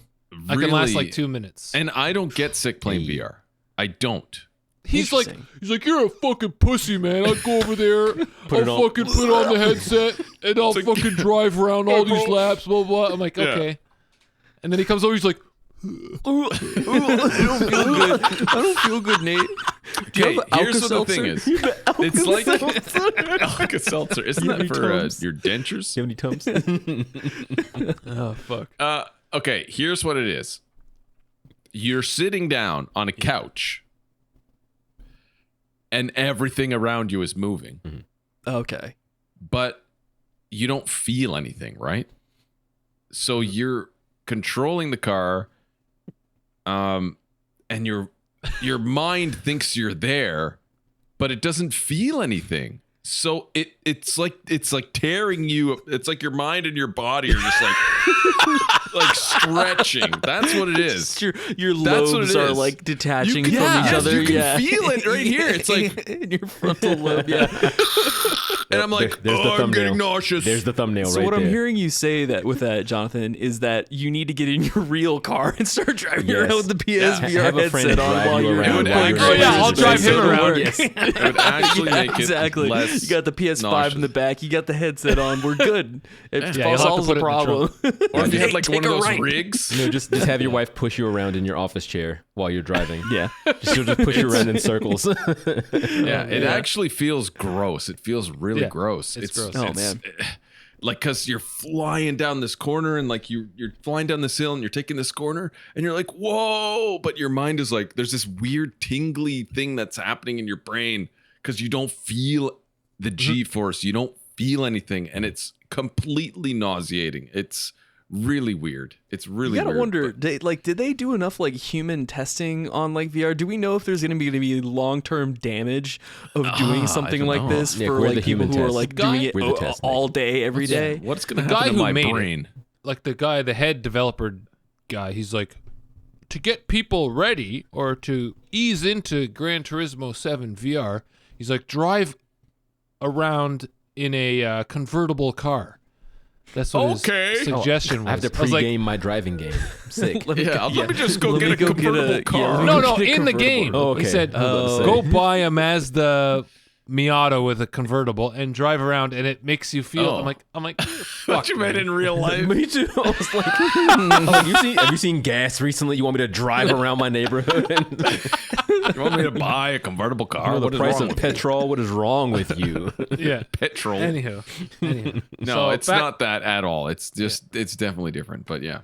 I can last really- like 2 minutes. And I don't get sick playing VR. I don't. He's like, Interesting. you're a fucking pussy, man. I'll go over there, I'll fucking put on the headset, and I'll fucking drive around all these laps, blah, blah. I'm like, okay. And then he comes over, he's like, Ooh, I don't feel good. I don't feel good, Nate. Do you Okay, have here's what the Alka-Seltzer? thing is. It's like Alka-Seltzer. Isn't that for your dentures? Do you have any Tums? oh, fuck. Okay, here's what it is. You're sitting down on a couch, and everything around you is moving, Okay. but you don't feel anything, right? So you're controlling the car, and your mind thinks you're there, but it doesn't feel anything. So it's like tearing you. It's like your mind and your body are just like stretching. That's what it is. Your That's what lobes it are is. like detaching You from can- each yes, other. you can yeah. feel it right here. It's like in your frontal lobe. Yeah. and I'm like, There's the I'm thumbnail. getting nauseous. There's the thumbnail So right what there. I'm hearing you say with that, Jonathan, is that you need to get in your real car and start driving Yes. around with the PSVR Have a friend headset on drive while you you're around would while you're actually- driving. Oh, yeah, I'll drive him It'll around. work. Yes. It would actually Yeah, make it exactly. less You got the PS5 nauseous. in the back. You got the headset on. We're good. It Yeah, you'll have to solves put the it in the problem. Or if you had Hey, like take one of a those right. rigs. No, just have your wife push you around in your office chair while you're driving. Yeah. She'll just push you around in circles. Yeah, it actually feels gross. It feels really Yeah, gross. it's gross. Oh, man. Like, cause you're flying down this corner and like you're flying down this hill and you're taking this corner and you're like, whoa, but your mind is like, there's this weird tingly thing that's happening in your brain because you don't feel the G-force. You don't feel anything, and it's completely nauseating. It's really weird. It's really You gotta weird, wonder, but- did they do enough like human testing on like VR? Do we know if there's gonna be long-term damage of doing something don't like know. this Yeah, for where's like the people human who are test? like The guy- doing it Where's the test, all day, every day? What's gonna The happen guy to who my made it- brain? Like the head developer guy, he's like, to get people ready or to ease into Gran Turismo 7 VR, he's like, drive around in a convertible car. That's what Okay. his suggestion was. I have to I was like, pre-game my driving game. Sick. Let me Yeah, let me just go Let get me a go get convertible a- car. yeah, no, Get a in the convertible. game. Oh, okay. He said, Oh. go buy a Mazda Miata with a convertible and drive around, and it makes you feel. Oh. I'm like, What fuck, you made man. in real life? Me too. I was like, have you seen Gas recently? You want me to drive around my neighborhood? And, You want me to buy a convertible car? the What is price wrong of with petrol. What is wrong with you? Yeah. petrol? Anyhow. No, So it's back- not that at all. It's just it's definitely different. But yeah,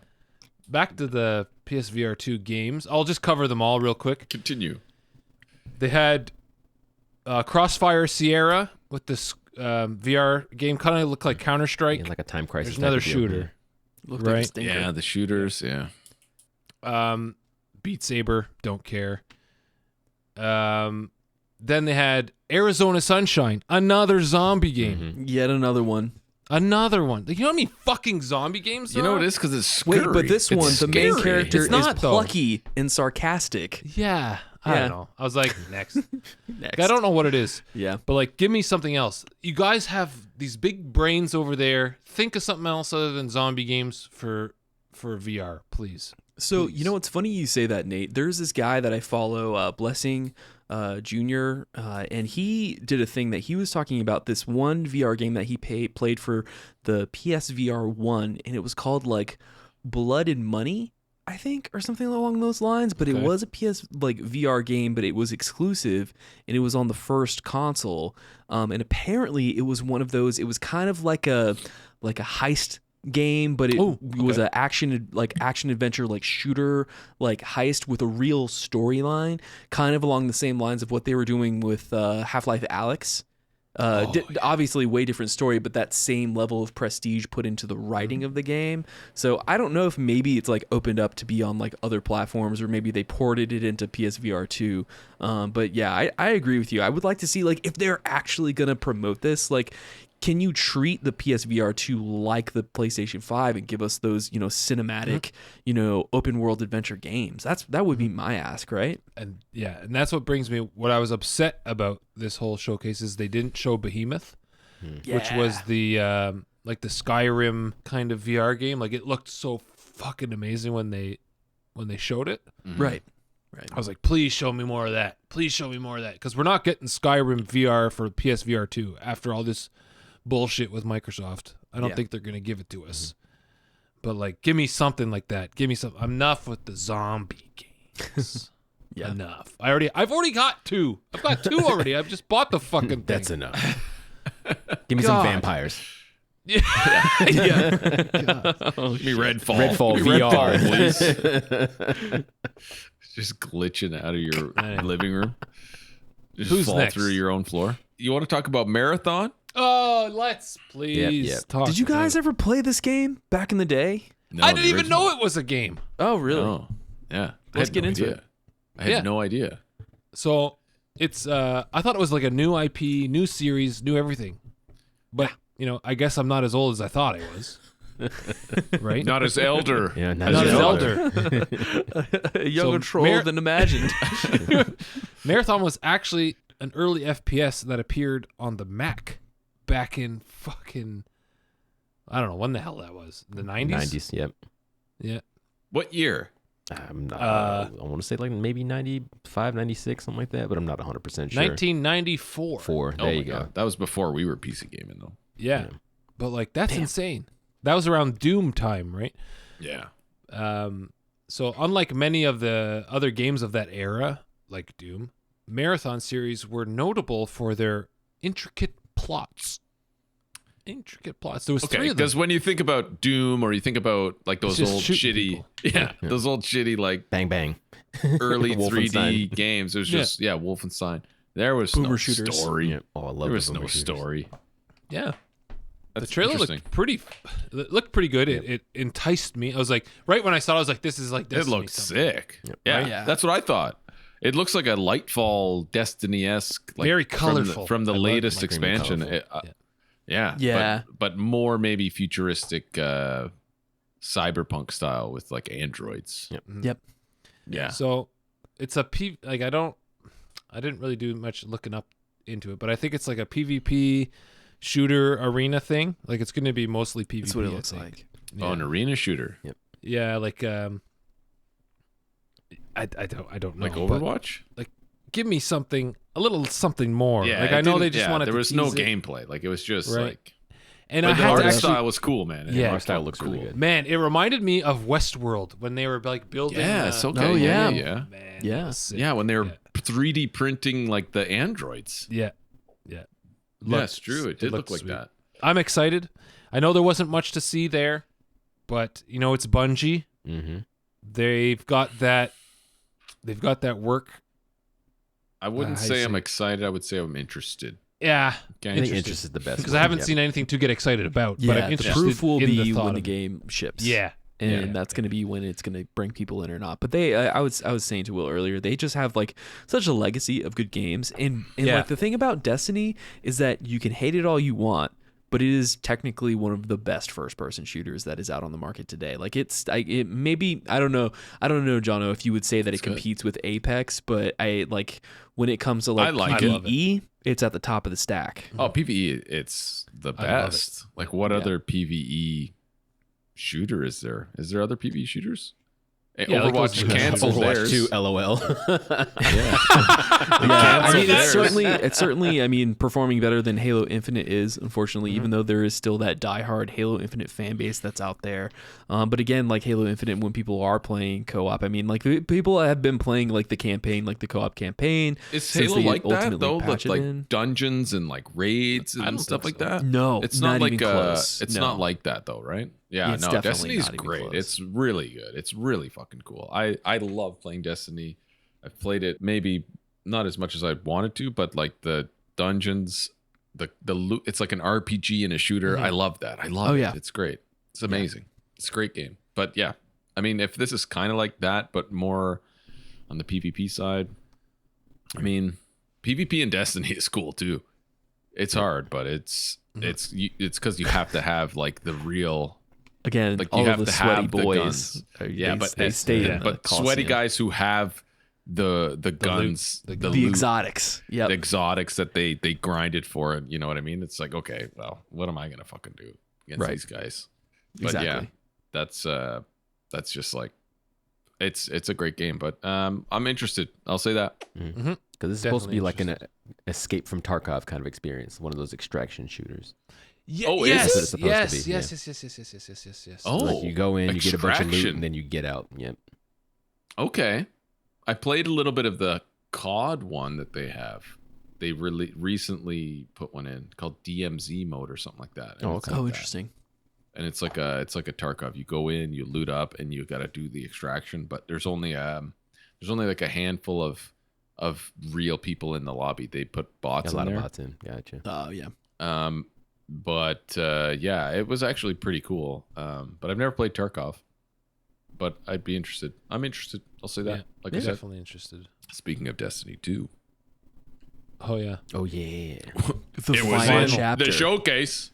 Back to the PSVR 2 games. I'll just cover them all real quick. continue. They had Crossfire Sierra with this VR game. Kind of looked like Counter-Strike. Yeah, like a Time Crisis. There's type another of deal. shooter. Looked like a Right. stinker. Yeah, the shooters. Yeah. Beat Saber, don't care. Then they had Arizona Sunshine, another zombie game. Yet another one. Another one. You know how many fucking zombie games You there know are? what it is because it's scary. Wait, but this It's one, the main scary. character It's is not, though. plucky and sarcastic. Yeah. I Yeah. don't know. I was like, next. Next. I don't know what it is. Yeah. But like, give me something else. You guys have these big brains over there. Think of something else other than zombie games for VR, please. So, Please. you know, it's funny you say that, Nate. There's this guy that I follow, Blessing Jr., and he did a thing that he was talking about this one VR game that he played for the PSVR 1, and it was called like Blood and Money, I think, or something along those lines. But Okay. it was a VR game, but it was exclusive, and it was on the first console. And apparently, it was one of those. It was kind of like a heist game, but it was an action adventure like shooter like heist with a real storyline, kind of along the same lines of what they were doing with Half-Life Alyx. Obviously way different story, but that same level of prestige put into the writing of the game. So I don't know if maybe it's like opened up to be on like other platforms, or maybe they ported it into PSVR 2. But yeah, I agree with you. I would like to see like if they're actually gonna promote this, like can you treat the PSVR 2 like the PlayStation 5 and give us those, cinematic, open world adventure games? That would be my ask, right? And that's what brings me. What I was upset about this whole showcase is they didn't show Behemoth, which was the like the Skyrim kind of VR game. Like, it looked so fucking amazing when they showed it. Right. I was like, please show me more of that. Please show me more of that, because we're not getting Skyrim VR for PSVR 2 after all this bullshit with Microsoft. I don't think they're gonna give it to us. But like, give me something like that. Give me some. Enough with the zombie games. Enough. I've already got 2. I've got 2 already. I've just bought the fucking thing. That's enough. Give me some vampires. Yeah. Oh, give me Redfall VR, please. Just glitching out of your living room. Just Who's fall next? through your own floor. You want to talk about Marathon? Oh, let's please talk. Did you guys ever play this game back in the day? No, I didn't the even original. know it was a game. Oh, really? Oh, yeah. Let's get into it. I had no idea. So it's I thought it was like a new IP, new series, new everything. But I guess I'm not as old as I thought I was. Right? Not as elder. Yeah, Not as elder. A younger troll than imagined. Marathon was actually an early FPS that appeared on the Mac back in fucking, I don't know when the hell that was. The 90s? 90s, yep. Yeah. What year? I want to say like maybe 95, 96, something like that, but I'm not 100% sure. 1994. There you go. That was before we were PC gaming, though. Yeah. But like, that's insane. That was around Doom time, right? Yeah. So unlike many of the other games of that era, like Doom, Marathon series were notable for their intricate plots. There was 3 of them. Because when you think about Doom or you think about like those just old shooting shitty, those old shitty like Bang bang. early 3D Wolfenstein. games, it was just Wolfenstein. There was Boomer no shooters. story. Yeah. Oh, I love There was the no boomer shooters. story. Yeah. The That's trailer interesting. looked pretty good. It enticed me. I was like, right when I saw it, I was like, this is like It Destiny looked something. sick. Yeah, Right? Yeah. that's what I thought. It looks like a Lightfall Destiny-esque, like Very colorful. from the I love latest like green and expansion. colorful. Yeah. but more maybe futuristic, cyberpunk style with like androids. Yep. Yeah. So it's a I didn't really do much looking up into it, but I think it's like a PvP shooter arena thing. Like, it's going to be mostly PvP. That's what it I looks think. like. Yeah. Oh, an arena shooter, Yeah, like I don't know. like but, Overwatch. give me something, a little something more. Yeah, like, it I know they didn't- just wanted There to was no tease it. gameplay. Like, it was just Right. like. And But I the had art to actually, style was cool, man. Yeah. The Art style looks really good. man, it reminded me of Westworld when they were like building. Yeah, it's okay. Oh, yeah, yeah. yeah. Man, Yeah. that was sick. Yeah, when they were Yeah. 3D printing like the androids. Yeah. Yes, true. It did look looked like sweet. that. I'm excited. I know there wasn't much to see there, but it's Bungie. Mm-hmm. They've got that work. I wouldn't how you say I'm say- excited. I would say I'm interested. Yeah, Okay. I think interest is the best. because I haven't seen anything to get excited about. Yeah, but I'm the interested proof will in be the thought when the of it. game ships. Yeah, And Yeah. that's going to be when it's going to bring people in or not. But I was saying to Will earlier, they just have like such a legacy of good games. And Yeah. like the thing about Destiny is that you can hate it all you want, but it is technically one of the best first-person shooters that is out on the market today. Like it maybe I don't know, Jono, if you would say that it good. competes with Apex, but I like when it comes to like I like it. PvE, it's at the top of the stack. Oh, PvE, it's the I love it. best. Like, what other PvE shooter is there? Is there other PvE shooters? Yeah, like Overwatch those- canceled Overwatch theirs. 2, LOL. Yeah, I mean, theirs. it's certainly, I mean, performing better than Halo Infinite is, unfortunately, even though there is still that diehard Halo Infinite fan base that's out there. But again, like Halo Infinite, when people are playing co-op, I mean, like people have been playing like the campaign, like the co-op campaign. Is since Halo they like that ultimately though? patch it Like in. dungeons and like raids I and don't stuff think like so. that? No, It's not like even close. it's No. not like that though, right? Yeah, It's no, definitely Destiny's not even great. close. It's really good. It's really fucking cool. I love playing Destiny. I've played it maybe not as much as I wanted to, but like the dungeons, the loot, it's like an RPG and a shooter. I love that. I love Oh, it. yeah. It's great. It's amazing. It's a great game. But yeah, I mean, if this is kind of like that, but more on the PvP side, I mean, PvP in Destiny is cool too. It's hard, but it's it's because you have to have like the real. Again, Like all you have of the to sweaty have the boys. guns. They stay in the but sweaty Coliseum. guys who have the guns, the The loot, exotics. the exotics that they grinded for it. You know what I mean? It's like, okay, well, what am I gonna fucking do against Right. these guys? But Exactly. yeah, that's just like it's a great game. But I'm interested. I'll say that. Because it's supposed to be like an Definitely escape from Tarkov kind of experience, one of those extraction shooters. Oh, is yes, it? It's supposed yes, to be, yes, yeah. yes. Oh, Like you go in, you get a bunch of loot, extraction. and then you get out. Yep. Okay. I played a little bit of the COD one that they have. They really recently put one in called DMZ mode or something like that. And Oh, it's okay. like Oh, that. interesting. And it's like a Tarkov. You go in, you loot up, and you got to do the extraction. But there's only like a handful of real people in the lobby. They put bots A lot in of there. bots in. Gotcha. Oh, yeah. But yeah, it was actually pretty cool. But I've never played Tarkov. But I'd be interested. I'm interested. I'll say that. Yeah, Like I said. definitely interested. Speaking of Destiny 2. Oh yeah. Oh yeah. The It was final in chapter. the showcase.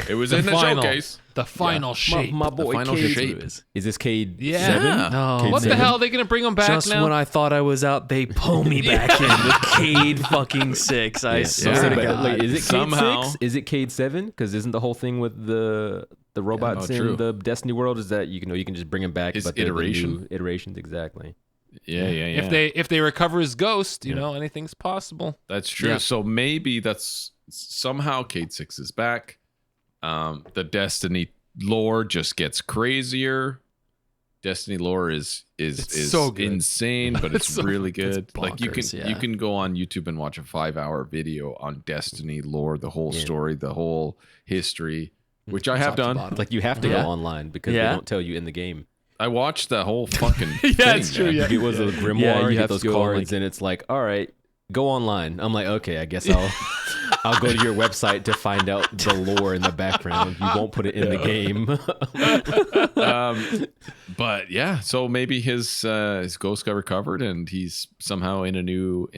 It was The in the final. showcase. The final shape. My boy final Cade. shape. Is this Cade Yeah. 7? Yeah. Oh, What the man. hell? Are they gonna bring him back Just now? when I thought I was out, they pull me back in with Cade fucking 6. I Yeah. swear to But, God. wait, is it Cade Somehow- 6? Is it Cade 7? Because isn't the whole thing with the robots oh, true. in the Destiny world is that you can just bring them back, His but they're the iteration? new iterations exactly. Yeah. If they recover his ghost, you know, anything's possible. That's true. Yeah. So maybe that's somehow Cade 6 is back. The Destiny lore just gets crazier. Destiny lore is so good. insane, but it's so- really good. Like you bonkers, can yeah. go on YouTube and watch a 5-hour video on Destiny lore, the whole Yeah. story, the whole history, which I have Top to done. bottom. It's like you have to Yeah. go online because they Yeah. don't tell you in the game. I watched the whole fucking Yeah, thing, it's true, man. yeah. You get a grimoire, Yeah, you you have get those to go, cards, like- and it's like, all right, go online. I'm like, okay, I guess I'll go to your website to find out the lore in the background. You won't put it in the game. But yeah, so maybe his ghost got recovered and he's somehow in a new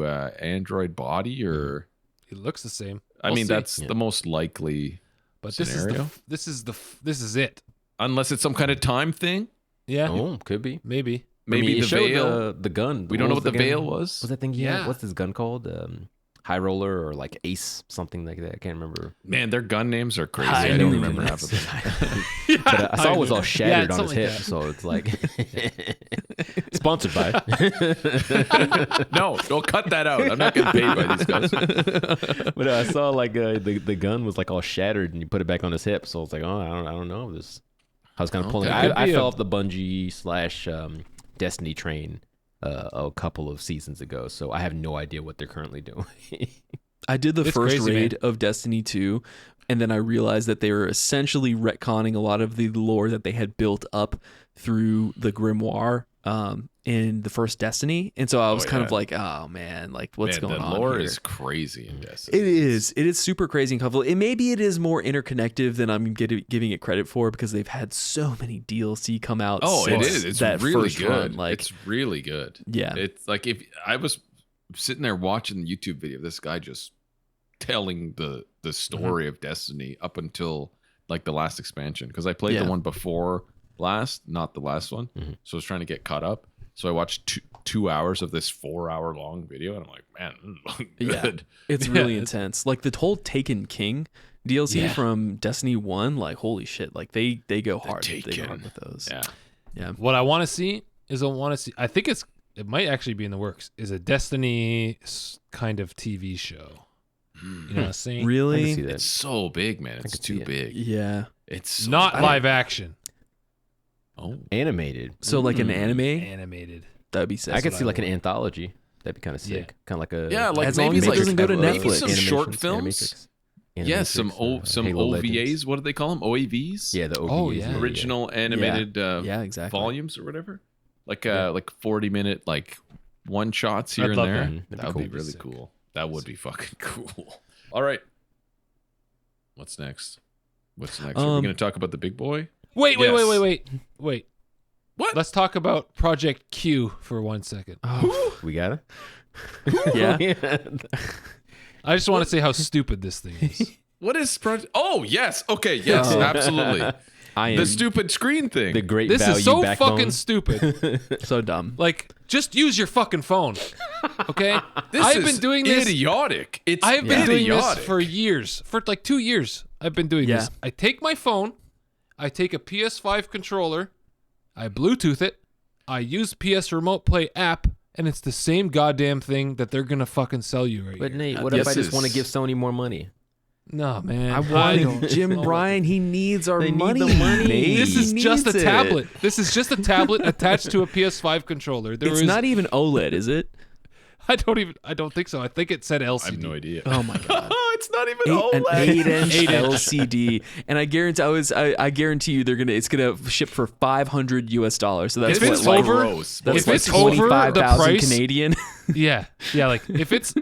android body, or It looks the same. I We'll mean see. that's Yeah. the most likely, But scenario? this is it. unless it's some kind of time thing. Yeah, Oh, could be. maybe. Maybe I mean, it the showed veil. the gun. We don't know was what the gun? veil was. What's that thing? Yeah. Yeah. What's this gun called? High Roller or like Ace, something like that. I can't remember. Man, their gun names are crazy. I I don't knew remember it. half of them. But I saw it was all shattered it's on his something hip, like that. so it's like sponsored by. No, don't cut that out. I'm not getting paid by these guys. But I saw like the gun was like all shattered, and you put it back on his hip. So it's like, oh, I don't know this. I was kind of pulling. Okay. I fell off the Bungie / Destiny train a couple of seasons ago, so I have no idea what they're currently doing. I did the It's first crazy, raid of Destiny 2, and then I realized that they were essentially retconning a lot of the lore that they had built up through the Grimoire in the first Destiny. And so I was kind of yeah. like, oh man, like what's Man, going the on lore here? is crazy in Destiny. It is super crazy and colorful. Maybe it is more interconnective than I'm giving it credit for, because they've had so many DLC come out. Oh, it since is. It's that really first good. run. Like, It's really good. yeah, It's like if I was sitting there watching the YouTube video of this guy just telling the story of Destiny up until like the last expansion, because I played Yeah. the one before last, not the last one. Mhm. So I was trying to get caught up. So I watched 2 hours of this 4-hour long video, and I'm like, man, this is Yeah. good. it's Yeah, really it's- intense. Like the whole Taken King DLC Yeah. from Destiny 1, like holy shit, like they go hard. They go Taken. hard with those. Yeah. Yeah. What I want to see is I think it might actually be in the works. Is a Destiny kind of TV show. You know what I'm saying? I can Really? see that. It's so big, man. It's could see too it. big. Yeah. It's so Not big. live action. Oh, Animated. So like an Mm. anime, Animated. that'd be sick. I could what see I like an want. anthology. That'd be kind of sick. Yeah. Kind of like a yeah, like As long maybe as it like doesn't go to maybe Netflix. some short Animatrix, films. Animatrix. Yes, some Animatrix, some Halo OVAs. Legends. What do they call them? OAVs. Yeah, the OVAs. Oh, yeah. Original animated yeah, exactly. volumes or whatever. Like 40-minute like one shots here I'd and love there. that. That'd be That would cool. be really Sick. cool. That would be fucking cool. All right. What's next? Are we going to talk about the big boy? Wait. Yes. What? Let's talk about Project Q for 1 second. We got it. Yeah. I just want to say how stupid this thing is. What is Oh, yes. Okay, yes, absolutely. The stupid screen thing. The great This value is so backbone. fucking stupid. So dumb. Like, just use your fucking phone. Okay? I've been doing this. Idiotic. I've been doing this idiotic. for years. For like 2 years, I've been doing this. I take my phone, I take a PS5 controller, I Bluetooth it, I use PS Remote Play app, and it's the same goddamn thing that they're gonna fucking sell you right But here. Nate, what if I just want to give Sony more money? No, man. I want Jim Ryan. He needs our money. Need the money. Nate. This is He just a needs it. tablet. This is just a tablet attached to a PS5 controller. It's not even OLED, is it? I don't think so. I think it said LCD. I have no idea. Oh my god. It's not even An OLED. 8-inch LCD, and I guarantee you it's gonna ship for $500. So that's If it's what, over, that's if like it's over the 25,000 price- Canadian. Yeah. Like if it's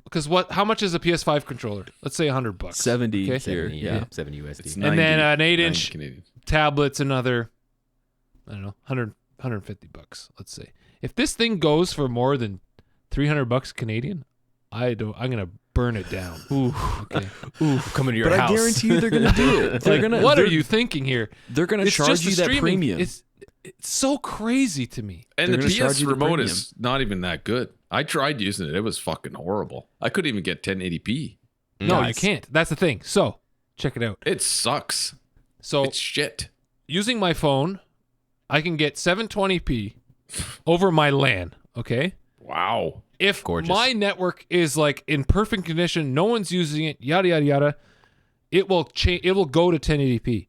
because how much is a PS5 controller? Let's say $100. 70 Okay. here. 70, Yeah. 70 USD. It's And then an 90 8-inch Canadian. tablet's another, I don't know, $150. Let's say if this thing goes for more than $300 Canadian, I'm gonna burn it down. Ooh. Okay. Ooh, coming to your But house. I guarantee you they're gonna do it. They're gonna. What are they're- you thinking here? They're gonna It's charge just you the that streaming. premium. It's so crazy to me. And They're the gonna charge PS you the remote premium. is not even that good. I tried using it. It was fucking horrible. I couldn't even get 1080p. No, you Nice. can't. That's the thing. So check it out. It sucks. So It's shit. using my phone, I can get 720p over my LAN. Okay. Wow. If Gorgeous. my network is like in perfect condition, no one's using it, yada yada yada, it will change. It will go to 1080p.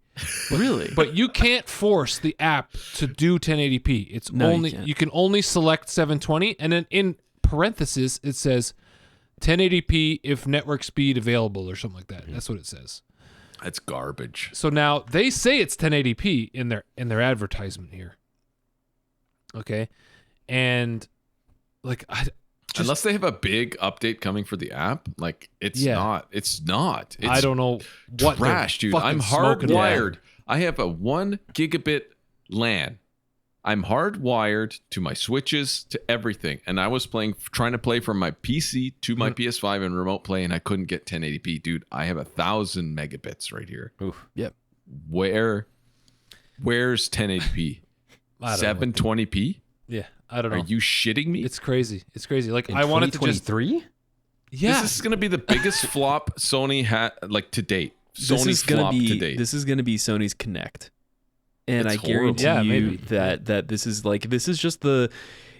Really? But you can't force the app to do 1080p. It's No, you only can't. you can only select 720, and then in parentheses it says 1080p if network speed available or something like that. That's what it says. That's garbage. So now they say it's 1080p in their advertisement here. Okay, and like Unless they have a big update coming for the app, like it's Yeah. not. It's not. It's I don't know what they're trash, dude. fucking I'm smoking. hardwired. I have a 1 gigabit LAN. I'm hardwired to my switches, to everything. And I was trying to play from my PC to my PS5 and remote play, and I couldn't get 1080p. Dude, I have 1,000 megabits right here. Oof. Yep. Where's 1080p? I don't know. 720p? Yeah, I don't know. Are you shitting me? It's crazy. It's crazy. Like In I wanted to just 2023? yeah. This is going to be the biggest flop Sony had, like, to date. This Sony's is gonna flop to be date. this is gonna be Sony's Connect, and It's I guarantee horrible. you Yeah, maybe. that this is just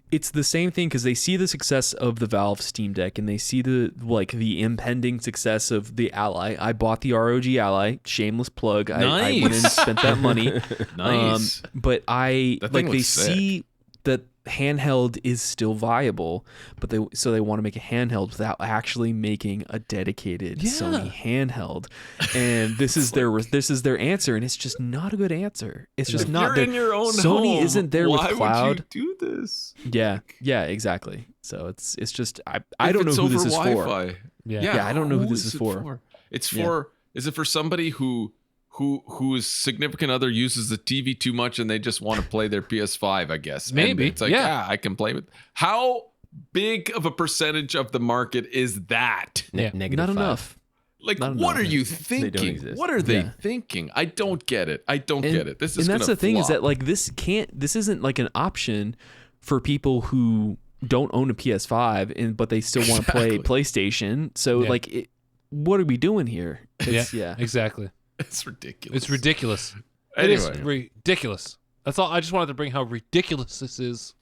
it's the same thing because they see the success of the Valve Steam Deck and they see the impending success of the Ally. I bought the ROG Ally, shameless plug. I went and Nice. spent that money. Nice. But That thing they looks see that handheld is still viable, but they want to make a handheld without actually making a dedicated Sony handheld. And this is their answer, and it's just not a good answer. It's just If not. you're in your own Sony home, isn't there with why cloud. would you do this? Yeah, exactly. So it's just I If don't know it's who this over is for. Wi-Fi. Yeah. I don't know who this is is it for. It's Yeah. for. Is it for somebody whose significant other uses the TV too much and they just want to play their PS5? I guess Maybe. And it's like, Yeah. I can play with. How big of a percentage of the market is that? Yeah. Negative Not 5. enough. Like, Not what enough. are you don't thinking? exist. What are they Yeah. thinking? I don't get it. I don't get it. This is and that's gonna the thing is flop. that like this isn't like an option for people who don't own a PS5 but they still want to play Exactly. PlayStation. So Yeah. like what are we doing here? It's, yeah. Exactly. It's ridiculous. It's ridiculous. Anyway. It is ridiculous. That's all. I just wanted to bring how ridiculous this is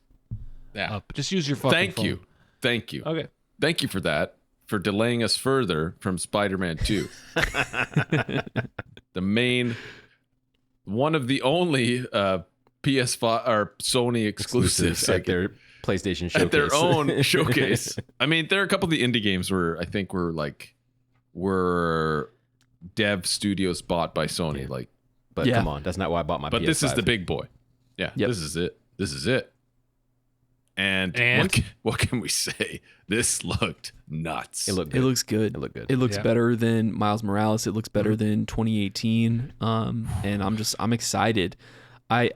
Yeah. up. Just use your fucking Thank phone. you. Thank you. Okay. Thank you for that, for delaying us further from Spider-Man 2. One of the only PS5 or Sony exclusives at their PlayStation showcase. at their own showcase. I mean, there are a couple of the indie games where I think were dev studios bought by Sony. Like, But Yeah. come on, that's not why I bought my but PS5. this is the big boy. Yeah, Yep. this is it. This is it. And what can we say? This looked nuts. It looked It good. looks good. It looked good. It looks Yeah. better than Miles Morales. It looks better than 2018. And I'm excited. I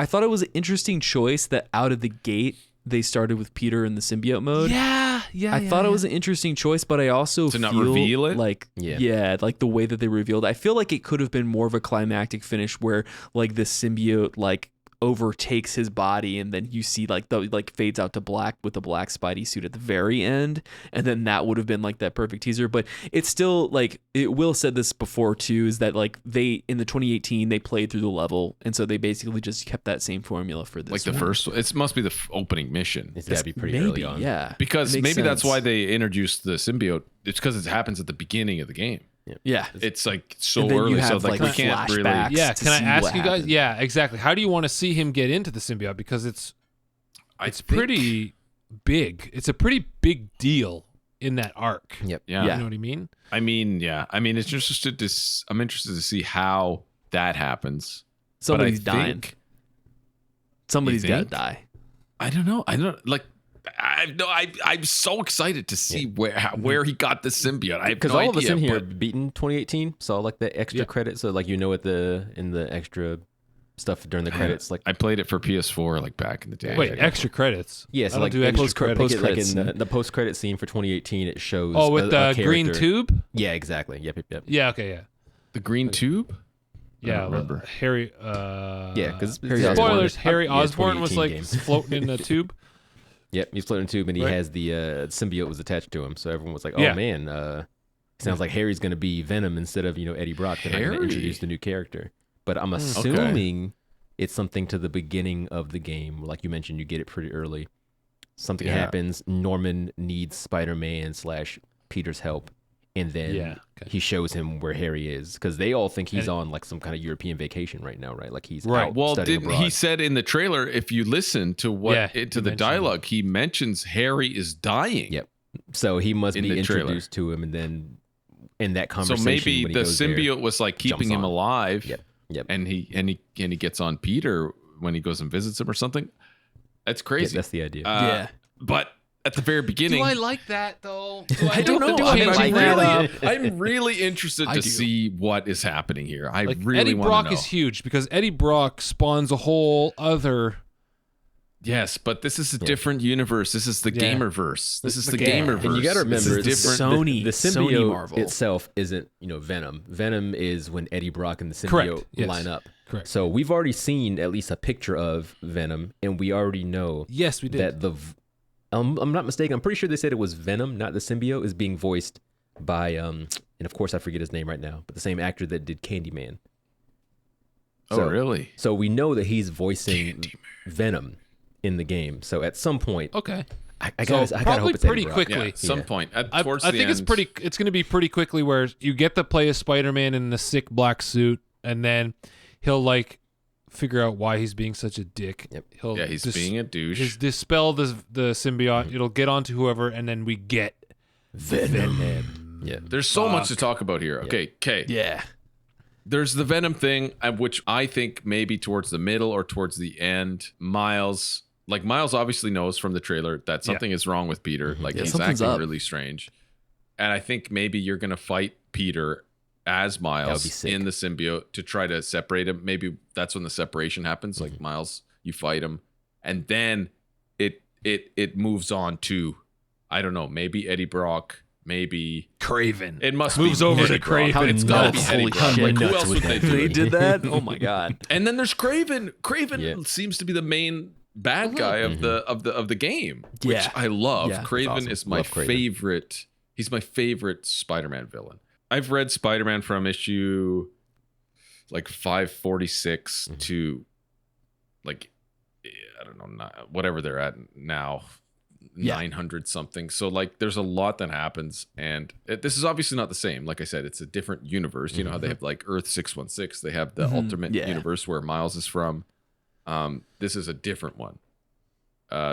thought it was an interesting choice that out of the gate they started with Peter in the symbiote mode. Yeah. I thought it was an interesting choice, but I also to feel not reveal it. like like the way that they revealed it. I feel like it could have been more of a climactic finish where like the symbiote like overtakes his body, and then you see like the like fades out to black with the black Spidey suit at the very end, and then that would have been like that perfect teaser. But it's still like Will said this before too, is that like they in the 2018 they played through the level, and so they basically just kept that same formula for this. Like the first, it must be the opening mission. It's got to be pretty early on. Yeah, Because maybe sense. that's why they introduced the symbiote. It's because it happens at the beginning of the game. Yeah, It's like so And then you early, so have, like we can't really. flashbacks. Yeah, to can I see ask what you guys? happened. Yeah, exactly. How do you want to see him get into the symbiote? Because it's pretty big. It's a pretty big deal in that arc. Yep. Yeah. You know what I mean? I mean, yeah. I mean, it's interested to. I'm interested to see how that happens. Somebody's But I dying. think- Somebody's You got to think? die. I don't know. I'm so excited to see where he got the symbiote. I have Because no all of us idea, in here but- beaten 2018 saw like the extra credits, so like in the extra stuff during the credits, like I played it for PS4 like back in the day. Wait, extra credits. yeah, I so don't like do extra post credits. like in the post credit scene for 2018, it shows Oh, with a the green character. tube? Yeah, exactly. Yep. Yeah, okay, yeah. The green tube. Yeah, don't remember. Harry. Yeah, because spoilers. Harry Osborn was like 2018 game. floating in a tube. Yep, he's floating in a tube, and he Right. has the symbiote was attached to him. So everyone was like, "Oh Yeah. man, sounds like Harry's going to be Venom instead of Eddie Brock." They're not going to Harry? introduce the new character. But I'm assuming it's something to the beginning of the game, like you mentioned. You get it pretty early. Something Yeah. happens. Norman needs Spider-Man / Peter's help, and then Okay. he shows him where Harry is because they all think he's on like some kind of European vacation right now, right? Like he's out Well, studying didn't he abroad. said in the trailer? If you listen to Yeah, to he the mentioned dialogue, he mentions Harry is dying. Yep. So he must In be the trailer. introduced to him, and then in that So conversation, maybe when he the goes there- symbiote was like keeping jumps him on. alive. Yep. And he gets on Peter when he goes and visits him or something. That's Yeah, crazy. that's the idea. But at the very beginning, like that though? I don't know. like I'm really interested I to do. see what is happening here. I Like really Eddie want Brock to know. is huge because Eddie Brock spawns a whole other. Yes, but this is a different universe. This is the Yeah. Gamerverse. This is the game. Gamerverse. And you got to This remember, is it's different. Sony- the Sony symbiote Marvel. itself isn't, Venom. Venom is when Eddie Brock and the Correct. symbiote Yes. line up. Correct. So we've already seen at least a picture of Venom, and we already know Yes, we did. that I'm not mistaken. I'm pretty sure they said it was Venom, not the symbiote, is being voiced by and of course I forget his name right now, but the same actor that did Candyman. Oh, really? So we know that he's voicing Venom in the game. So at some point, Okay. I So gotta hope probably it's Eddie pretty Brock. quickly. Yeah, at some Yeah. point. I Towards I the think it's end. pretty. It's going to be pretty quickly where you get to play as Spider-Man in the sick black suit, and then he'll like figure out why he's being such a dick. Yep. He'll Yeah, he's being a douche. He's dispel the symbiote. It'll get onto whoever, and then we get Venom. Yeah. There's so much to talk about here. Okay. Yeah. There's the Venom thing, which I think maybe towards the middle or towards the end, Miles obviously knows from the trailer that something is wrong with Peter. Like Yeah, he's something's acting up. really strange. And I think maybe you're going to fight Peter as Miles be sick. in the symbiote to try to separate him. Maybe that's when the separation happens. Like Miles, you fight him. And then it moves on to, I don't know, maybe Eddie Brock, maybe Craven. it must Moves be over Eddie to Craven. Brock. It's gotta be nuts. Eddie Holy Brock. shit. Like, who Nuts else would would they that do? be? They did that? Oh my god. And then there's Craven. Craven Yeah. seems to be the main bad guy of the game, which Yeah. I love. Yeah, Craven awesome. is my Love Craven. favorite. He's my favorite Spider-Man villain. I've read Spider-Man from issue like 546 to like I don't know, whatever they're at now. Yeah. 900 something. So like there's a lot that happens, and this is obviously not the same. Like I said, it's a different universe. You know how they have like Earth 616, they have the alternate Yeah. universe where Miles is from. This is a different one.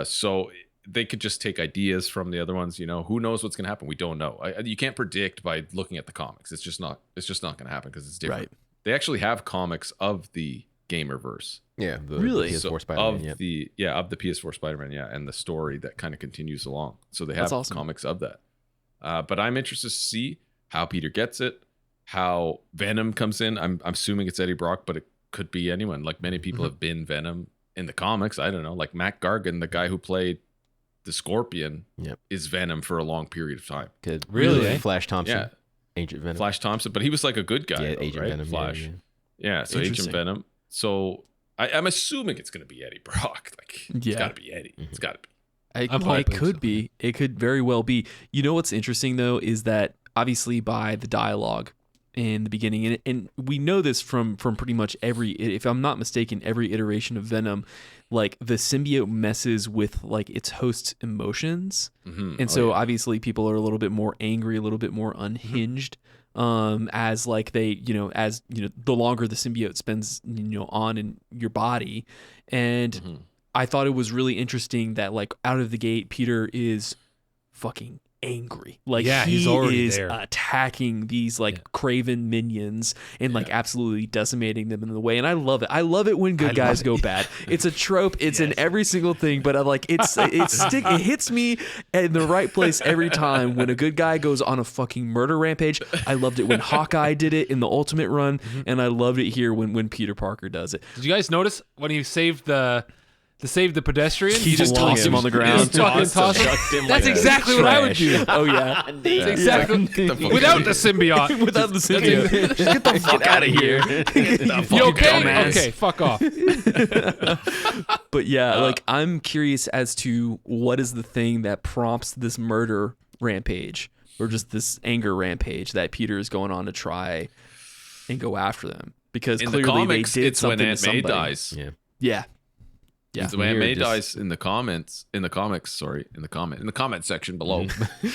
So they could just take ideas from the other ones. Who knows what's going to happen? We don't know. You can't predict by looking at the comics. It's just not going to happen because it's different. Right. They actually have comics of the Gamerverse. Yeah. The Really? PS4 So Spider-Man. of Yeah. of the PS4 Spider-Man, and the story that kind of continues along. So they That's have awesome. comics of that. But I'm interested to see how Peter gets it, how Venom comes in. I'm assuming it's Eddie Brock, but it could be anyone. Like many people have been Venom in the comics. I don't know, like Matt Gargan, the guy who played the Scorpion is Venom for a long period of time. Really? Flash Thompson. Yeah. Agent Venom. Flash Thompson, but he was like a good guy. Yeah, though, Agent right? Venom. Flash. Yeah, so Agent Venom. So I'm assuming it's going to be Eddie Brock. Like, it's got to be Eddie. It's got to be. It could be. It could very well be. You know what's interesting, though, is that obviously by the dialogue in the beginning, and we know this from pretty much if I'm not mistaken, every iteration of Venom, like the symbiote messes with like its host's emotions. And so obviously people are a little bit more angry, a little bit more unhinged. As like they, as the longer the symbiote spends, on in your body. And I thought it was really interesting that like out of the gate, Peter is fucking angry. Like he's already is there. attacking these like craven minions and like absolutely decimating them in the way. And I love it. I love it when good guys go bad. It's a trope. It's in every single thing, but I like it hits me in the right place every time when a good guy goes on a fucking murder rampage. I loved it when Hawkeye did it in the Ultimate Run, and I loved it here when Peter Parker does it. Did you guys notice when he saved the pedestrian? He just tossed him on the ground. That's exactly what I would do. Oh yeah, That's exactly without the symbiote. Without the symbiote, just get the fuck out of here. You okay? Dumbass. Okay, fuck off. But yeah, like I'm curious as to what is the thing that prompts this murder rampage or just this anger rampage that Peter is going on to try and go after them, because In clearly the comics, they did it's when something Aunt to May somebody. dies. Yeah. It's when Aunt May dies in the comment section below.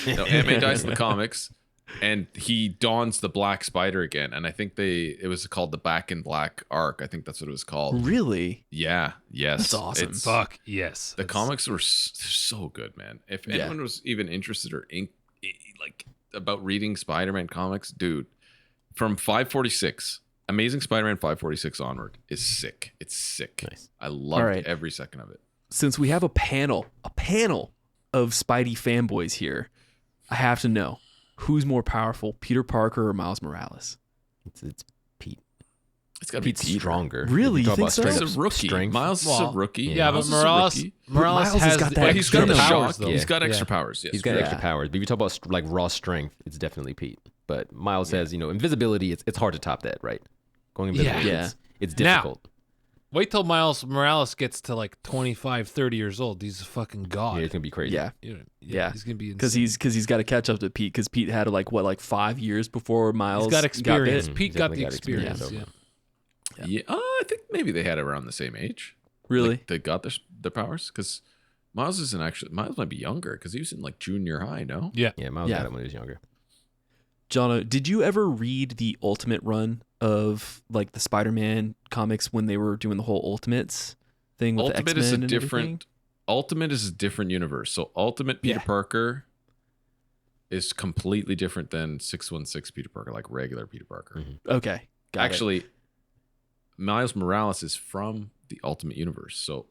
Aunt May dies in the comics, and he dons the Black Spider again. And I think it was called the Back in Black arc. I think that's what it was called. Really? Yeah. Yes. That's awesome. Fuck yes. The comics were so good, man. If anyone was even interested or like about reading Spider-Man comics, dude, from 546. Amazing Spider-Man 546 onward is sick. It's sick. Nice. I loved every second of it. Since we have a panel of Spidey fanboys here, I have to know, who's more powerful, Peter Parker or Miles Morales? It's Pete. It's got to be Pete's Peter. stronger. Really? If You talk think about so? straight He's up a rookie. strength. Miles is a rookie. Yeah, but Miles is a Morales rookie. Miles has got that But he's got the extra shock. powers, though. He's got extra Yeah. powers. Yes. He's got Yeah. extra powers. But if you talk about like raw strength, it's definitely Pete. But Miles has, invisibility. It's hard to top that, right? Going invisible. Yeah. It's difficult. Wait till Miles Morales gets to like 25, 30 years old. He's a fucking god. Yeah, it's gonna be crazy. Yeah. Yeah. He's gonna be Because insane. he's got to catch up to Pete, because Pete had like 5 years before Miles He's got experience. got it. Pete got the Definitely got experience. experience Yeah. Yeah. I think maybe they had it around the same age. Really? Like, they got their powers, because Miles might be younger, because he was in like junior high. No. Yeah. Yeah, Miles Yeah. got it when he was younger. Jono, did you ever read the Ultimate run of like the Spider-Man comics when they were doing the whole Ultimates thing with Ultimate the X-Men is a and different. everything? Ultimate is a different universe. So Ultimate Peter Parker is completely different than 616 Peter Parker, like regular Peter Parker. Okay, got it. Actually, Miles Morales is from the Ultimate Universe. So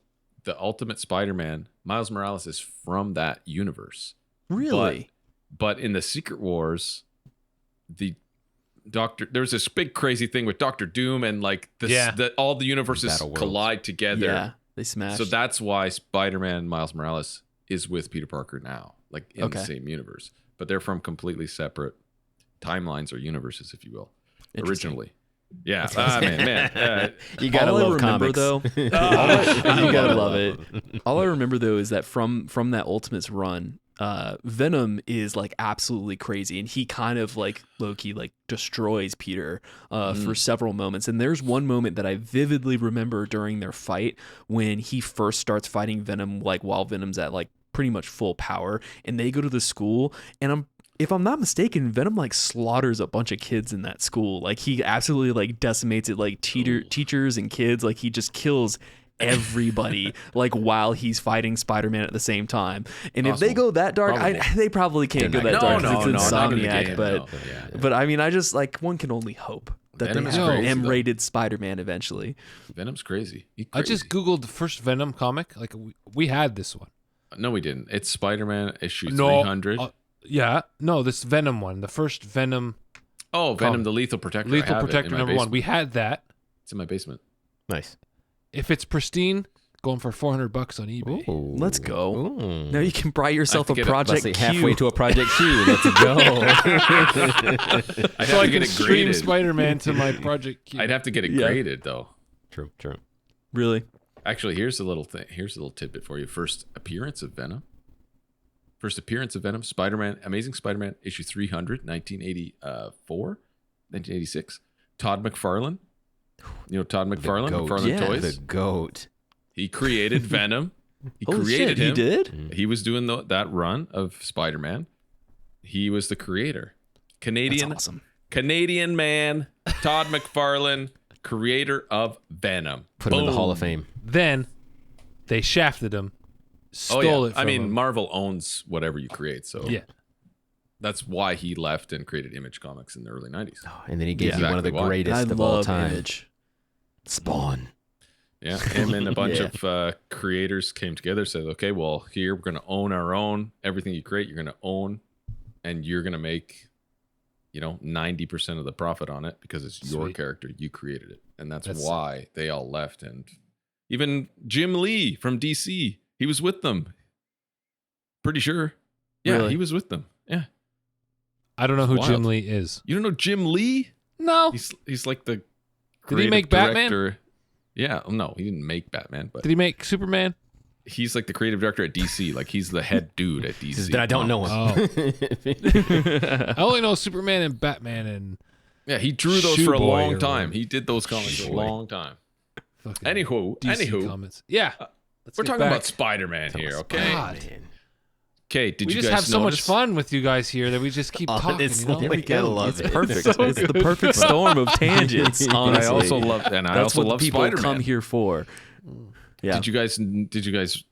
the Ultimate Spider-Man, Miles Morales is from that universe. Really? But in the Secret Wars, there's this big crazy thing with Doctor Doom, and like that all the universes Battle worlds. collide together. Yeah, they smashed. So that's why Spider-Man Miles Morales is with Peter Parker now, like in the same universe. But they're from completely separate timelines or universes, if you will, originally. Yeah, man. You gotta all I love remember comics. though, you gotta love it. All I remember though is that from that Ultimates run, Venom is like absolutely crazy, and he kind of like low-key like destroys Peter for several moments. And there's one moment that I vividly remember during their fight when he first starts fighting Venom, like while Venom's at like pretty much full power, and they go to the school, and if I'm not mistaken, Venom like slaughters a bunch of kids in that school. Like he absolutely like decimates it, like teachers and kids. Like he just kills everybody like while he's fighting Spider-Man at the same time. And if they go that dark, they probably can't go that dark because it's Insomniac. But I mean, I just like, one can only hope that Venom they is have crazy, M-rated Spider-Man eventually. Venom's crazy. I just Googled the first Venom comic. Like we had this one. No, we didn't. It's Spider-Man issue 300. This Venom one. The first Venom. Oh, Venom, the Lethal Protector. Lethal I have it Protector in my number one. basement. We had that. It's in my basement. Nice. If it's pristine, going for $400 on eBay. Ooh. Let's go. Ooh. Now you can buy yourself a I have to get Project Let's Q. say halfway to a Project Q. Let's go. I'd So have I to can get it stream graded. Spider-Man to my Project Q. I'd have to get it Yeah. graded though. True. Really? Actually, here's a little thing. Here's a little tidbit for you. First appearance of Venom. Spider-Man, Amazing Spider-Man, issue 300, 1986. Todd McFarlane. You know Todd McFarlane? goat. McFarlane Yeah. Toys. The goat. He created Venom. He Holy created shit, him. he did? He was doing that run of Spider-Man. He was the creator. Canadian That's awesome. Canadian man, Todd McFarlane, creator of Venom. Put him in the Boom. Hall of Fame. Then they shafted him, stole it from I mean, him. Marvel owns whatever you create, so Yeah. that's why he left and created Image Comics in the early 90s. And then he gave Yeah. you one of the Exactly why. greatest I of all love time. Image. Spawn. Yeah, him and a bunch Yeah. of creators came together, said, okay, well, here we're going to own our own. Everything you create, you're going to own, and you're going to make, 90% of the profit on it because it's your Sweet. character. You created it. And that's That's- why they all left. And even Jim Lee from DC, he was with them. Pretty sure. Yeah, Really? he was with them. Yeah. I don't know who Wild. Jim Lee is. You don't know Jim Lee? No. He's like the Did he creative make Batman? director. Yeah, no, he didn't make Batman, but Did he make Superman? he's like the creative director at DC. Like he's the head dude at DC. Then I don't know him. I only know Superman and Batman and Yeah, he drew those for a Shoeboy long or time. whatever. He did those comics for a Shoeboy. long time. fucking Anywho, DC comments. Yeah. Let's we're get talking back. about Spider-Man here, okay? God. Okay, did We you just guys have so notice? much fun with you guys here that we just keep talking. Honestly. You know? There we go. I love It's it. perfect. So It's the good. perfect storm of tangents, But honestly. I also love, and I That's also what love the people Spider-Man. come here for. Yeah. Did you guys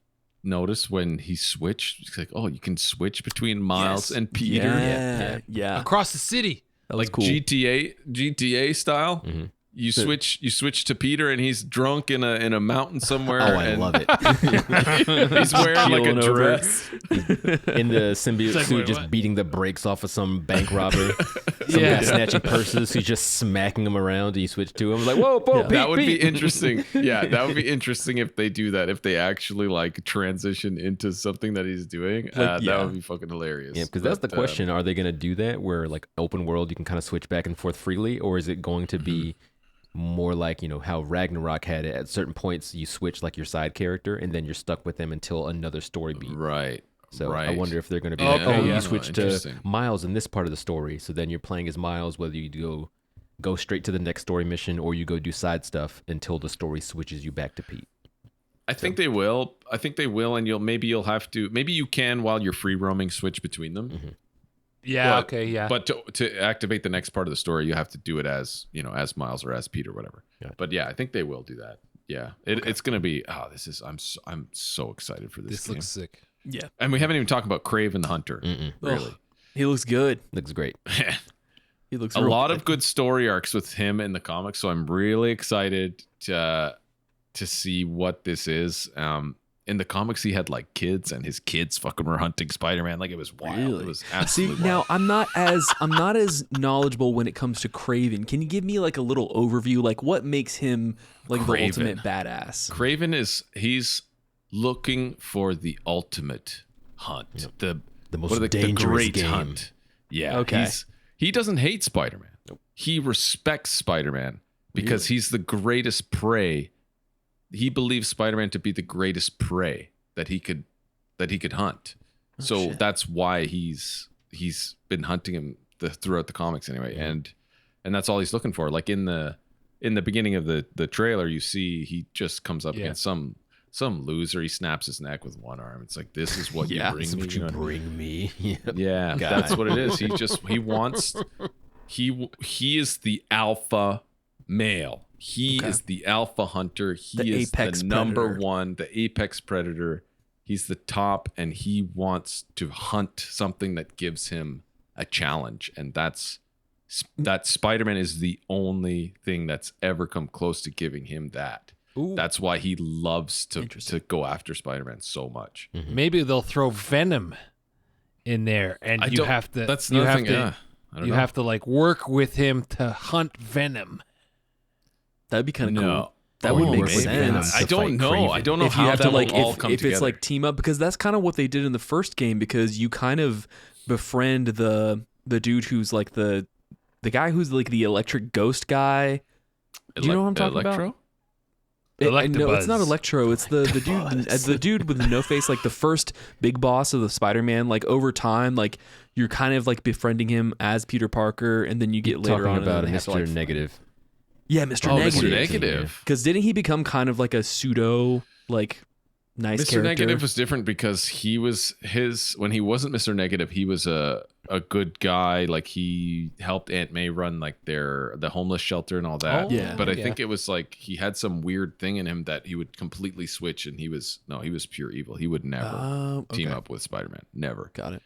notice when he switched? It's like, oh, you can switch between Miles Yes. and Peter, Yeah. Across the city. That was like cool. GTA style. Mhm. You switch to Peter, and he's drunk in a mountain somewhere. Oh, I and love it. He's wearing like a Keeling over. dress. In the symbiote like, suit, wait, just what? beating the brakes off of some bank robber. Some Yeah. guy snatching purses. He's just smacking them around. And you switch to him. Like, whoa, Yeah. Pete, That would be Pete. interesting. Yeah, that would be interesting if they do that. If they actually like transition into something that he's doing, Like, yeah. that would be fucking hilarious. Yeah, because that's the But, question. Are they going to do that where, like, open world, you can kind of switch back and forth freely? Or is it going to be more like, how Ragnarok had it? At certain points, you switch, like, your side character, and then you're stuck with them until another story beat. Right. So right. I wonder if they're going to be Okay, like, oh, yeah. you switch to Interesting. Miles in this part of the story. So then you're playing as Miles, whether you go straight to the next story mission or you go do side stuff until the story switches you back to Pete. I think they will. And maybe you can while you're free roaming switch between them. Mm-hmm. Yeah. But- Okay. Yeah. But to activate the next part of the story, you have to do it as as Miles or as Pete or whatever. Gotcha. But yeah, I think they will do that. Yeah, it's gonna be. I'm so excited for this this game. looks sick. Yeah. And we haven't even talked about Kraven the Hunter. Mm-mm. Really, He looks good. Looks great. He looks a real lot good. of good story arcs with him in the comics. So I'm really excited to see what this is. In the comics, he had like kids, and his kids fucking were hunting Spider-Man. Like it was wild. Really? It was See, absolutely now wild. I'm not as knowledgeable when it comes to Kraven. Can you give me like a little overview? Like what makes him like the Kraven. ultimate badass? Kraven he's looking for the ultimate hunt. The most what are the dangerous great game. hunt. Yeah. Okay. He doesn't hate Spider-Man. He respects Spider-Man because he's the greatest prey. He believes Spider-Man to be the greatest prey that he could hunt. So shit. that's why he's been hunting him throughout the comics anyway. And that's all he's looking for. Like in the beginning of the trailer, you see he just comes up against some loser. He snaps his neck with one arm. It's like, this is what Yeah, you bring This is me. what you you know what I mean? bring me. Yep. Yeah, God. that's what it is. He wants he is the alpha male. He is the alpha hunter. He The is apex the number predator. one, the apex predator. He's the top, and he wants to hunt something that gives him a challenge. And that Spider-Man is the only thing that's ever come close to giving him that. Ooh. That's why he loves to Interesting. go after Spider-Man so much. Maybe they'll throw Venom in there, and you have to. That's you another have thing. to. Yeah, I don't You know. have to like work with him to hunt Venom. That'd be kind of No. cool. That would make work with sense. Venom I to don't fight know. Kraven. I don't know If how you have that to like, will all come if together. it's like team up, because that's kind of what they did in the first game. Because you kind of befriend the dude who's like the guy who's like the electric ghost guy. Do you know what I'm talking Electro? about? No, it's not Electro. It's the dude, the dude with the no face, like the first big boss of the Spider-Man. Like over time, like you're kind of like befriending him as Peter Parker, and then you get later Talking on about and have to, Mr. like, Negative. Yeah, Mr. Oh, Negative. Mr. Negative. Because didn't he become kind of like a pseudo like nice Mr. character? Negative was different because he was when he wasn't Mr. Negative, he was a good guy. Like he helped Aunt May run like the homeless shelter and all that. Oh, yeah. But I think it was like he had some weird thing in him that he would completely switch, and he was pure evil. He would never team up with Spider-Man. Never. Got it.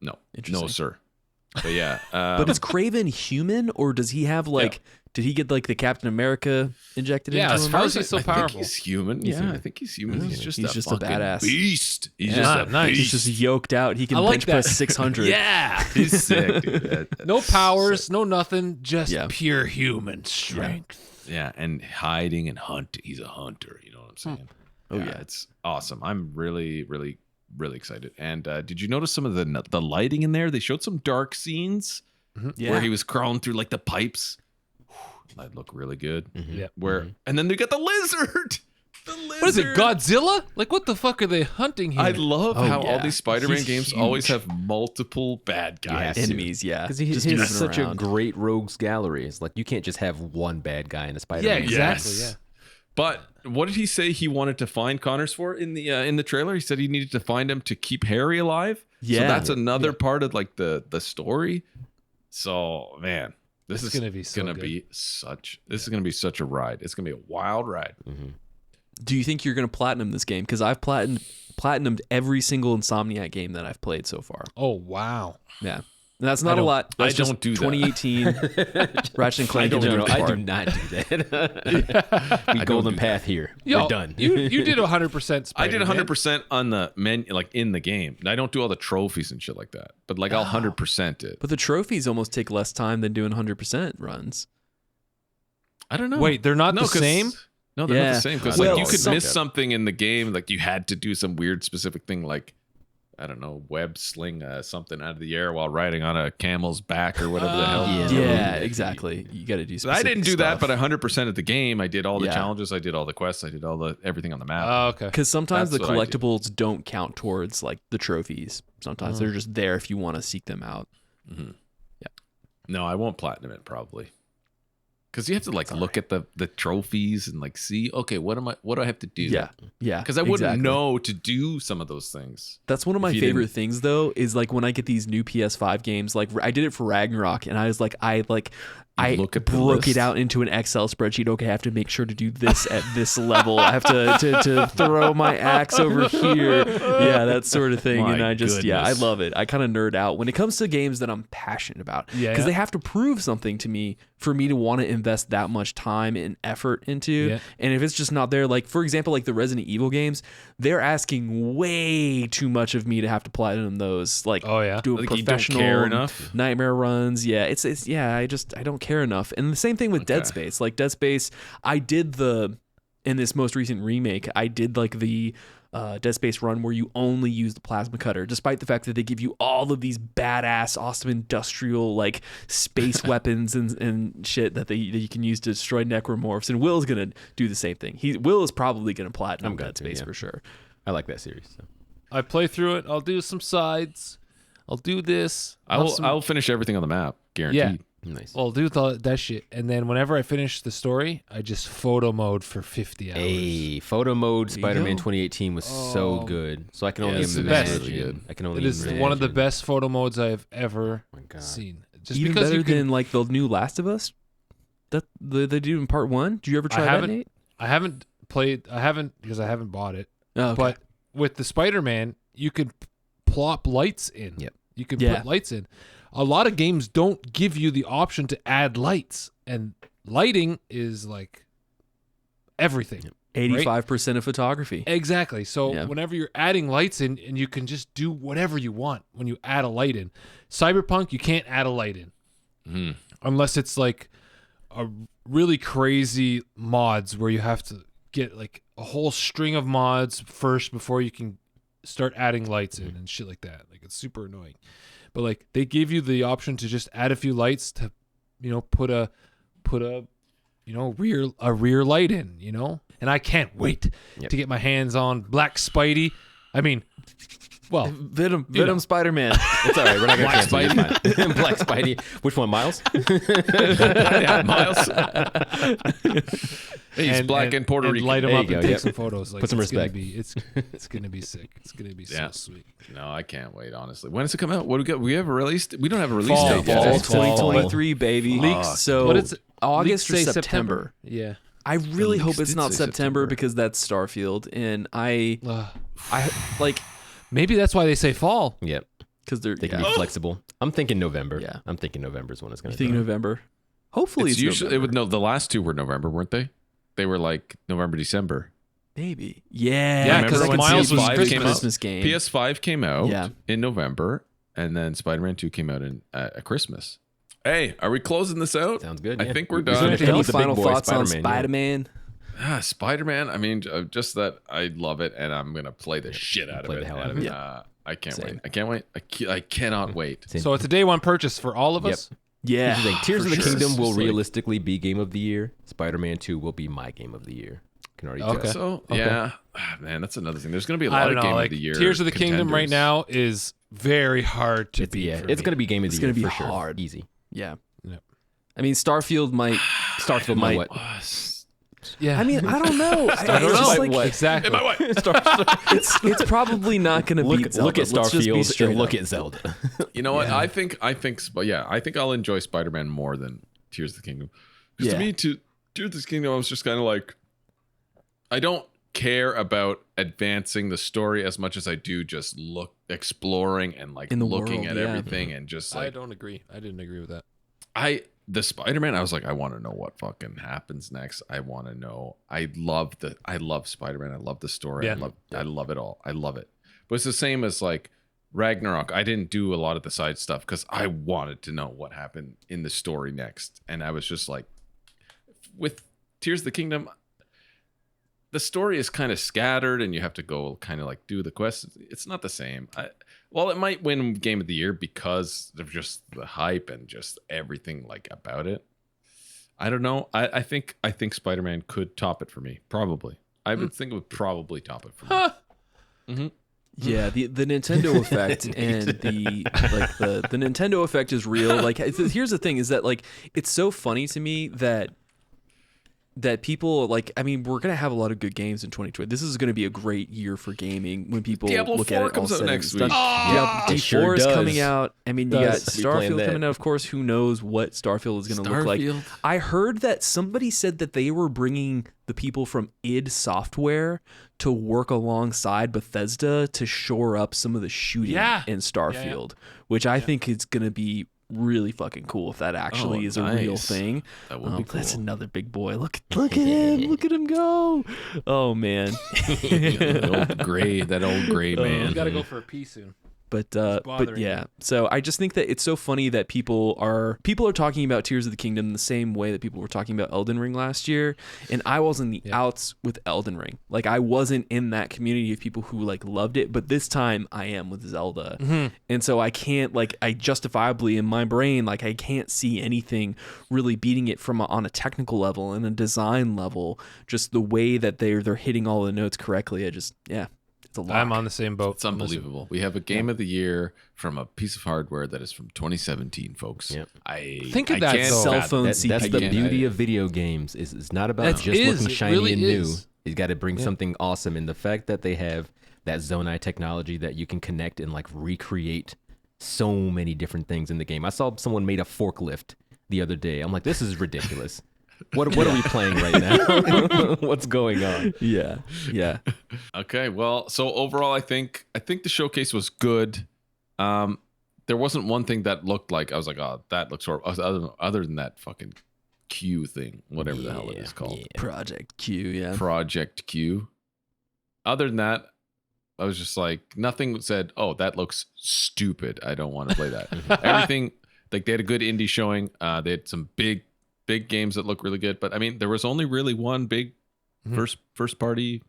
No. Interesting. No, sir. But yeah. But is Kraven human, or does he have like? Did he get like the Captain America injected into him? How is he so I powerful? think he's human. Yeah. I think he's human. He's just He's a fucking badass beast. He's Yeah. just a Nice. beast. He's just yoked out. He can I like bench press that. 600. Yeah. He's sick, dude. No powers, no nothing, just Yeah. pure human strength. Yeah, and hiding and hunting. He's a hunter. You know what I'm saying? Oh, yeah. It's awesome. I'm really, really, really excited. And did you notice some of the lighting in there? They showed some dark scenes Yeah. where he was crawling through like the pipes. That looked really good. Yeah. And then they got the lizard. The lizard. What is it, Godzilla? Like, what the fuck are they hunting here? I love how all yeah. these Spider-Man He's games huge. always have multiple bad guys. Enemies, yeah. Because he Just has moving such around. a great rogues gallery. It's like you can't just have one bad guy in a Yeah, Spider-Man. exactly. Yes. Yeah. But what did he say he wanted to find Connors for in the trailer? He said he needed to find him to keep Harry alive. Yeah. So that's another part of like the story. So man, this It's is gonna be so gonna good. be such. This is gonna be such a ride. It's gonna be a wild ride. Do you think you're going to platinum this game? Because I've platinumed every single Insomniac game that I've played so far. Oh, wow. Yeah. And that's not a don't- lot. That's I just don't do that. 2018 Ratchet and Clank. No, Adventure I do Part. not do that. We golden do path here. Yo, We're done. you did 100% I did Spider-Man. 100% on the menu, like in the game. I don't do all the trophies and shit like that. But like I'll 100% it. But the trophies almost take less time than doing 100% runs. I don't know. Wait, they're not the 'cause- same? No, they're not Yeah. the same. Because Well, like you could some- miss something in the game, like you had to do some weird specific thing, like I don't know, web sling something out of the air while riding on a camel's back or whatever the hell. Yeah. Yeah, exactly. You got to do So specific I didn't do stuff. that, but 100% of the game, I did all the Yeah. challenges, I did all the quests, I did all the everything on the map. Oh, okay. Because sometimes That's the what I do. collectibles don't count towards like the trophies. Sometimes they're just there if you want to seek them out. No, I won't platinum it probably. Because you have to like look at the trophies and like see, okay, what do I have to do? Yeah, yeah. Because I wouldn't exactly. know to do some of those things. That's one of my you favorite didn't- things though, is like when I get these new PS5 games, like I did it for Ragnarok and I was like, I look at the broke list. it out into an Excel spreadsheet. Okay, I have to make sure to do this at this level. I have to throw my axe over here. Yeah, that sort of thing. My And I just, I goodness. love it. I kind of nerd out when it comes to games that I'm passionate about. Yeah. Because they have to prove something to me for me to want to invest that much time and effort into. Yeah. And if it's just not there, like for example, like the Resident Evil games, they're asking way too much of me to have to platinum those. Like, Oh, yeah. do a Like you don't professional care enough? nightmare runs. Yeah, it's I don't care enough. And the same thing with Dead Okay. Space. Like Dead Space, I did in this most recent remake, I did like the Dead Space run where you only use the plasma cutter, despite the fact that they give you all of these badass, awesome industrial like space weapons and shit that you can use to destroy necromorphs. And Will's gonna do the same thing. Will is probably gonna platinum I'm going Dead to, Space yeah. for sure. I like that series. So. I play through it. I'll do some sides. I'll do this. I'll finish everything on the map, guaranteed. Nice. I'll do that shit. And then whenever I finish the story, I just photo mode for 50 hours. Hey, photo mode you Spider-Man go. 2018 was so good. So I can only it's the imagine. best. Really good. I can only It is imagine. one of the best photo modes I've ever Oh my God. seen. Just Even because better you can, than like the new Last of Us that they do in part 1. Did you ever try that, haven't- Nate? I haven't played. I haven't because I haven't bought it. Oh, okay. But with the Spider-Man, you could plop lights in. Yep. You can Yeah. put lights in. A lot of games don't give you the option to add lights, and lighting is like everything. 85% of photography. Exactly. So Yeah. whenever you're adding lights in, and you can just do whatever you want when you add a light in. Cyberpunk, you can't add a light in Mhm. unless it's like a really crazy mods where you have to get like a whole string of mods first before you can start adding lights in and shit like that. Like it's super annoying. But like they give you the option to just add a few lights to, put a rear light in, and I can't wait to get my hands on Black Spidey. I mean, well, Venom Spider-Man. It's all right. We're not going to Black Spidey. Black Spidey. Which one, Miles? Yeah, Miles. He's black and Puerto Rican. Light them There up you and go, take yep. some photos. Like, Put some it's gonna respect. It's gonna be sick. It's gonna be so sweet. No, I can't wait. Honestly, when does it come out? What do we got? We have a release. We don't have a release Fall. date yet. Fall It's fall. 2023, baby. Leaks. So But it's August or leaks say September. Yeah. I really leaks hope it's did not say September September. because that's Starfield, and I like Maybe that's why they say fall. Yep. because they're They can be flexible. I'm thinking November. Yeah. I'm thinking November is when it's going You to think be. November? Hopefully It's it's usually November. it would the last two were November, weren't they? They were like November, December. Maybe. Yeah. Yeah, because I can Miles see was a Christmas. Christmas game. PS5 came out Yeah. in November, and then Spider-Man 2 came out in at Christmas. Hey, are we closing this out? Sounds good. I yeah. think we're We done. finished Any with the big final boy, thoughts on Spider-Man, Spider-Man? Spider-Man. I mean, just that I love it, and I'm gonna play the shit out of Play it. the hell out of and, it. I can't Same. wait. I can't wait. I cannot wait. Same. So it's a day one purchase for all of Yep. us. Yeah. Here's the thing. Tears for of the sure. Kingdom will It's like- realistically be game of the year. Spider-Man 2 will be my game of the year. Can already Okay. tell. So yeah, man, that's another thing. There's gonna be a I lot don't of know. game Like of the year. Tears of the Kingdom right contenders. now is very hard to beat. Yeah, for it's me. going to be game of the It's year gonna be for sure. hard. Easy. Yeah. Yep. I mean, Starfield might. Starfield might. what? Yeah. I mean, I don't know. I don't It's just know. like- Exactly. Am I what? it's probably not going to beat Zelda. Look at Let's just be Starfield straight and look up. at Zelda. You know what? I think I'll enjoy Spider-Man more than Tears of the Kingdom. Because Yeah. to me, Tears of the Kingdom, I was just kind of like, I don't care about advancing the story as much as I do just exploring and like In the looking world, at yeah. everything and just I like don't agree. I didn't agree with that. the Spider-Man, I was like, I want to know what fucking happens next. I want to know. I love Spider-Man. I love the story. Yeah. I love it all. I love it. But it's the same as like Ragnarok. I didn't do a lot of the side stuff because I wanted to know what happened in the story next. And I was just like, with Tears of the Kingdom, the story is kind of scattered and you have to go kind of like do the quests. It's not the same. Well, it might win Game of the Year because of just the hype and just everything like about it. I don't know. I think Spider-Man could top it for me. Probably. I would think it would probably top it for me. Yeah, the Nintendo effect and the Nintendo effect is real. Like, here's the thing: is that like it's so funny to me that people like. I mean, we're gonna have a lot of good games in 2020. This is gonna be a great year for gaming when people Diablo look 4 at it. comes all out said and next done. week. Diablo it sure 4 is does. coming out. I mean, you got Does. Be playing Starfield that. coming out. Of course, who knows what Starfield is gonna look like? Starfield. I heard that somebody said that they were bringing the people from id Software to work alongside Bethesda to shore up some of the shooting in Starfield, which I think is going to be really fucking cool if that actually is a real nice. thing. That would be cool. That's another big boy. Look at him. Look at him go. Oh, man. that old gray man. You got to go for a pee soon. But bothering yeah, me. so I just think that it's so funny that people are talking about Tears of the Kingdom the same way that people were talking about Elden Ring last year, and I was in the outs with Elden Ring. Like I wasn't in that community of people who like loved it, but this time I am with Zelda, and so I can't I justifiably in my brain I can't see anything really beating it on a technical level and a design level. Just the way that they're hitting all the notes correctly. It's a lot. I'm on the same boat. It's unbelievable. We have a game of the year from a piece of hardware that is from 2017, folks. Yep. Think of that, can't though. Cell fathom phone That's the Again, beauty I- of video games. It's not about That just is, looking it shiny really and new. is. You got to bring something awesome. And the fact that they have that Zonai technology that you can connect and like recreate so many different things in the game. I saw someone made a forklift the other day. I'm like, this is ridiculous. What are we playing right now? What's going on? Yeah. Okay, well, so overall, I think the showcase was good. There wasn't one thing that looked like I was like, oh, that looks horrible. Other than that fucking Q thing, whatever the hell it is called, Project Q. Yeah. Project Q. Other than that, I was just like, nothing said, oh, that looks stupid. I don't want to play that. Everything, like they had a good indie showing. They had some big big games that look really good. But I mean, there was only really one big first party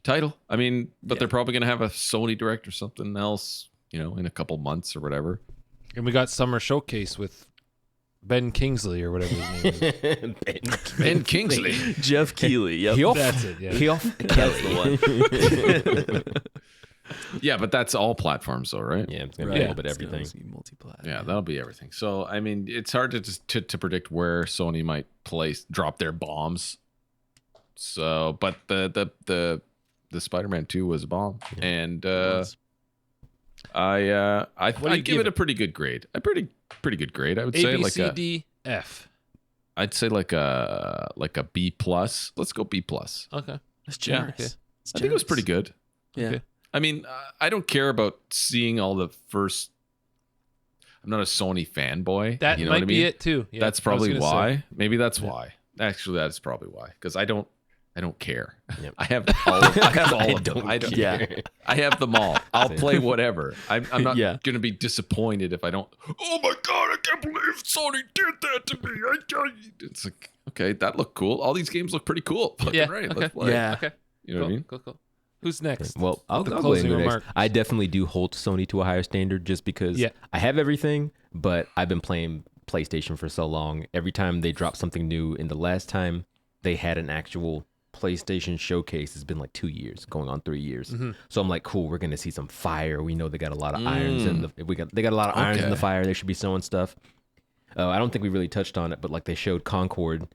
title. I mean, but they're probably going to have a Sony Direct or something else, in a couple months or whatever. And we got Summer Showcase with Ben Kingsley or whatever his name is. Ben Kingsley. Jeff Keighley. Yep. That's it. Yeah. That's the one. Yeah, but that's all platforms though, right? Yeah, it's gonna be a little bit everything. Multi-plat. Yeah, that'll be everything. So I mean, it's hard to predict where Sony might drop their bombs. So, but the Spider-Man 2 was a bomb, and I give it a pretty good grade. A pretty good grade, I would say. like a D, F. I'd say like a B plus. Let's go B plus. Okay, that's generous. Yeah, okay. I think it was pretty good. Yeah. Okay. I mean, I don't care about seeing all the first. I'm not a Sony fanboy. That might be it too. Yeah, that's probably why. Maybe that's why. Actually, that's probably why. Because I don't care. Yep. I have all of them. I don't care. I have them all. I'll play whatever. I'm not going to be disappointed if I don't. Oh my God, I can't believe Sony did that to me. It's like, okay, that looked cool. All these games look pretty cool. Yeah. Right. Okay. Let's play. Yeah. Okay. You know what I mean? Cool. Who's next? Well, I'll go into next. I definitely do hold Sony to a higher standard just because I have everything, but I've been playing PlayStation for so long. Every time they drop something new, and the last time they had an actual PlayStation showcase has been like 2 years, going on 3 years. So I'm like, cool, we're gonna see some fire. We know they got a lot of irons in they got a lot of irons in the fire. They should be showing stuff. I don't think we really touched on it, but like they showed Concord.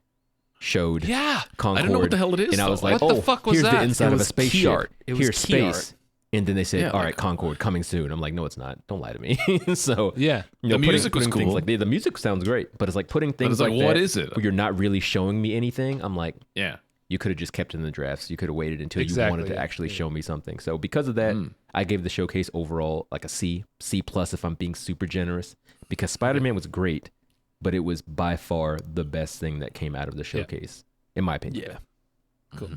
Concord. I don't know what the hell it is. And I was like, what the fuck was here's that? the inside of a spaceship. art. Here's space. Art. And then they said, all right, Concord coming soon. I'm like, no, it's not. Don't lie to me. So yeah, the music was cool. Things like the music sounds great, but it's like putting things like that. What is it? Where you're not really showing me anything. I'm like, yeah. You could have just kept it in the drafts. You could have waited until you wanted to actually show me something. So because of that, I gave the showcase overall like a C plus if I'm being super generous. Because Spider-Man was great, but it was by far the best thing that came out of the showcase, in my opinion. Yeah. Cool.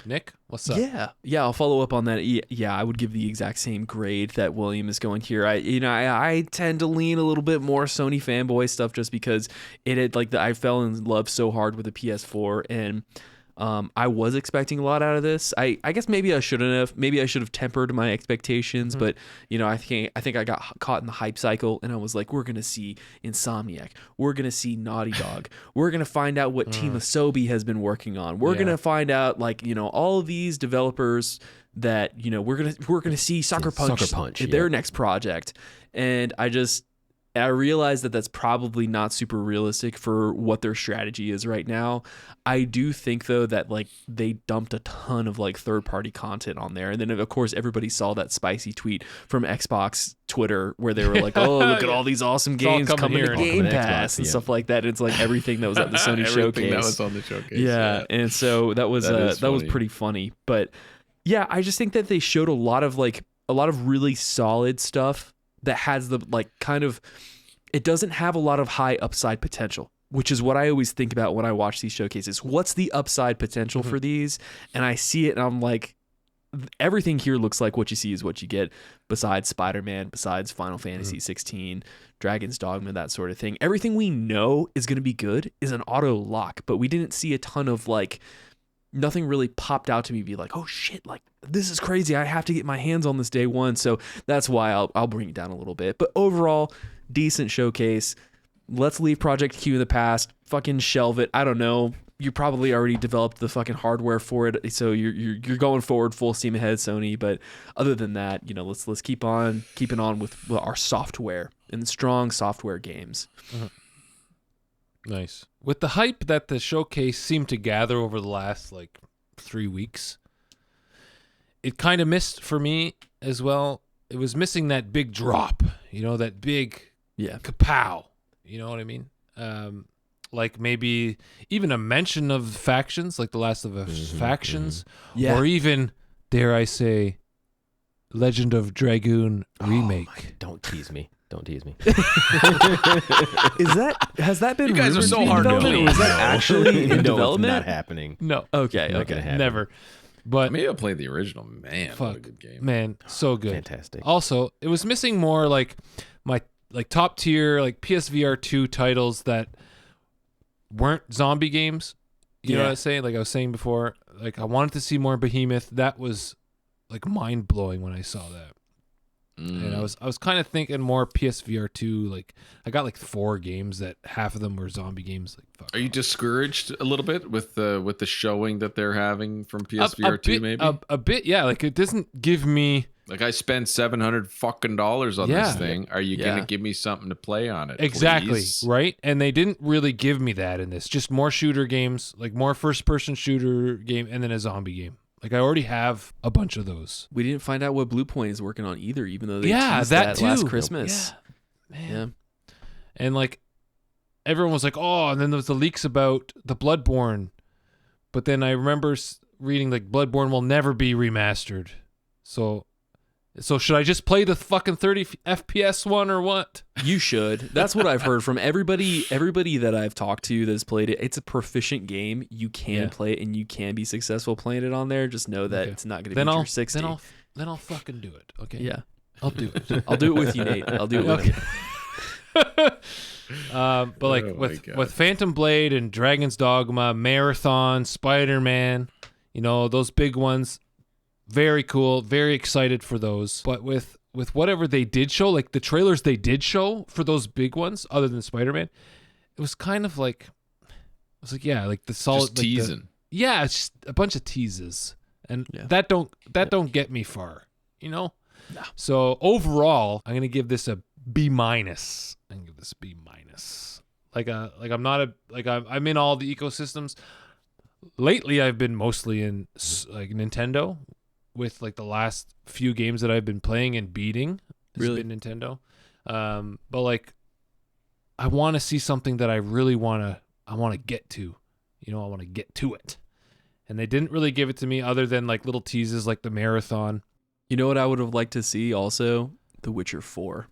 Nick, what's up? Yeah, I'll follow up on that. Yeah, I would give the exact same grade that William is going here. I tend to lean a little bit more Sony fanboy stuff just because it had I fell in love so hard with the PS4, and I was expecting a lot out of this. I guess maybe I shouldn't have. Maybe I should have tempered my expectations, but I think I got caught in the hype cycle, and I was like, we're gonna see Insomniac, we're gonna see Naughty Dog, we're gonna find out what Team Asobi has been working on, we're gonna find out all of these developers that we're gonna see Sucker Punch their next project, and I realize that that's probably not super realistic for what their strategy is right now. I do think though that they dumped a ton of third-party content on there, and then of course everybody saw that spicy tweet from Xbox Twitter where they were like, "Oh, look at all these awesome games coming to Game Pass and stuff like that." It's like everything that was at the Sony showcase. That was on the showcase. Yeah, and so that was pretty funny. But yeah, I just think that they showed a lot of really solid stuff that has the it doesn't have a lot of high upside potential, which is what I always think about when I watch these showcases. What's the upside potential for these? And I see it and I'm like, everything here looks like what you see is what you get, besides Spider-Man, besides Final Fantasy 16, Dragon's Dogma, that sort of thing. Everything we know is going to be good is an auto lock, but we didn't see a ton of nothing really popped out to me be like, oh shit, this is crazy. I have to get my hands on this day one. So that's why I'll bring it down a little bit. But overall, decent showcase. Let's leave Project Q in the past. Fucking shelve it. I don't know. You probably already developed the fucking hardware for it, so you're going forward full steam ahead, Sony. But other than that, let's keep on keeping on with our software and strong software games. Nice. With the hype that the showcase seemed to gather over the last 3 weeks, it kind of missed for me as well. It was missing that big drop, that big kapow. You know what I mean? Maybe even a mention of factions, like The Last of Us factions, or even, dare I say, Legend of Dragoon Remake. Don't tease me. Has that been? You guys are so hard to please. Was that actually in development? It's not happening. No. Okay. Not gonna happen. Never. But maybe I'll play the original. Man, what a good game. Man, so good. Fantastic. Also, it was missing more my top tier PSVR 2 titles that weren't zombie games. You know what I'm saying? Like I was saying before, like I wanted to see more Behemoth. That was like mind blowing when I saw that. And I was kind of thinking more PSVR 2. Like I got like 4 games that half of them were zombie games. Like, fuck Are you discouraged a little bit with the showing that they're having from PSVR 2? Maybe a bit, yeah. Like it doesn't give me. Like I spent $700 fucking on this thing. Are you gonna give me something to play on it? Exactly, please? right? And they didn't really give me that in this. Just more shooter games, like more first-person shooter game, and then a zombie game. Like I already have a bunch of those. We didn't find out what Blue Point is working on either, even though they teased that too. last Christmas. Yeah, man. Yeah. And like everyone was like, "Oh," and then there was the leaks about the Bloodborne. But then I remember reading like Bloodborne will never be remastered. So should I just play the fucking 30 FPS one or what? You should. That's what I've heard from everybody that I've talked to that's played it. It's a proficient game. You can play it and you can be successful playing it on there. Just know that it's not going to be your 60. Then I'll fucking do it. Okay. Yeah. I'll do it. I'll do it with you, Nate. I'll do it with you. But like with Phantom Blade and Dragon's Dogma, Marathon, Spider-Man, you know, those big ones. Very cool, very excited for those. But with whatever they did show, like the trailers they did show for those big ones, other than Spider-Man, it was kind of like, like the solid just teasing. It's just a bunch of teases, and that don't get me far, you know. No. So overall, I'm gonna give this a B-. I'm in all the ecosystems. Lately, I've been mostly in like Nintendo. With like the last few games that I've been playing and beating, has been Nintendo. But like, I want to see something that I really want to get to. You know, I want to get to it, and they didn't really give it to me other than like little teases like the Marathon. You know what I would have liked to see also? The Witcher 4.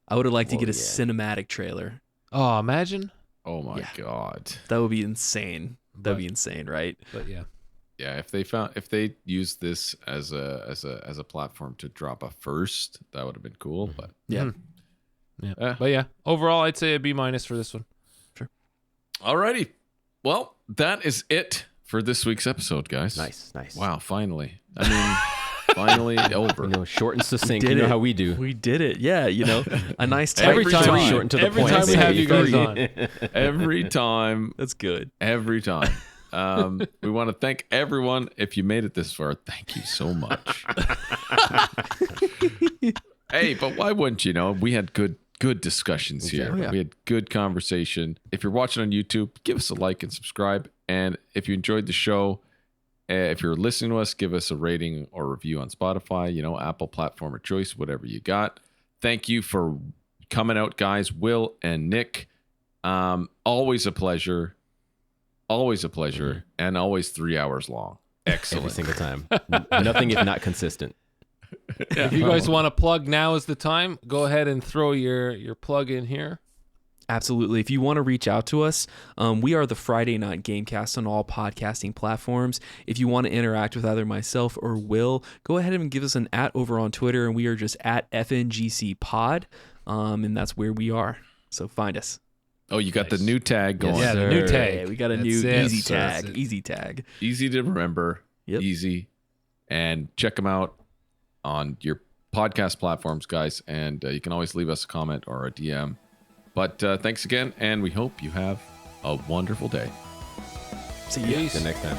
I would have liked to get a cinematic trailer. Oh, imagine! Oh my god, that would be insane. That'd be insane, right? But yeah. Yeah, if they used this as a platform to drop a first, that would have been cool. But But yeah, overall, I'd say a B- for this one. Sure. Alrighty, well, that is it for this week's episode, guys. Nice. Wow, finally. I mean, finally over. You know, short and succinct. You know how we do. We did it. Yeah, you know, a nice tight every time story. Short and to the every point. time we have you guys on. Every time. That's good. Every time. We want to thank everyone. If you made it this far, thank you so much. Hey, but why wouldn't you know? We had good discussions here. Yeah. We had good conversation. If you're watching on YouTube, give us a like and subscribe. And if you enjoyed the show, if you're listening to us, give us a rating or review on Spotify, you know, Apple platform of choice, whatever you got. Thank you for coming out, guys. Will and Nick. Always a pleasure. Always a pleasure, and always 3 hours long. Excellent. Every single time. Nothing if not consistent. If you guys want to plug, now is the time. Go ahead and throw your plug in here. Absolutely. If you want to reach out to us, we are the Friday Night Gamecast on all podcasting platforms. If you want to interact with either myself or Will, go ahead and give us an @ over on Twitter, and we are just @ FNGC Pod, and that's where we are. So find us. Oh, you got the new tag going. Yeah, the new tag. Yeah, we got a That's new it. easy That's tag. it. Easy tag. Easy to remember. Yep. Easy. And check them out on your podcast platforms, guys. And you can always leave us a comment or a DM. But thanks again, and we hope you have a wonderful day. See you. Peace. See you next time.